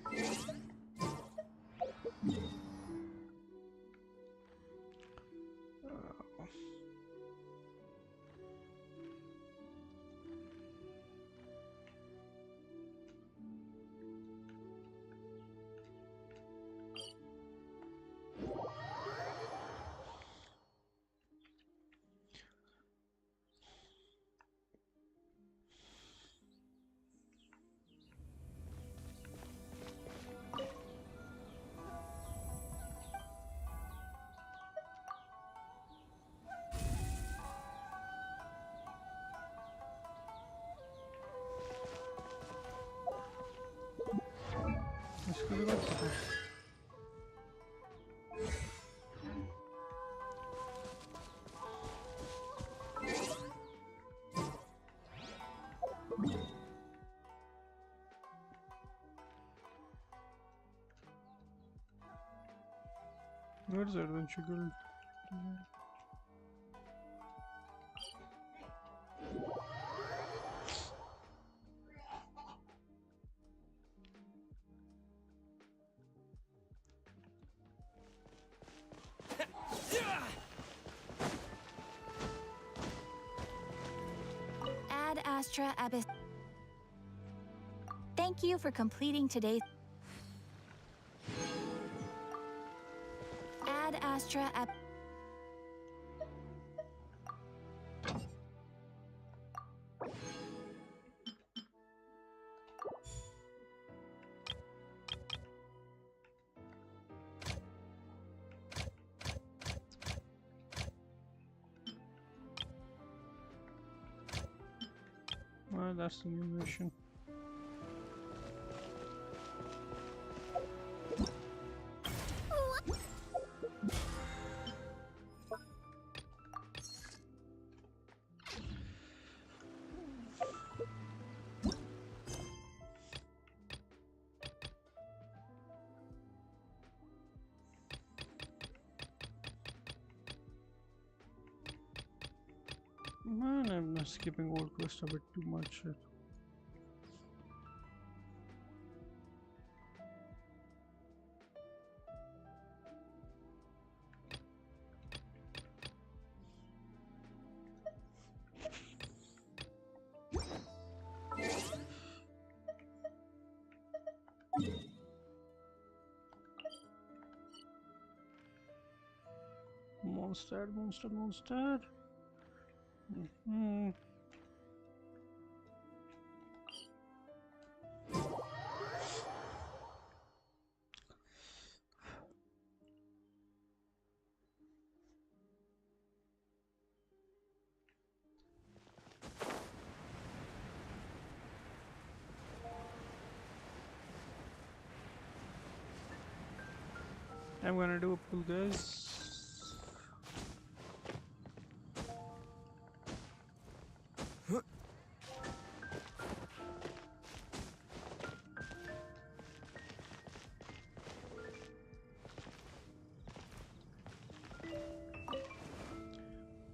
Where's Adventure Guild? Ad Astra Abyss. Thank you for completing today's Ad Astra Ab. Well, that's the new mission. Man, I'm skipping old quest a bit too much. Monster. I'm gonna do a pull, guys.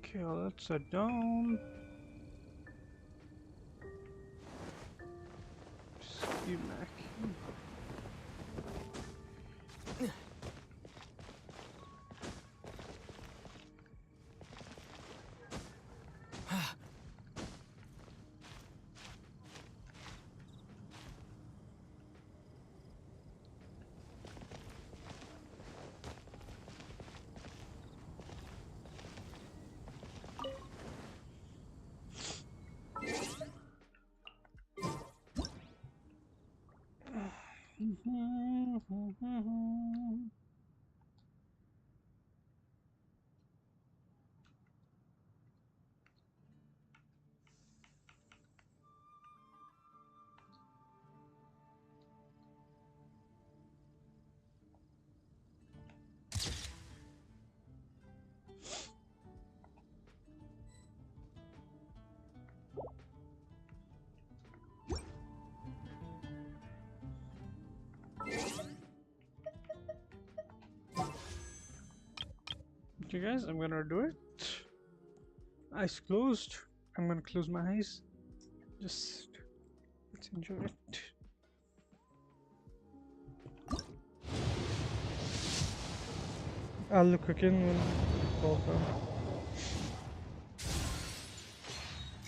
Okay, let's set down. Ski Mac. Okay guys, I'm gonna do it. Eyes closed. I'm gonna close my eyes. Just let's enjoy it. I'll look again when it's all done.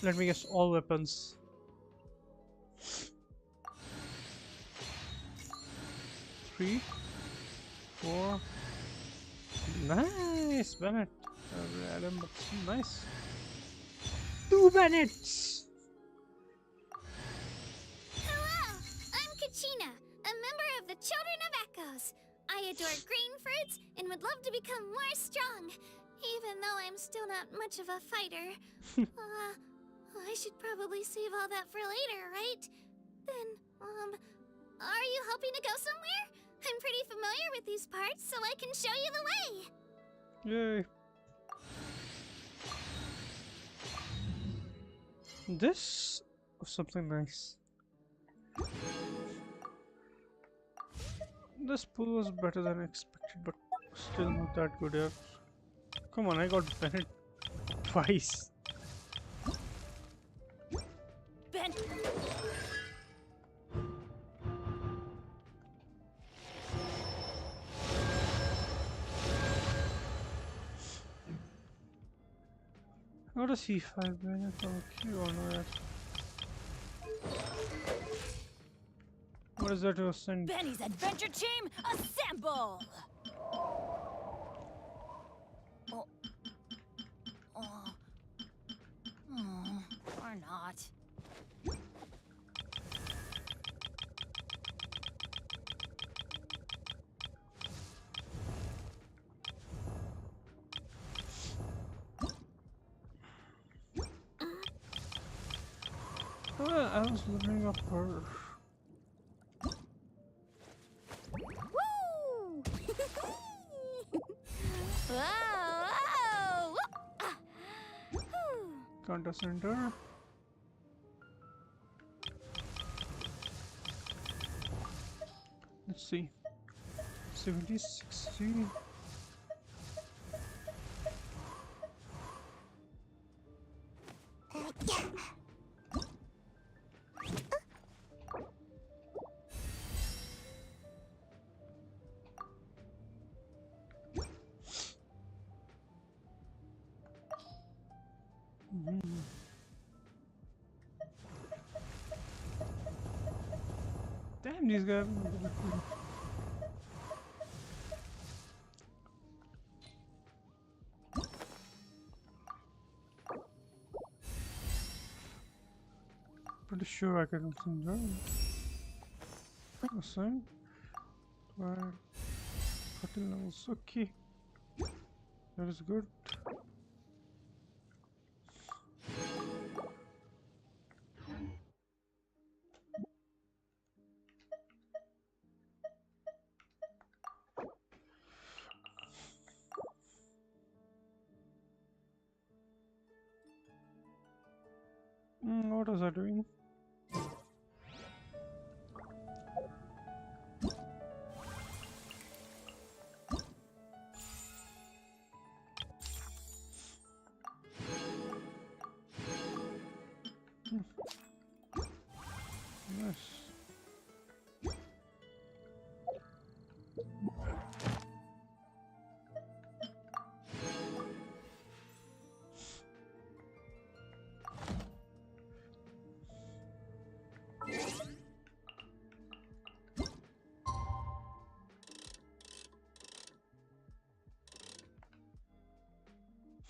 Let me guess, all weapons. Three, four. Nice, Bennett. Random, but nice. 2 Bennetts! Hello! I'm Kachina, a member of the Children of Echoes. I adore green fruits and would love to become more strong, even though I'm still not much of a fighter. I should probably save all that for later, right? Then, are you hoping to go somewhere? I'm pretty familiar with these parts, so I can show you the way. Yay. This was something nice. This pool was better than expected, but still not that good here. Come on, I got Bennett twice. Ben. Got a C5 Bennett. Okay, oh no, that. What is that you sent? Benny's adventure team, assemble! Oh. Or not. I was looking up her. Woo! Whoa! Counter center. Let's see. 70, 60. Damn, these guys. Pretty sure I can send her. Assign. 12 14 levels. Okay. That is good. What was I doing? Yes.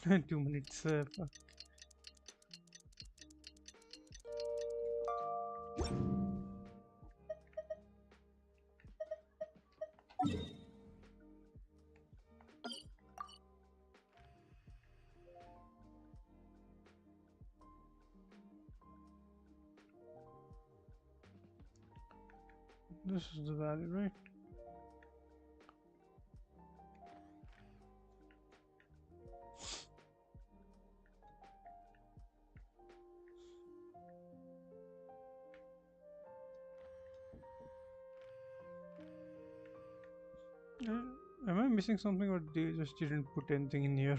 And 2 minutes. Fuck. This is the valley, right? Am I missing something, or they just didn't put anything in here?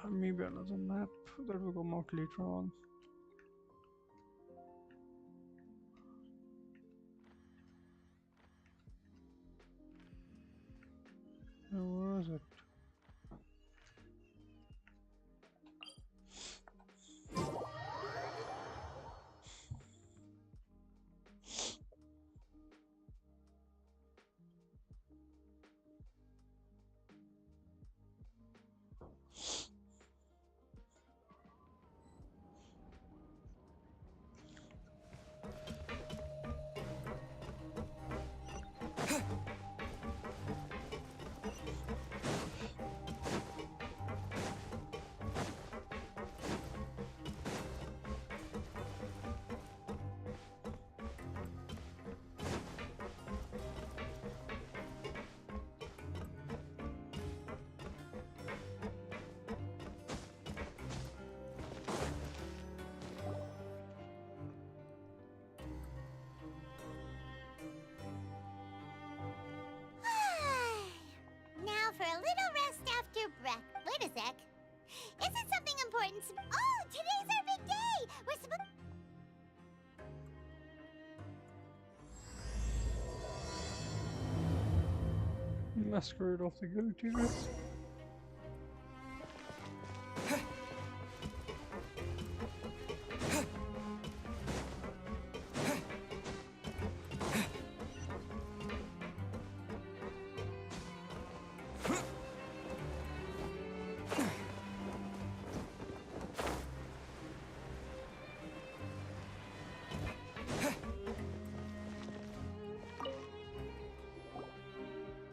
Maybe another map that will come out later on. Where is it? Wait a sec. Is it something important? Oh, today's our big day! We're supposed... Masquerade of the Guilty Rest.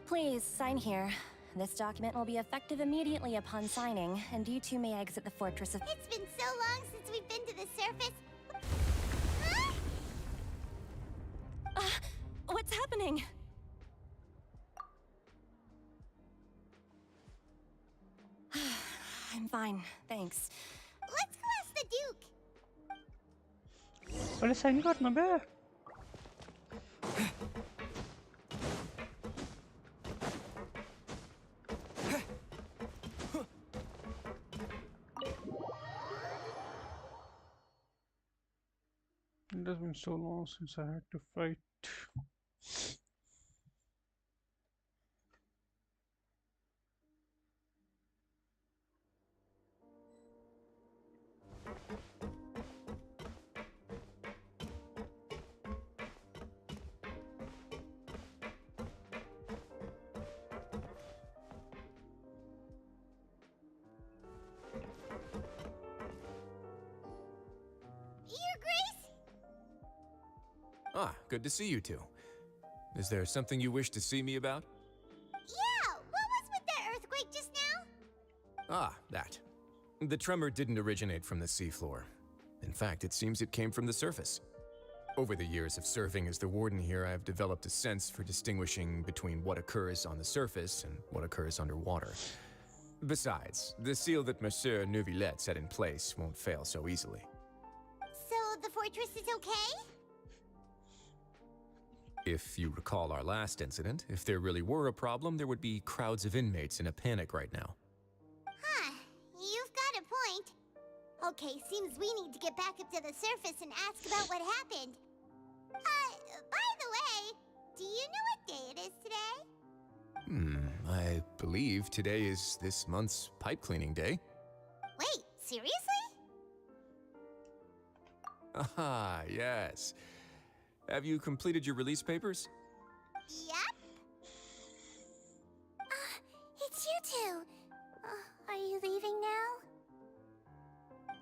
Please, sign here. This document will be effective immediately upon signing, and you two may exit the fortress of— It's been so long since we've been to the surface. What's happening? I'm fine, thanks. Let's go ask the Duke. Vad är sänggården med? It has been so long since I had to fight. Ah, good to see you two. Is there something you wish to see me about? Yeah, what was with that earthquake just now? Ah, that. The tremor didn't originate from the seafloor. In fact, it seems it came from the surface. Over the years of serving as the warden here, I have developed a sense for distinguishing between what occurs on the surface and what occurs underwater. Besides, the seal that Monsieur Neuvillette set in place won't fail so easily. So the fortress is okay? If you recall our last incident, if there really were a problem, there would be crowds of inmates in a panic right now. Huh, you've got a point. Okay, seems we need to get back up to the surface and ask about what happened. By the way, do you know what day it is today? I believe today is this month's pipe cleaning day. Wait, seriously? Ah, yes. Have you completed your release papers? Yep. It's you two. Are you leaving now?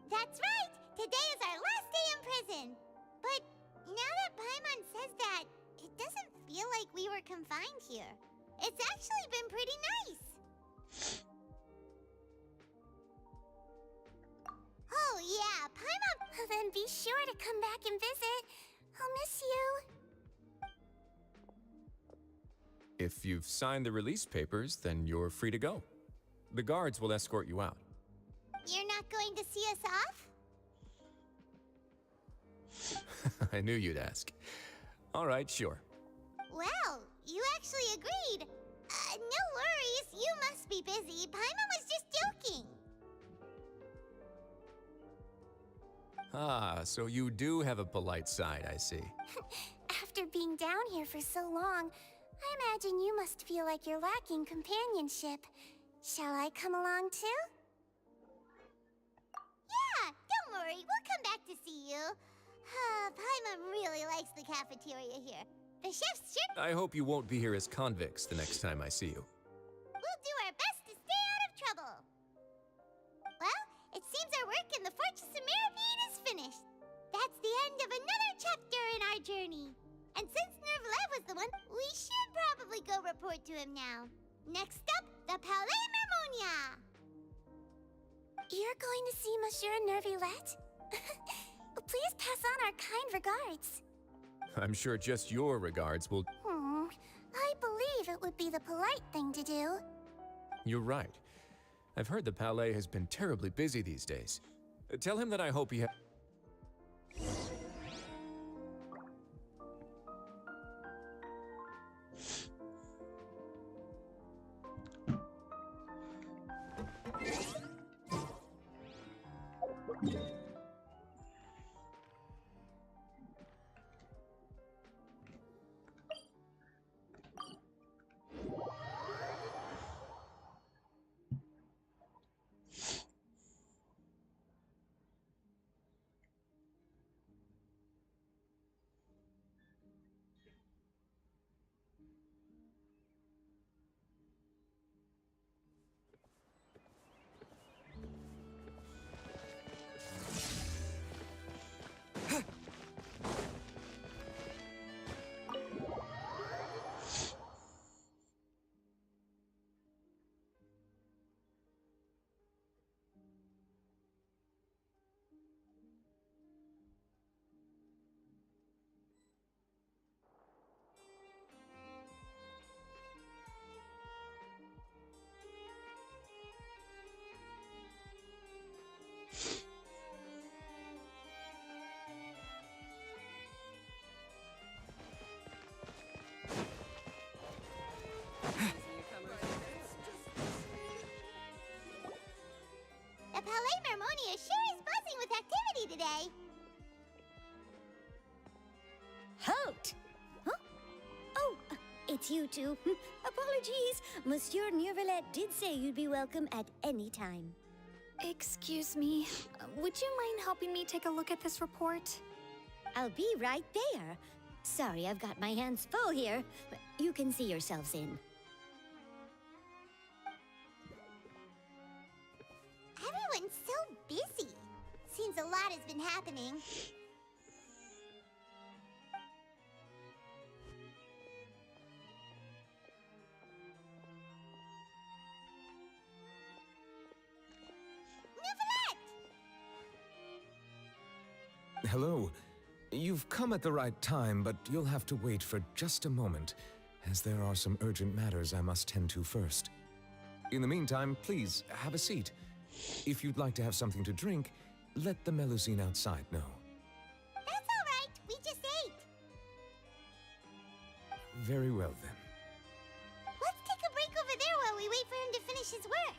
That's right! Today is our last day in prison! But now that Paimon says that, it doesn't feel like we were confined here. It's actually been pretty nice. Oh yeah, Paimon... Then be sure to come back and visit. I'll miss you. If you've signed the release papers, then you're free to go. The guards will escort you out. You're not going to see us off? I knew you'd ask. All right, sure. Well, you actually agreed. No worries, you must be busy. Paimon was just joking. Ah, so you do have a polite side, I see. After being down here for so long, I imagine you must feel like you're lacking companionship. Shall I come along too? Yeah, don't worry, we'll come back to see you. Paimon really likes the cafeteria here. The chef's sure... I hope you won't be here as convicts the next time I see you. We'll do our best to stay out of trouble. Well, it seems our work in the Fortress of Mirabine is finished. That's the end of another chapter in our journey. And since Neuvillette was the one, we should probably go report to him now. Next up, the Palais Mermonia. You're going to see Monsieur Neuvillette? Please pass on our kind regards. I'm sure just your regards will... I believe it would be the polite thing to do. You're right. I've heard the Palais has been terribly busy these days. Tell him that I hope he Navia sure is buzzing with activity today. Halt! Huh? Oh, it's you two. Apologies. Monsieur Neuvillette did say you'd be welcome at any time. Excuse me. Would you mind helping me take a look at this report? I'll be right there. Sorry, I've got my hands full here. You can see yourselves in. Everyone's so busy. Seems a lot has been happening. Hello. You've come at the right time, but you'll have to wait for just a moment, as there are some urgent matters I must tend to first. In the meantime, please, have a seat. If you'd like to have something to drink, let the Melusine outside know. That's all right. We just ate. Very well, then. Let's take a break over there while we wait for him to finish his work.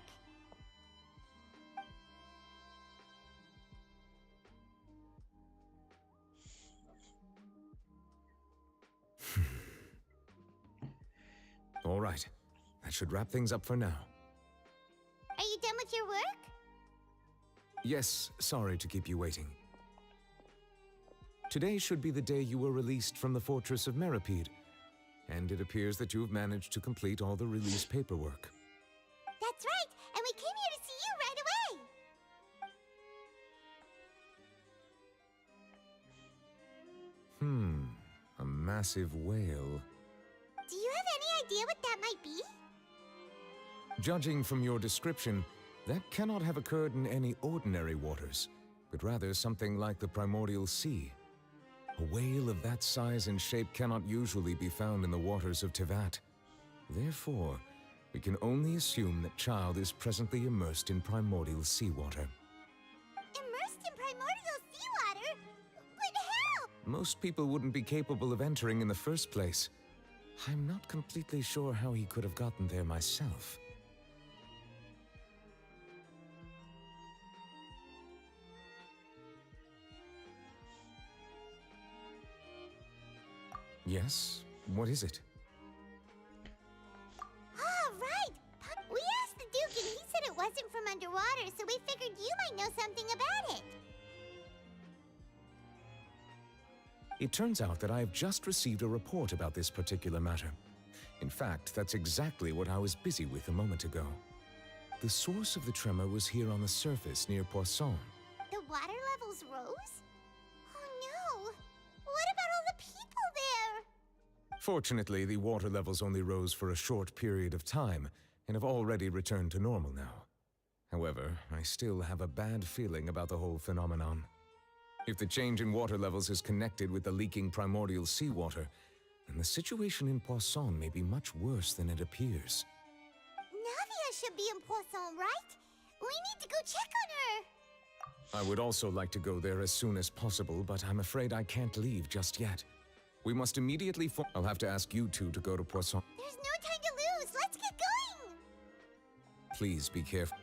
All right. That should wrap things up for now. Are you done with your work? Yes, sorry to keep you waiting. Today should be the day you were released from the Fortress of Meripede, and it appears that you have managed to complete all the release paperwork. That's right, and we came here to see you right away. A massive whale. Do you have any idea what that might be? Judging from your description, that cannot have occurred in any ordinary waters, but rather something like the primordial sea. A whale of that size and shape cannot usually be found in the waters of Tevat. Therefore, we can only assume that Child is presently immersed in primordial seawater. Immersed in primordial seawater? But how? Most people wouldn't be capable of entering in the first place. I'm not completely sure how he could have gotten there myself. Yes? What is it? Oh, right! We asked the Duke and he said it wasn't from underwater, so we figured you might know something about it. It turns out that I have just received a report about this particular matter. In fact, that's exactly what I was busy with a moment ago. The source of the tremor was here on the surface near Poisson. The water levels rose? Oh no! What about all the people there? Fortunately, the water levels only rose for a short period of time and have already returned to normal now. However, I still have a bad feeling about the whole phenomenon. If the change in water levels is connected with the leaking primordial seawater, then the situation in Poisson may be much worse than it appears. Navia should be in Poisson, right? We need to go check on her! I would also like to go there as soon as possible, but I'm afraid I can't leave just yet. We must immediately I'll have to ask you two to go to Poisson. There's no time to lose! Let's get going! Please be careful.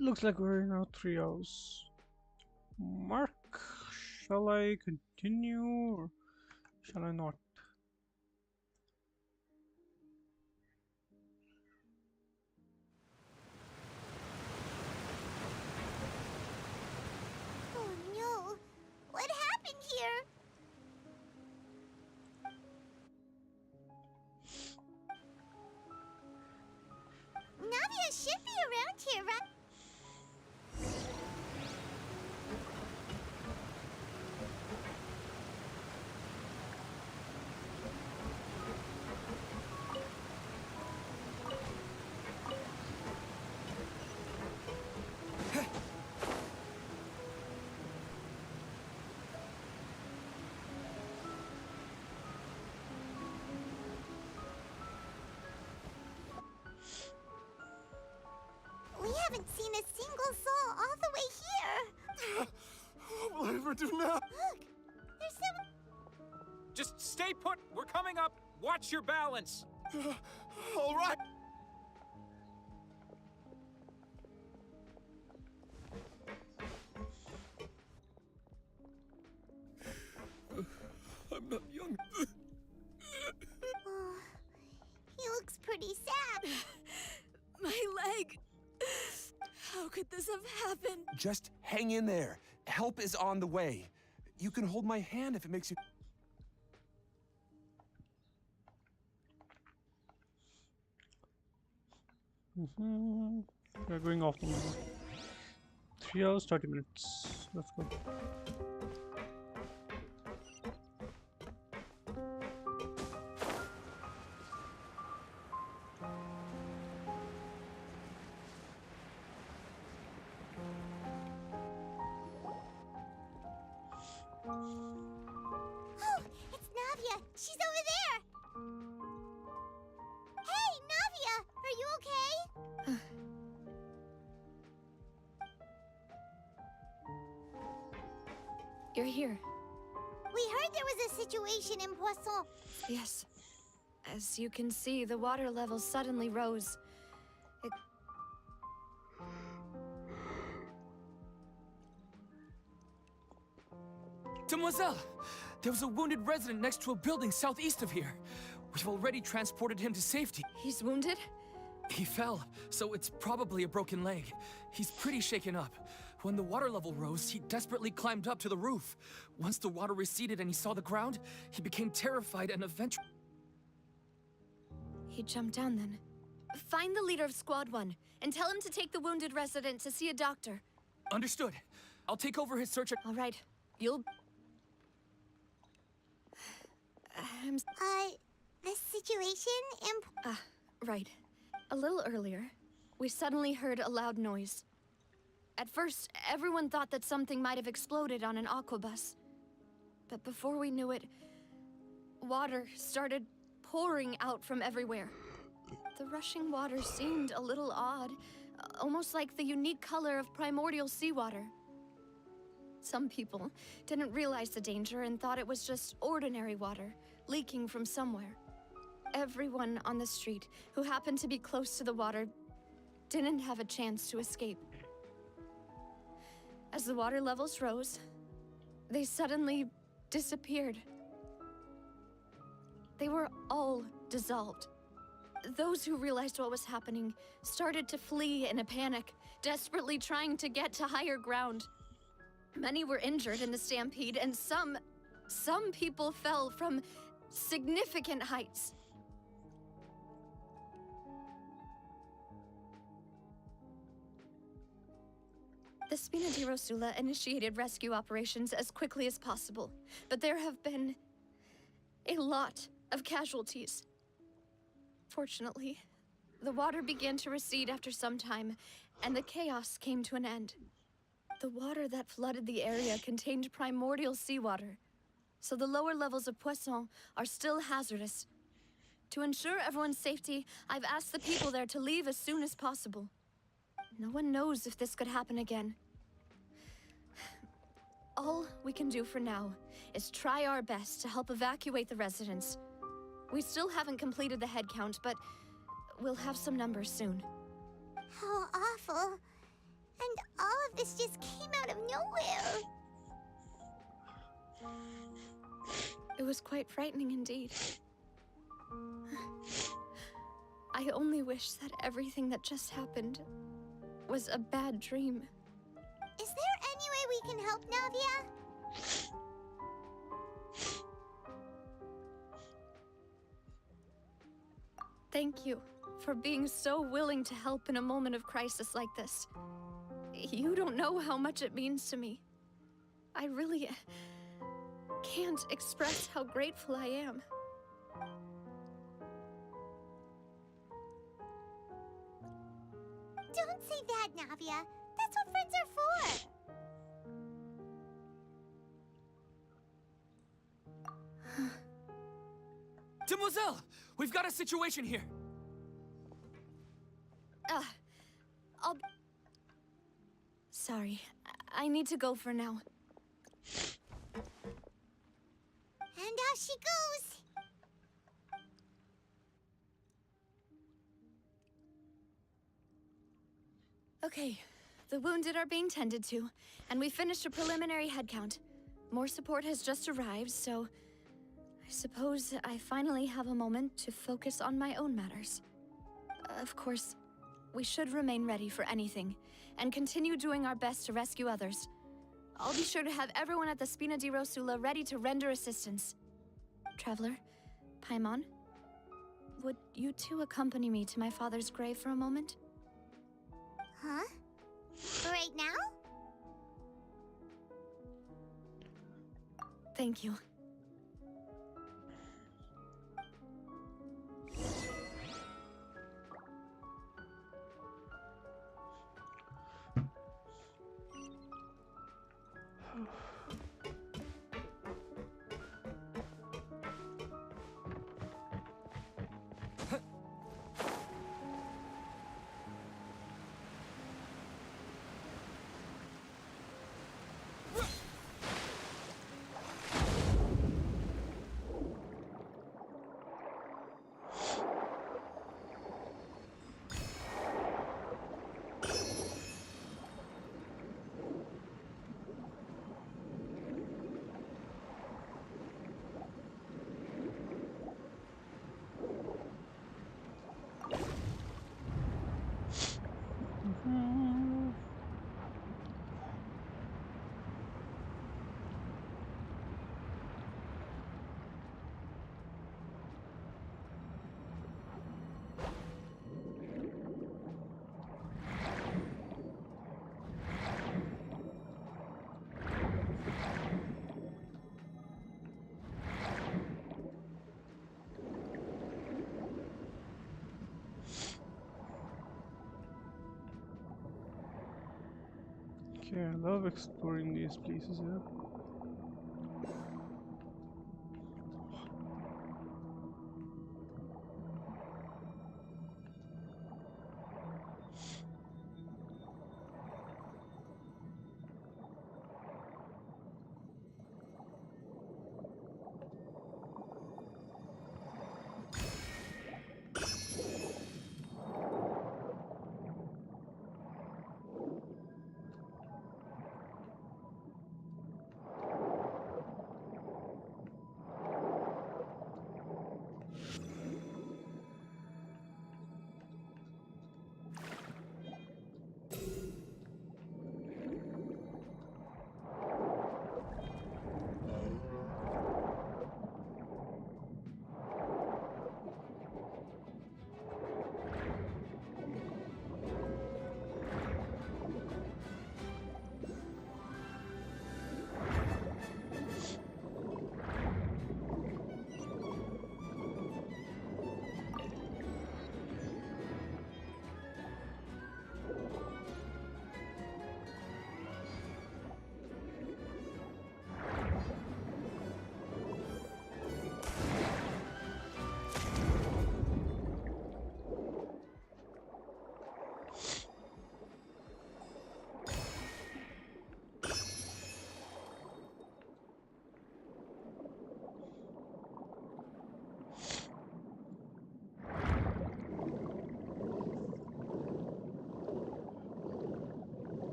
Looks like we're now 3 hours. Mark, shall I continue or shall I not? Oh no! What happened here? Navia should be around here, right? We haven't seen a single soul all the way here. What will I ever do now? Look, there's some... Just stay put. We're coming up. Watch your balance. All right. I'm not young. Oh, he looks pretty sad. My leg. How could this have happened? Just hang in there. Help is on the way. You can hold my hand if it makes you... We're going off the map. 3 hours, 30 minutes. Let's go. Oh, it's Navia. She's over there. Hey, Navia, are you okay? You're here. We heard there was a situation in Poisson. Yes. As you can see, the water level suddenly rose. Demoiselle! There was a wounded resident next to a building southeast of here. We've already transported him to safety. He's wounded? He fell, so it's probably a broken leg. He's pretty shaken up. When the water level rose, he desperately climbed up to the roof. Once the water receded and he saw the ground, he became terrified and eventually... He jumped down then. Find the leader of Squad 1 and tell him to take the wounded resident to see a doctor. Understood. I'll take over his search... All right. You'll... The situation in... Right. A little earlier, we suddenly heard a loud noise. At first, everyone thought that something might have exploded on an aquabus. But before we knew it, water started pouring out from everywhere. The rushing water seemed a little odd, almost like the unique color of primordial seawater. Some people didn't realize the danger and thought it was just ordinary water leaking from somewhere. Everyone on the street who happened to be close to the water didn't have a chance to escape. As the water levels rose, they suddenly disappeared. They were all dissolved. Those who realized what was happening started to flee in a panic, desperately trying to get to higher ground. Many were injured in the stampede, and some people fell from significant heights. The Spina di Rosula initiated rescue operations as quickly as possible, but there have been a lot of casualties. Fortunately, the water began to recede after some time, and the chaos came to an end. The water that flooded the area contained primordial seawater, so the lower levels of Poisson are still hazardous. To ensure everyone's safety, I've asked the people there to leave as soon as possible. No one knows if this could happen again. All we can do for now is try our best to help evacuate the residents. We still haven't completed the head count, but we'll have some numbers soon. How awful. And all of this just came out of nowhere. It was quite frightening indeed. I only wish that everything that just happened was a bad dream. Is there any way we can help, Navia? Thank you for being so willing to help in a moment of crisis like this. You don't know how much it means to me. I really can't express how grateful I am. Don't say that, Navia. That's what friends are for. Demoiselle! We've got a situation here! Sorry. I need to go for now. And off she goes! Okay, the wounded are being tended to, and we finished a preliminary head count. More support has just arrived, so I suppose I finally have a moment to focus on my own matters. Of course, we should remain ready for anything, and continue doing our best to rescue others. I'll be sure to have everyone at the Spina di Rosula ready to render assistance. Traveler, Paimon, would you two accompany me to my father's grave for a moment? Huh? Right now? Thank you. Okay, I love exploring these places here.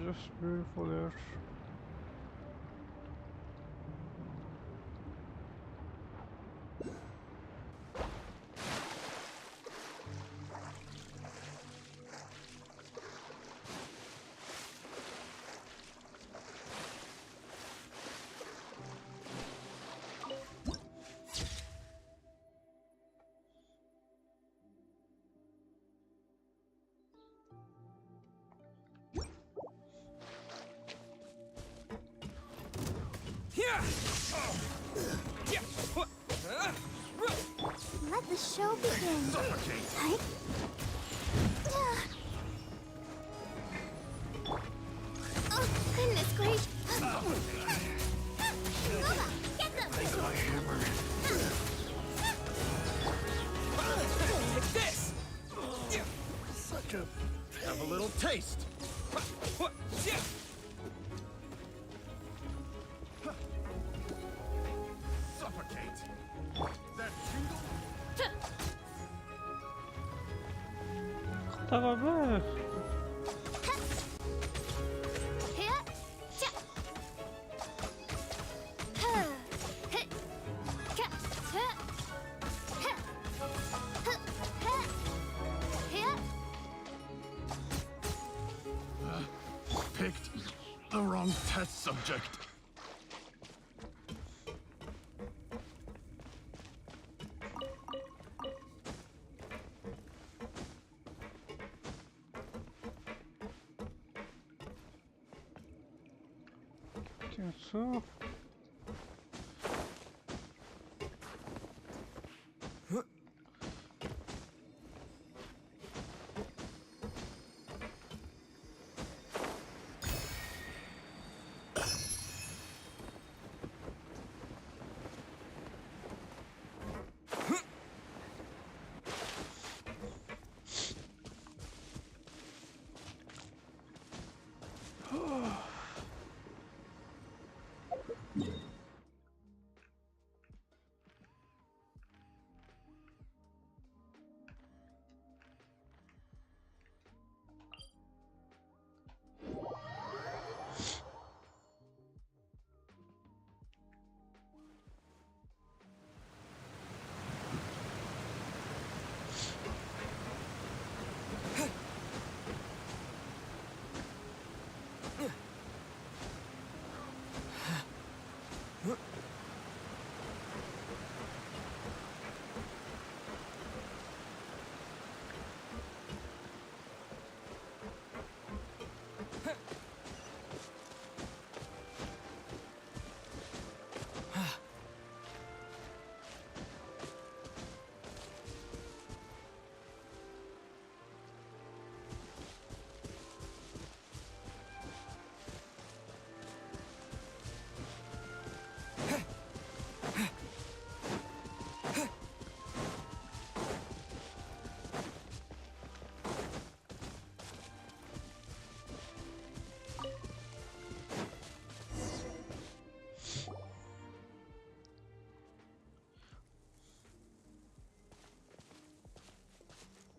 Just beautiful there. Let the show begin. Right? Oh, goodness gracious. Nova, get them! Take my hammer. Like this! Such a... Have a little taste. Suffocate. That tingle? Tabii. Picked the wrong test subject. So.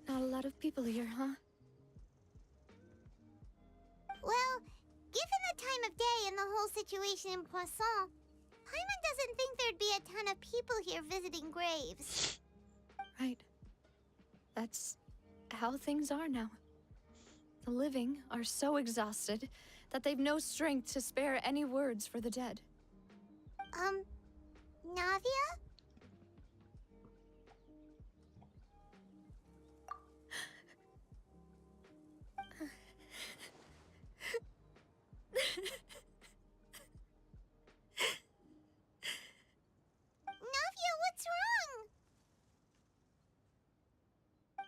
Not a lot of people here, huh? Well, given the time of day and the whole situation in Poisson, Paimon doesn't think there'd be a ton of people here visiting graves. Right. That's how things are now. The living are so exhausted that they've no strength to spare any words for the dead. Navia? Navia, what's wrong?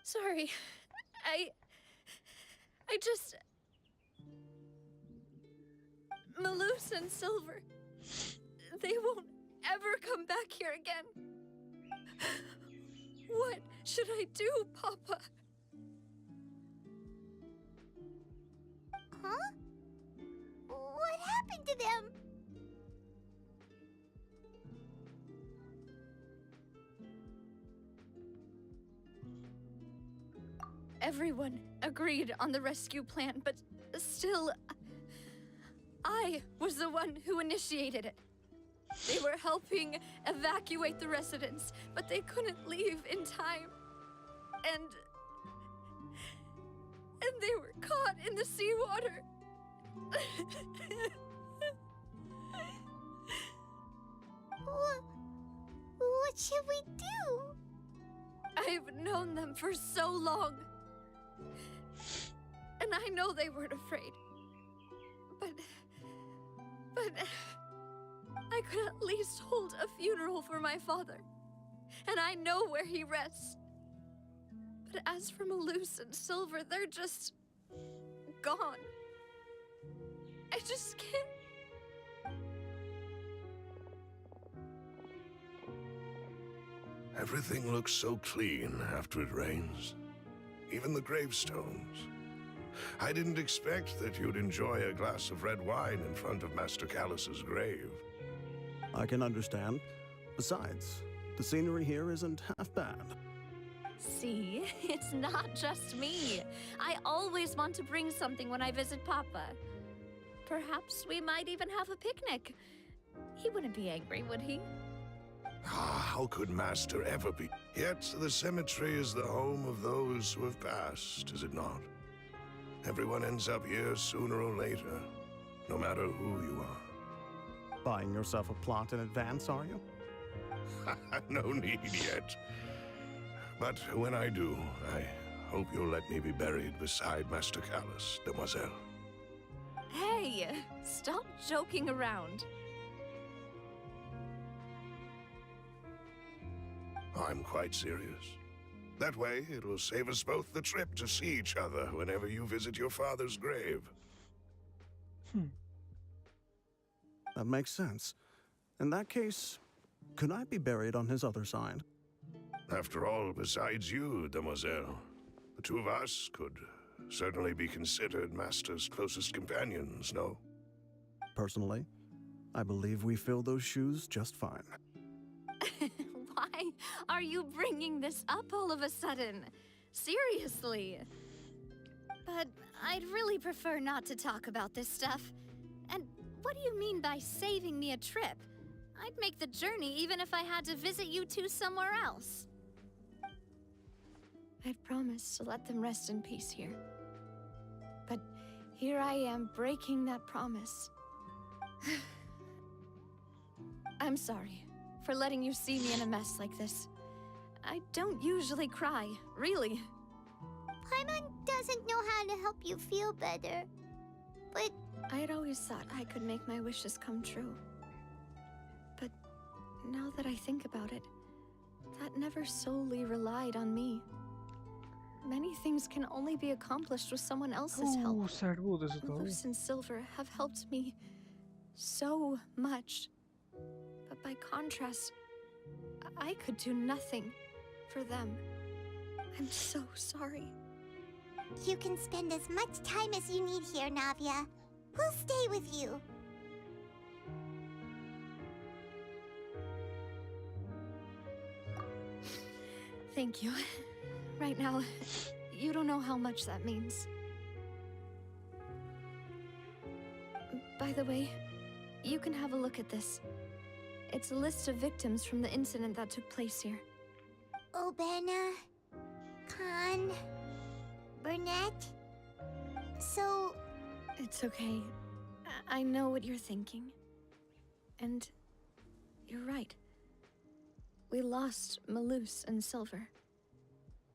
Sorry. I just... Malus and Silver, they won't ever come back here again. What should I do, Papa? Huh? What happened to them? Everyone agreed on the rescue plan, but still, I was the one who initiated it. They were helping evacuate the residents, but they couldn't leave in time. And they were caught in the seawater. What should we do? I've known them for so long. And I know they weren't afraid. But I could at least hold a funeral for my father. And I know where he rests. But as for Malus and Silver, they're just gone. I just can't. Everything looks so clean after it rains. Even the gravestones. I didn't expect that you'd enjoy a glass of red wine in front of Master Callus's grave. I can understand. Besides, the scenery here isn't half bad. See, it's not just me. I always want to bring something when I visit Papa. Perhaps we might even have a picnic. He wouldn't be angry, would he? How could Master ever be? Yet the cemetery is the home of those who have passed, is it not? Everyone ends up here sooner or later, no matter who you are. Buying yourself a plot in advance, are you? No need yet. But when I do, I hope you'll let me be buried beside Master Callus, Demoiselle. Hey, stop joking around. I'm quite serious. That way, it will save us both the trip to see each other whenever you visit your father's grave. That makes sense. In that case, could I be buried on his other side? After all, besides you, Demoiselle, the two of us could certainly be considered Master's closest companions, no? Personally, I believe we fill those shoes just fine. Why are you bringing this up all of a sudden? Seriously. But I'd really prefer not to talk about this stuff. And what do you mean by saving me a trip? I'd make the journey even if I had to visit you two somewhere else. I'd promised to let them rest in peace here. But here I am breaking that promise. I'm sorry for letting you see me in a mess like this. I don't usually cry, really. Paimon doesn't know how to help you feel better. But I'd always thought I could make my wishes come true. But now that I think about it, that never solely relied on me. Many things can only be accomplished with someone else's help. Malus and Silver have helped me so much. But by contrast, I could do nothing for them. I'm so sorry. You can spend as much time as you need here, Navia. We'll stay with you. Thank you. Right now, you don't know how much that means. By the way, you can have a look at this. It's a list of victims from the incident that took place here. Obena, Khan, Burnett. So... It's okay. I know what you're thinking. And you're right. We lost Malus and Silver.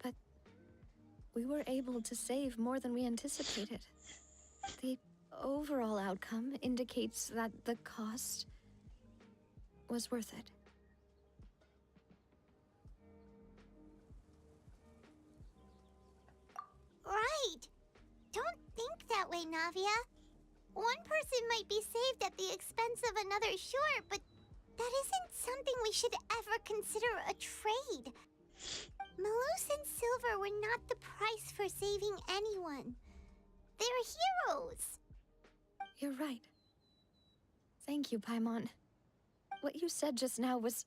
But we were able to save more than we anticipated. The overall outcome indicates that the cost was worth it. Right. Don't think that way, Navia. One person might be saved at the expense of another, sure, but that isn't something we should ever consider a trade. Malus and Silver were not the price for saving anyone. They're heroes. You're right. Thank you, Paimon. What you said just now was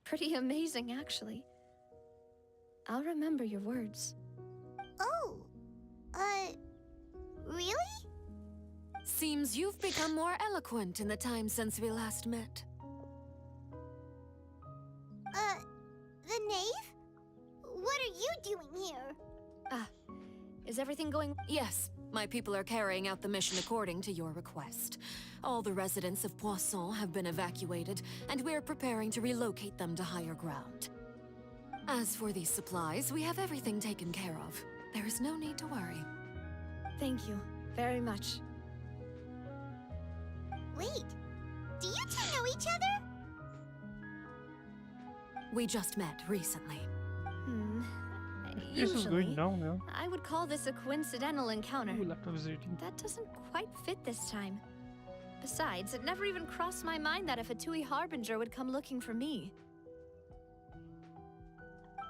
pretty amazing, actually. I'll remember your words. Oh, really? Seems you've become more eloquent in the time since we last met. The knave? What are you doing here? Is everything going? Yes, my people are carrying out the mission according to your request. All the residents of Poisson have been evacuated, and we're preparing to relocate them to higher ground. As for these supplies, we have everything taken care of. There is no need to worry. Thank you very much. Wait, do you two know know each other? We just met recently. This is Usually, going down, yeah. I would call this a coincidental encounter. Ooh, laptop is eating. That doesn't quite fit this time. Besides, it never even crossed my mind that a Fatui Harbinger would come looking for me.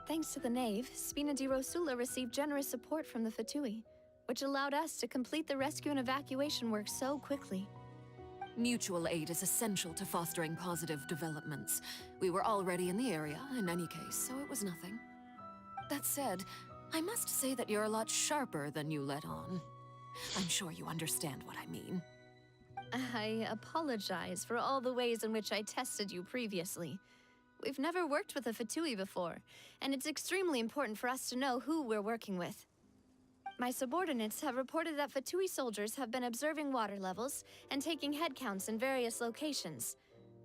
Thanks to the Knave, Spina di Rosula received generous support from the Fatui, which allowed us to complete the rescue and evacuation work so quickly. Mutual aid is essential to fostering positive developments. We were already in the area, in any case, so it was nothing. That said, I must say that you're a lot sharper than you let on. I'm sure you understand what I mean. I apologize for all the ways in which I tested you previously. We've never worked with a Fatui before, and it's extremely important for us to know who we're working with. My subordinates have reported that Fatui soldiers have been observing water levels and taking head counts in various locations.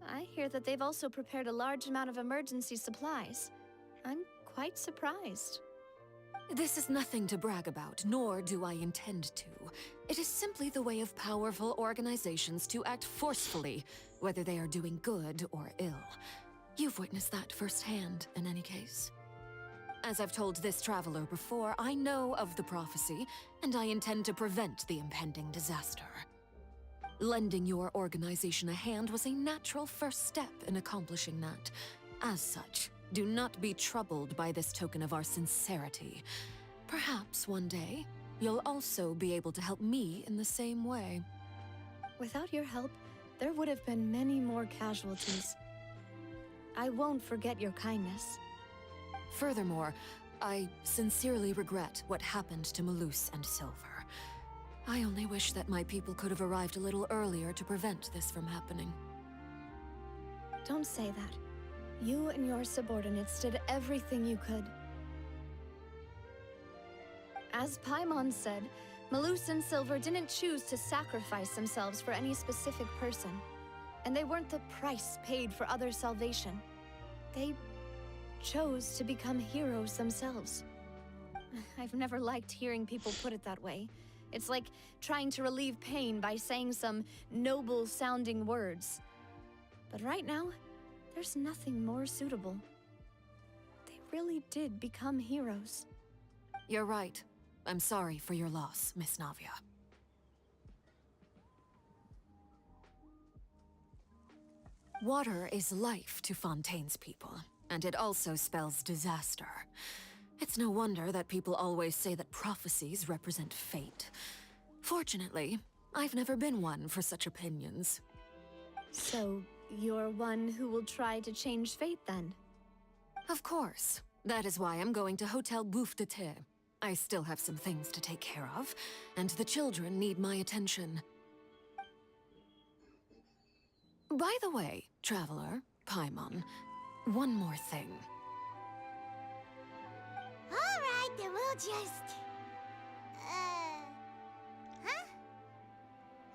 I hear that they've also prepared a large amount of emergency supplies. I'm quite surprised. This is nothing to brag about, nor do I intend to. It is simply the way of powerful organizations to act forcefully, whether they are doing good or ill. You've witnessed that firsthand, in any case. As I've told this traveler before, I know of the prophecy, and I intend to prevent the impending disaster. Lending your organization a hand was a natural first step in accomplishing that. As such, do not be troubled by this token of our sincerity. Perhaps one day, you'll also be able to help me in the same way. Without your help, there would have been many more casualties. I won't forget your kindness. Furthermore, I sincerely regret what happened to Malus and Silver. I only wish that my people could have arrived a little earlier to prevent this from happening. Don't say that. You and your subordinates did everything you could. As Paimon said, Malus and Silver didn't choose to sacrifice themselves for any specific person, and they weren't the price paid for others' salvation. They chose to become heroes themselves. I've never liked hearing people put it that way. It's like trying to relieve pain by saying some noble-sounding words. But right now, there's nothing more suitable. They really did become heroes. You're right. I'm sorry for your loss, Miss Navia. Water is life to Fontaine's people, and it also spells disaster. It's no wonder that people always say that prophecies represent fate. Fortunately, I've never been one for such opinions. So, you're one who will try to change fate, then? Of course. That is why I'm going to Hotel Bouffe de Thé. I still have some things to take care of, and the children need my attention. By the way, Traveler, Paimon, one more thing. Alright, then we'll just... Huh?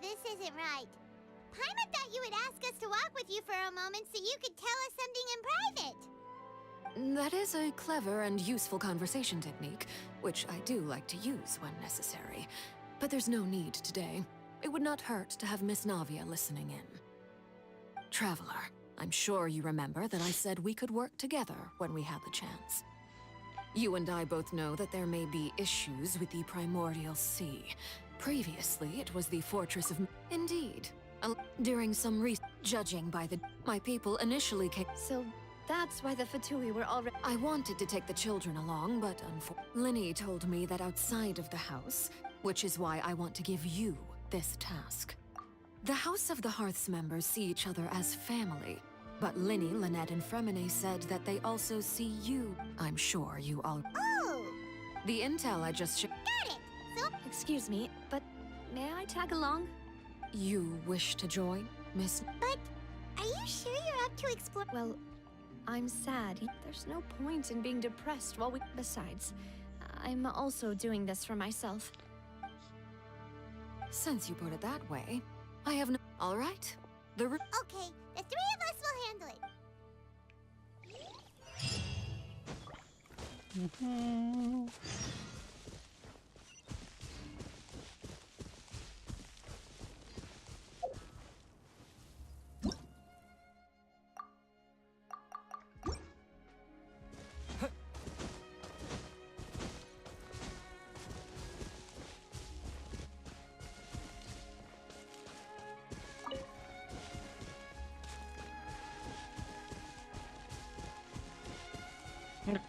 This isn't right. Paimon thought you would ask us to walk with you for a moment so you could tell us something in private. That is a clever and useful conversation technique, which I do like to use when necessary. But there's no need today. It would not hurt to have Miss Navia listening in. Traveler, I'm sure you remember that I said we could work together when we had the chance. You and I both know that there may be issues with the Primordial Sea. Previously, it was the Fortress of... Indeed. During some judging by my people initially came... So that's why the Fatui were already... I wanted to take the children along, but Linny told me that outside of the house, which is why I want to give you this task. The House of the Hearth's members see each other as family, but Linny, Lynette, and Fremine said that they also see you. I'm sure you all... Oh! The intel I just Got it! So... Excuse me, but may I tag along? You wish to join, Miss... But are you sure you're up to explore... Well, I'm sad. There's no point in being depressed while we... Besides, I'm also doing this for myself. Since you put it that way, I have no... All right. Okay, the three of us will handle it.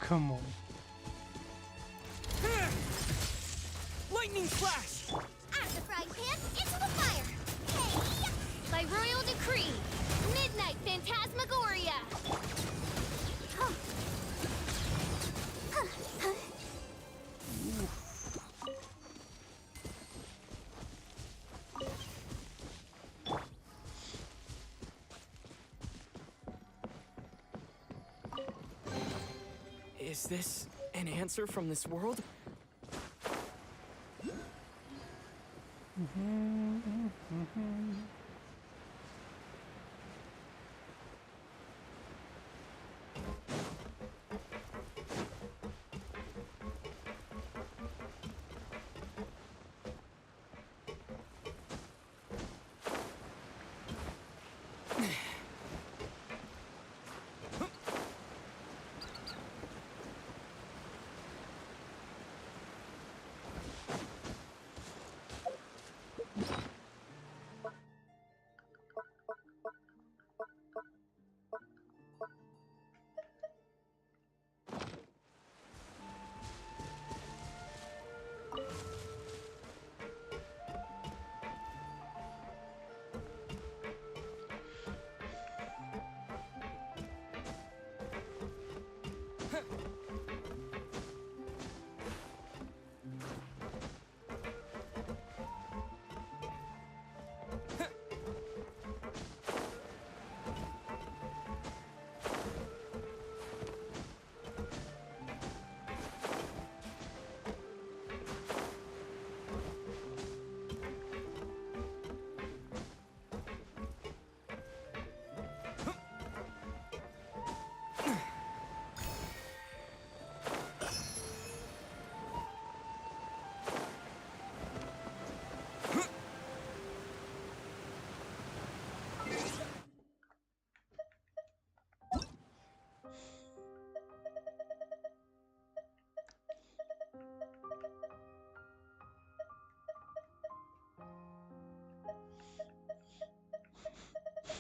Come on. Lightning flash! Out of the frying pan, into the fire! Hey! By royal decree, Midnight Phantasmagoria! Is this an answer from this world?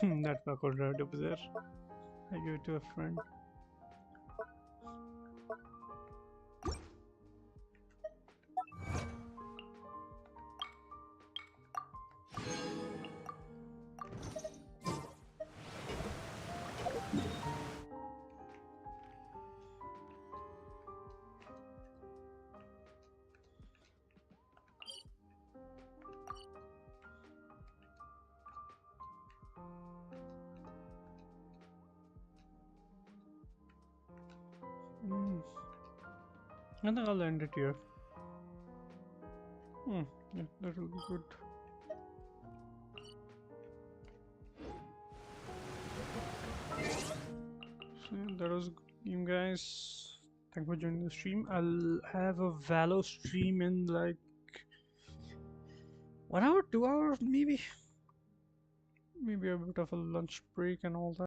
That buckled right over there. I give it to a friend. I think I'll end it here. Yeah, that will be good. So yeah, that was game, guys. Thank you for joining the stream. I'll have a Valo stream in like 1 hour, 2 hours, maybe. Maybe a bit of a lunch break and all that.